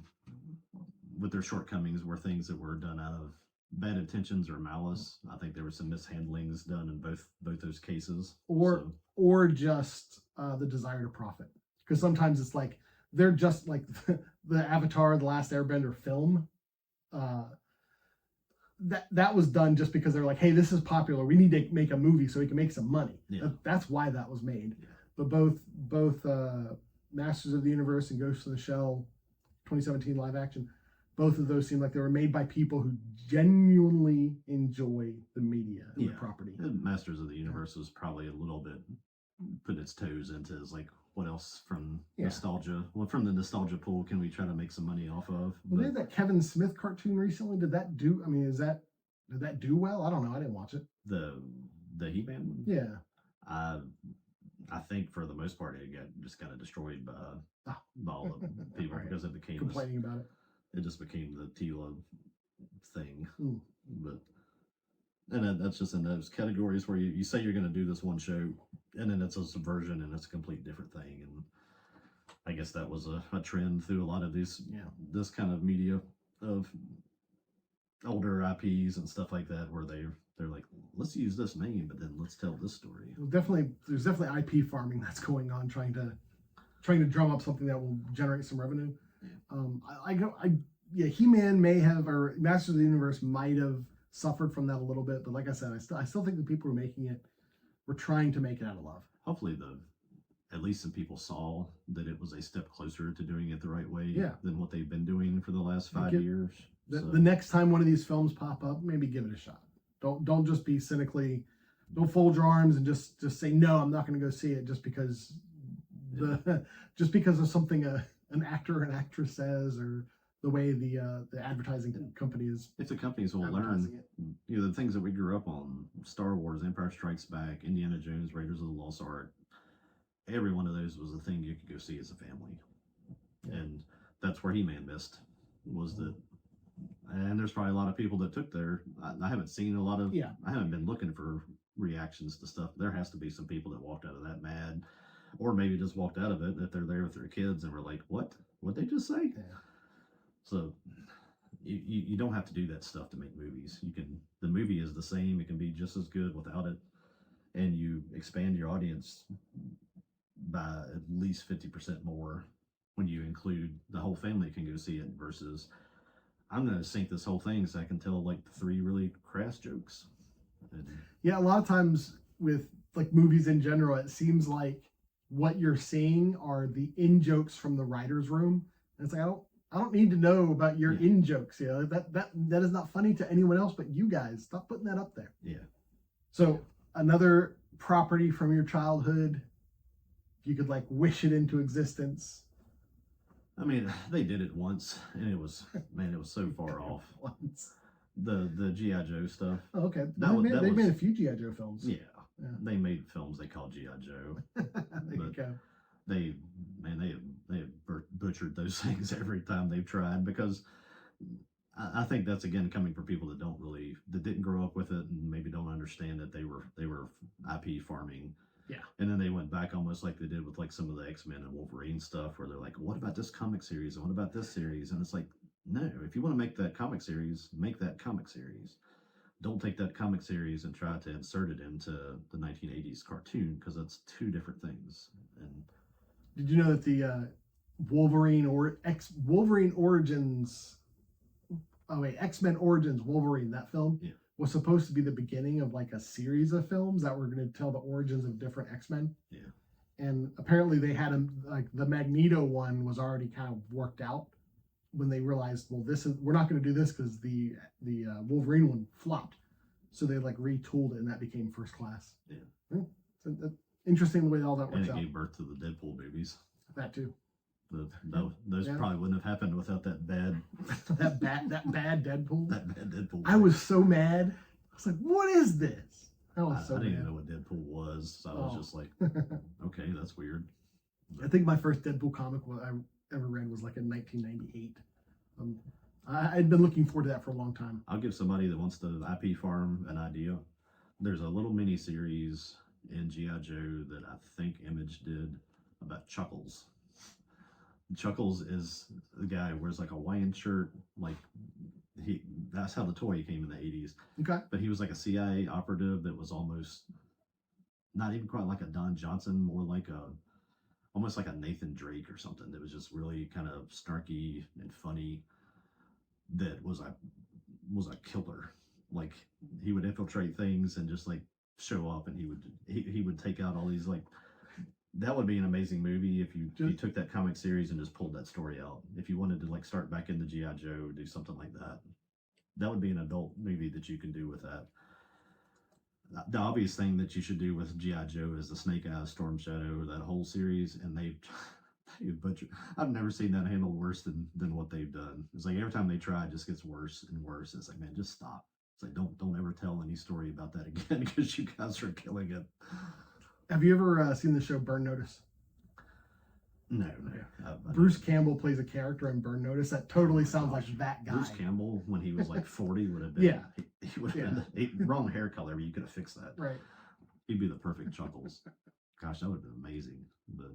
with their shortcomings, were things that were done out of bad intentions or malice. I think there were some mishandlings done in both those cases. Or just the desire to profit. Because sometimes it's like, they're just like the Avatar, The Last Airbender film. That was done just because they're like, hey, this is popular. We need to make a movie so we can make some money. Yeah. That's why that was made. Yeah. But both Masters of the Universe and Ghost in the Shell 2017 live action, both of those seem like they were made by people who genuinely enjoy the media and the property. And Masters of the Universe was probably a little bit putting its toes into like, what else from nostalgia? What from the nostalgia pool can we try to make some money off of? Well, they had that Kevin Smith cartoon recently. Did that do? I mean, did that do well? I don't know. I didn't watch it. The He-Man one. Yeah. I think for the most part it just got destroyed by all the people because it became complaining about it. It just became the Tila thing. Mm. But and that's just in those categories where you say you're going to do this one show, and then it's a subversion and it's a complete different thing. And I guess that was a trend through a lot of this kind of media of older IPs and stuff like that, where they're like, let's use this name, but then let's tell this story. Well, there's definitely IP farming that's going on, trying to drum up something that will generate some revenue. Yeah. He-Man may have, or Masters of the Universe might have suffered from that a little bit, but like I said, I still think the people who are making it were trying to make it out of love. Hopefully at least some people saw that it was a step closer to doing it the right way than what they've been doing for the last 5 years. The next time one of these films pop up, maybe give it a shot. Don't just be cynically, don't fold your arms and just say, no, I'm not going to go see it just because just because of something an actor or an actress says, or the way the advertising company is. If the companies will learn, the things that we grew up on, Star Wars, Empire Strikes Back, Indiana Jones, Raiders of the Lost Ark, every one of those was a thing you could go see as a family. Yeah. And that's where He-Man missed, was that. And there's probably a lot of people that took I haven't seen a lot of, I haven't been looking for reactions to stuff. There has to be some people that walked out of that mad, or maybe just walked out of it if they're there with their kids and were like, what'd they just say? Yeah. So you don't have to do that stuff to make movies. The movie is the same. It can be just as good without it. And you expand your audience by at least 50% more when you include the whole family can go see it, versus I'm going to sync this whole thing so I can tell like 3 really crass jokes. A lot of times with like movies in general, it seems like what you're seeing are the in-jokes from the writer's room. And it's like, I don't need to know about your in-jokes. That is not funny to anyone else but you guys. Stop putting that up there. Yeah. So another property from your childhood, if you could like wish it into existence. I mean, they did it once, and it was so far off. Once. The G.I. Joe stuff. Oh, okay. They made a few G.I. Joe films. Yeah. They made films they called G.I. Joe. There you go. They have butchered those things every time they've tried, because I think that's again coming from people that didn't grow up with it and maybe don't understand that they were IP farming. Yeah. And then they went back almost like they did with like some of the X-Men and Wolverine stuff, where they're like, what about this comic series? And what about this series? And it's like, no, if you want to make that comic series, make that comic series. Don't take that comic series and try to insert it into the 1980s cartoon, because that's 2 different things. And did you know that the Wolverine Origins, X-Men Origins Wolverine, that film was supposed to be the beginning of like a series of films that were going to tell the origins of different X-Men. Yeah. And apparently they had like the Magneto one was already kind of worked out when they realized, well, we're not going to do this because the Wolverine one flopped, so they like retooled it and that became First Class. Yeah. So interesting the way all that works out. And it gave out. birth to the Deadpool movies. That too. Those probably wouldn't have happened without that bad that bad Deadpool. That bad Deadpool. I was so mad. I was like, "What is this?" I didn't even know what Deadpool was. So I was just like, "Okay, that's weird." But I think my first Deadpool comic I ever read was like in 1998. I'd been looking forward to that for a long time. I'll give somebody that wants to IP farm an idea. There's a little mini series in G.I. Joe that I think Image did about Chuckles. Chuckles is the guy who wears like a Hawaiian shirt, like that's how the toy came in the 80s. Okay. But he was like a CIA operative that was almost not even quite like a Don Johnson, more like almost like a Nathan Drake or something that was just really kind of snarky and funny, that was a killer. Like he would infiltrate things and just like show up, and he would take out all these like. That would be an amazing movie if you took that comic series and just pulled that story out. If you wanted to like start back into G.I. Joe, do something like that. That would be an adult movie that you can do with that. The obvious thing that you should do with G.I. Joe is the Snake Eyes, Storm Shadow, that whole series, and they butchered. I've never seen that handled worse than what they've done. It's like every time they try, it just gets worse and worse. It's like, man, just stop. It's like don't ever tell any story about that again because you guys are killing it. Have you ever seen the show Burn Notice? No. Bruce Campbell plays a character in Burn Notice that totally sounds like that guy. Bruce Campbell, when he was like 40, would have been. Yeah. He would have been wrong hair color, but you could have fixed that. Right. He'd be the perfect Chuckles. Gosh, that would have been amazing. But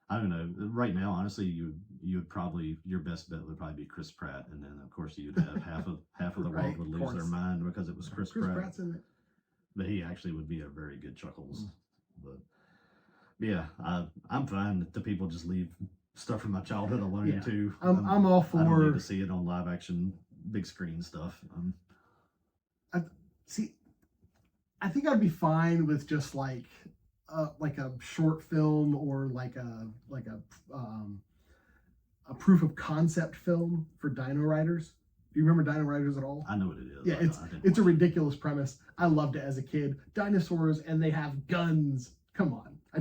I don't know. Right now, honestly, you would probably, your best bet would probably be Chris Pratt, and then of course you'd have half of the world would lose their mind because it was Chris Pratt. Pratt's in it. But he actually would be a very good Chuckles. But yeah, I'm fine that the people just leave stuff from my childhood alone too. I'm all for. I don't need to see it on live action, big screen stuff. I think I'd be fine with just like a short film or like a proof of concept film for Dino Riders. Do you remember Dino Riders at all? I know what it is. Yeah, it's a ridiculous premise. I loved it as a kid. Dinosaurs and they have guns. Come on. I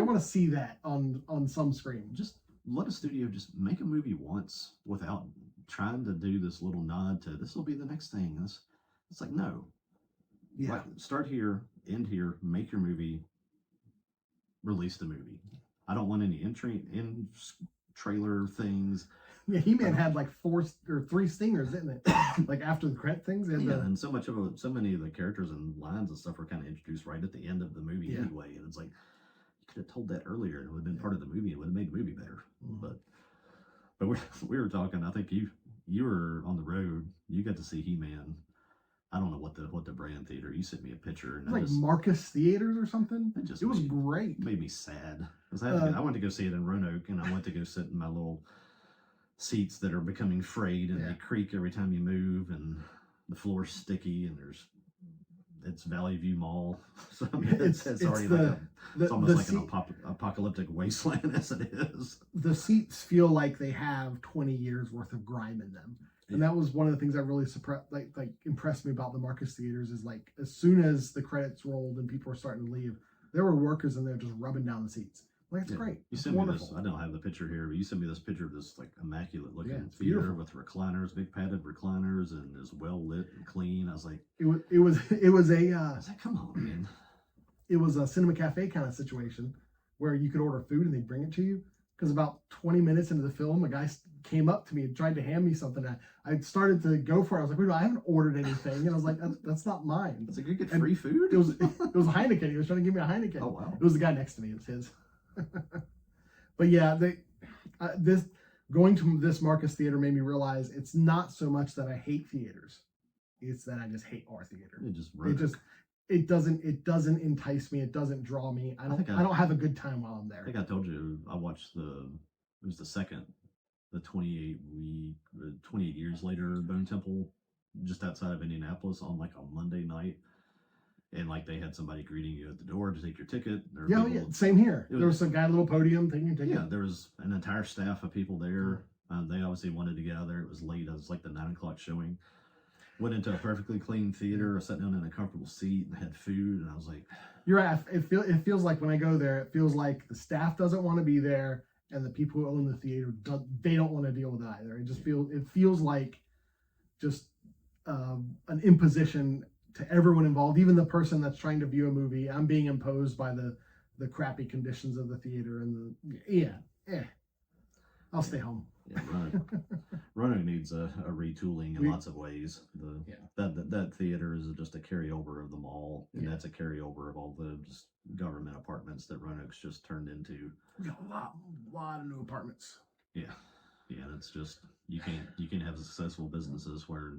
want to see that on some screen. Just let a studio just make a movie once without trying to do this little nod to this will be the next thing. It's like, no. Yeah. Like, start here, end here, make your movie, release the movie. I don't want any in trailer things. Yeah, He-Man had like 4 or 3 stingers, didn't it? Like after the credit things. And so many of the characters and lines and stuff were kind of introduced right at the end of the movie anyway. And it's like, you could have told that earlier. It would have been part of the movie. It would have made the movie better. But we were talking. I think you were on the road. You got to see He-Man. I don't know what the brand theater. You sent me a picture. And like Marcus Theaters or something. It was great. Made me sad. I went to go see it in Roanoke, and I went to go sit in my little seats that are becoming frayed, and they creak every time you move, and the floor's sticky, and it's Valley View Mall. So I mean, it's already it's almost like an apocalyptic wasteland as it is. The seats feel like they have 20 years worth of grime in them. And that was one of the things that really impressed me about the Marcus Theaters is like as soon as the credits rolled and people were starting to leave, there were workers in there just rubbing down the seats. Like it's great. You sent me this. I don't have the picture here, but you sent me this picture of this like immaculate looking theater with recliners, big padded recliners, and is well lit and clean. I was like, it was a. I was like, come on, man. It was a cinema cafe kind of situation where you could order food and they'd bring it to you. Because about 20 minutes into the film, a guy came up to me and tried to hand me something. I started to go for it. I was like, wait, I haven't ordered anything. And I was like, that's not mine. It's like, you get free food? It was a Heineken. He was trying to give me a Heineken. Oh, wow. It was the guy next to me. It was his. But yeah, going to this Marcus Theater made me realize it's not so much that I hate theaters. It's that I just hate our theater. It doesn't entice me. It doesn't draw me. I don't have a good time while I'm there. I think I told you I watched it was the 28 years later Bone Temple just outside of Indianapolis on like a Monday night. And like they had somebody greeting you at the door to take your ticket. Same here. There was some guy at a little podium taking your ticket. Yeah, there was an entire staff of people there. They obviously wanted to get out of there. It was late. It was like the 9 o'clock showing. Went into a perfectly clean theater, sat down in a comfortable seat, and had food. And I was like, "You're right." It feels like when I go there, it feels like the staff doesn't want to be there, and the people who own the theater they don't want to deal with it either. It feels like just an imposition to everyone involved, even the person that's trying to view a movie. I'm being imposed by the crappy conditions of the theater and I'll stay home. Yeah, Roanoke needs a retooling in lots of ways. That theater is just a carryover of the mall, and that's a carryover of all the just government apartments that Roanoke's just turned into. We got a lot of new apartments. Yeah, that's just you can't have successful businesses where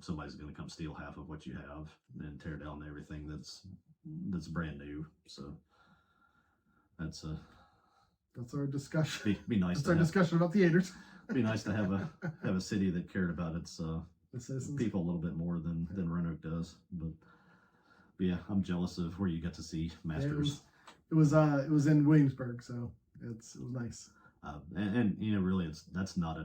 somebody's going to come steal half of what you have and tear down everything that's brand new. So that's our discussion. Be nice. That's our discussion about theaters. Be nice to have a city that cared about its people a little bit more than Roanoke does. But yeah, I'm jealous of where you got to see Masters. It was in Williamsburg, so it was nice. And really, that's not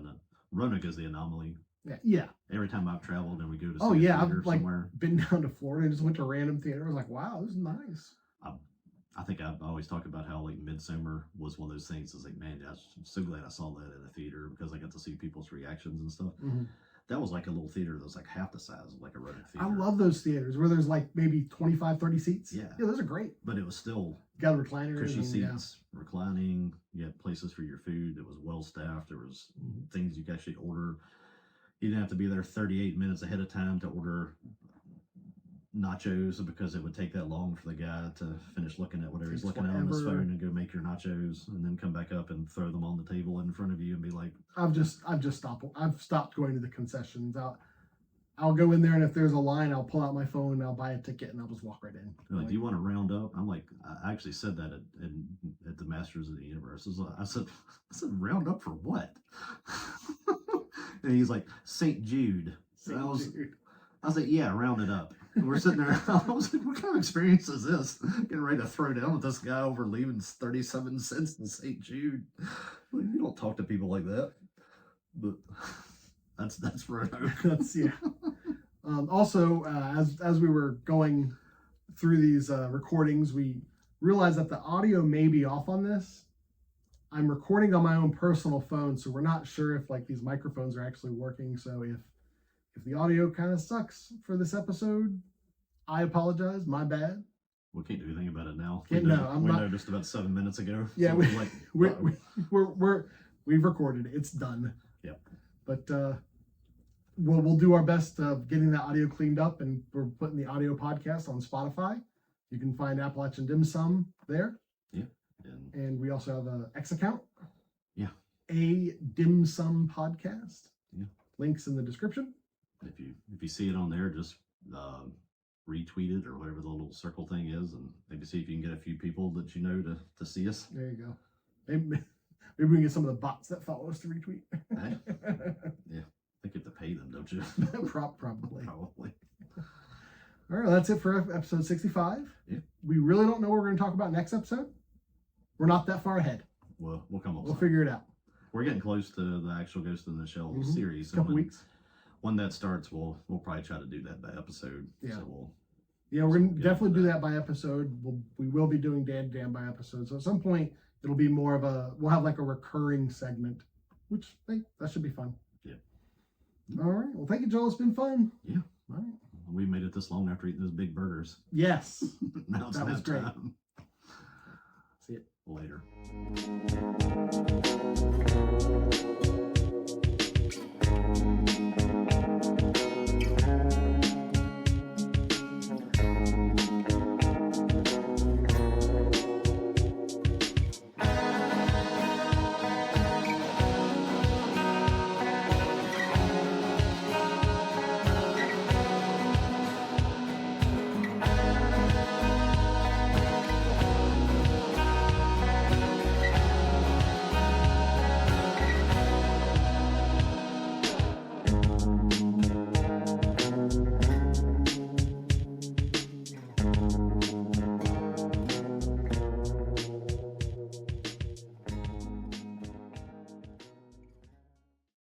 Roanoke is the anomaly. Yeah. Every time I've traveled and we go to see a theater I've somewhere, been down to Florida and just went to a random theater. I was like, wow, this is nice. I think I've always talked about how like Midsummer was one of those things. It's like, man, I'm so glad I saw that in a theater because I got to see people's reactions and stuff. Mm-hmm. That was like a little theater that was like half the size of like a Roanoke theater. I love those theaters where there's like maybe 25, 30 seats. Yeah, those are great. But it was still got recliners, cushy seats, reclining. You had places for your food. It was well staffed. There was things you could actually order. You didn't have to be there 38 minutes ahead of time to order nachos because it would take that long for the guy to finish looking at whatever he's looking at on his phone and go make your nachos and then come back up and throw them on the table in front of you and be like, I've stopped going to the concessions. I'll go in there, and if there's a line, I'll pull out my phone and I'll buy a ticket and I'll just walk right in. Like, do you want to round up? I'm like, I actually said that at the Masters of the Universe. I said round up for what? And he's like, St. Jude. I was like, yeah, round it up. And we're sitting there. I was like, what kind of experience is this? Getting ready to throw down with this guy over leaving 37 cents in St. Jude. Well, you don't talk to people like that. But that's Roanoke. Also, as we were going through these recordings, we realized that the audio may be off on this. I'm recording on my own personal phone, so we're not sure if like these microphones are actually working. So if the audio kind of sucks for this episode, I apologize. My bad. We can't do anything about it now. We know just about 7 minutes ago. Yeah, so we've recorded. It's done. Yep. But we'll do our best of getting that audio cleaned up, and we're putting the audio podcast on Spotify. You can find Appalachian Dim Sum there. Yeah. And we also have a X account. Yeah. A Dim Sum podcast. Yeah. Links in the description. If you see it on there, just retweet it or whatever the little circle thing is, and maybe see if you can get a few people that you know to see us. There you go. Maybe we can get some of the bots that follow us to retweet. Hey. Yeah. I think you have to pay them, don't you? Probably. Probably. All right, that's it for episode 65. Yeah. We really don't know what we're going to talk about next episode. We're not that far ahead. We'll come up. We'll figure it out. We're getting close to the actual Ghost in the Shell series. Couple weeks. When that starts, we'll probably try to do that by episode. Yeah. So we're going to definitely do that by episode. We will be doing Dan by episode. So at some point, it'll be more of we'll have like a recurring segment, which that should be fun. Yeah. All right. Well, thank you, Joel. It's been fun. Yeah. All right. We made it this long after eating those big burgers. Yes. Now it's that was great. time. See you later.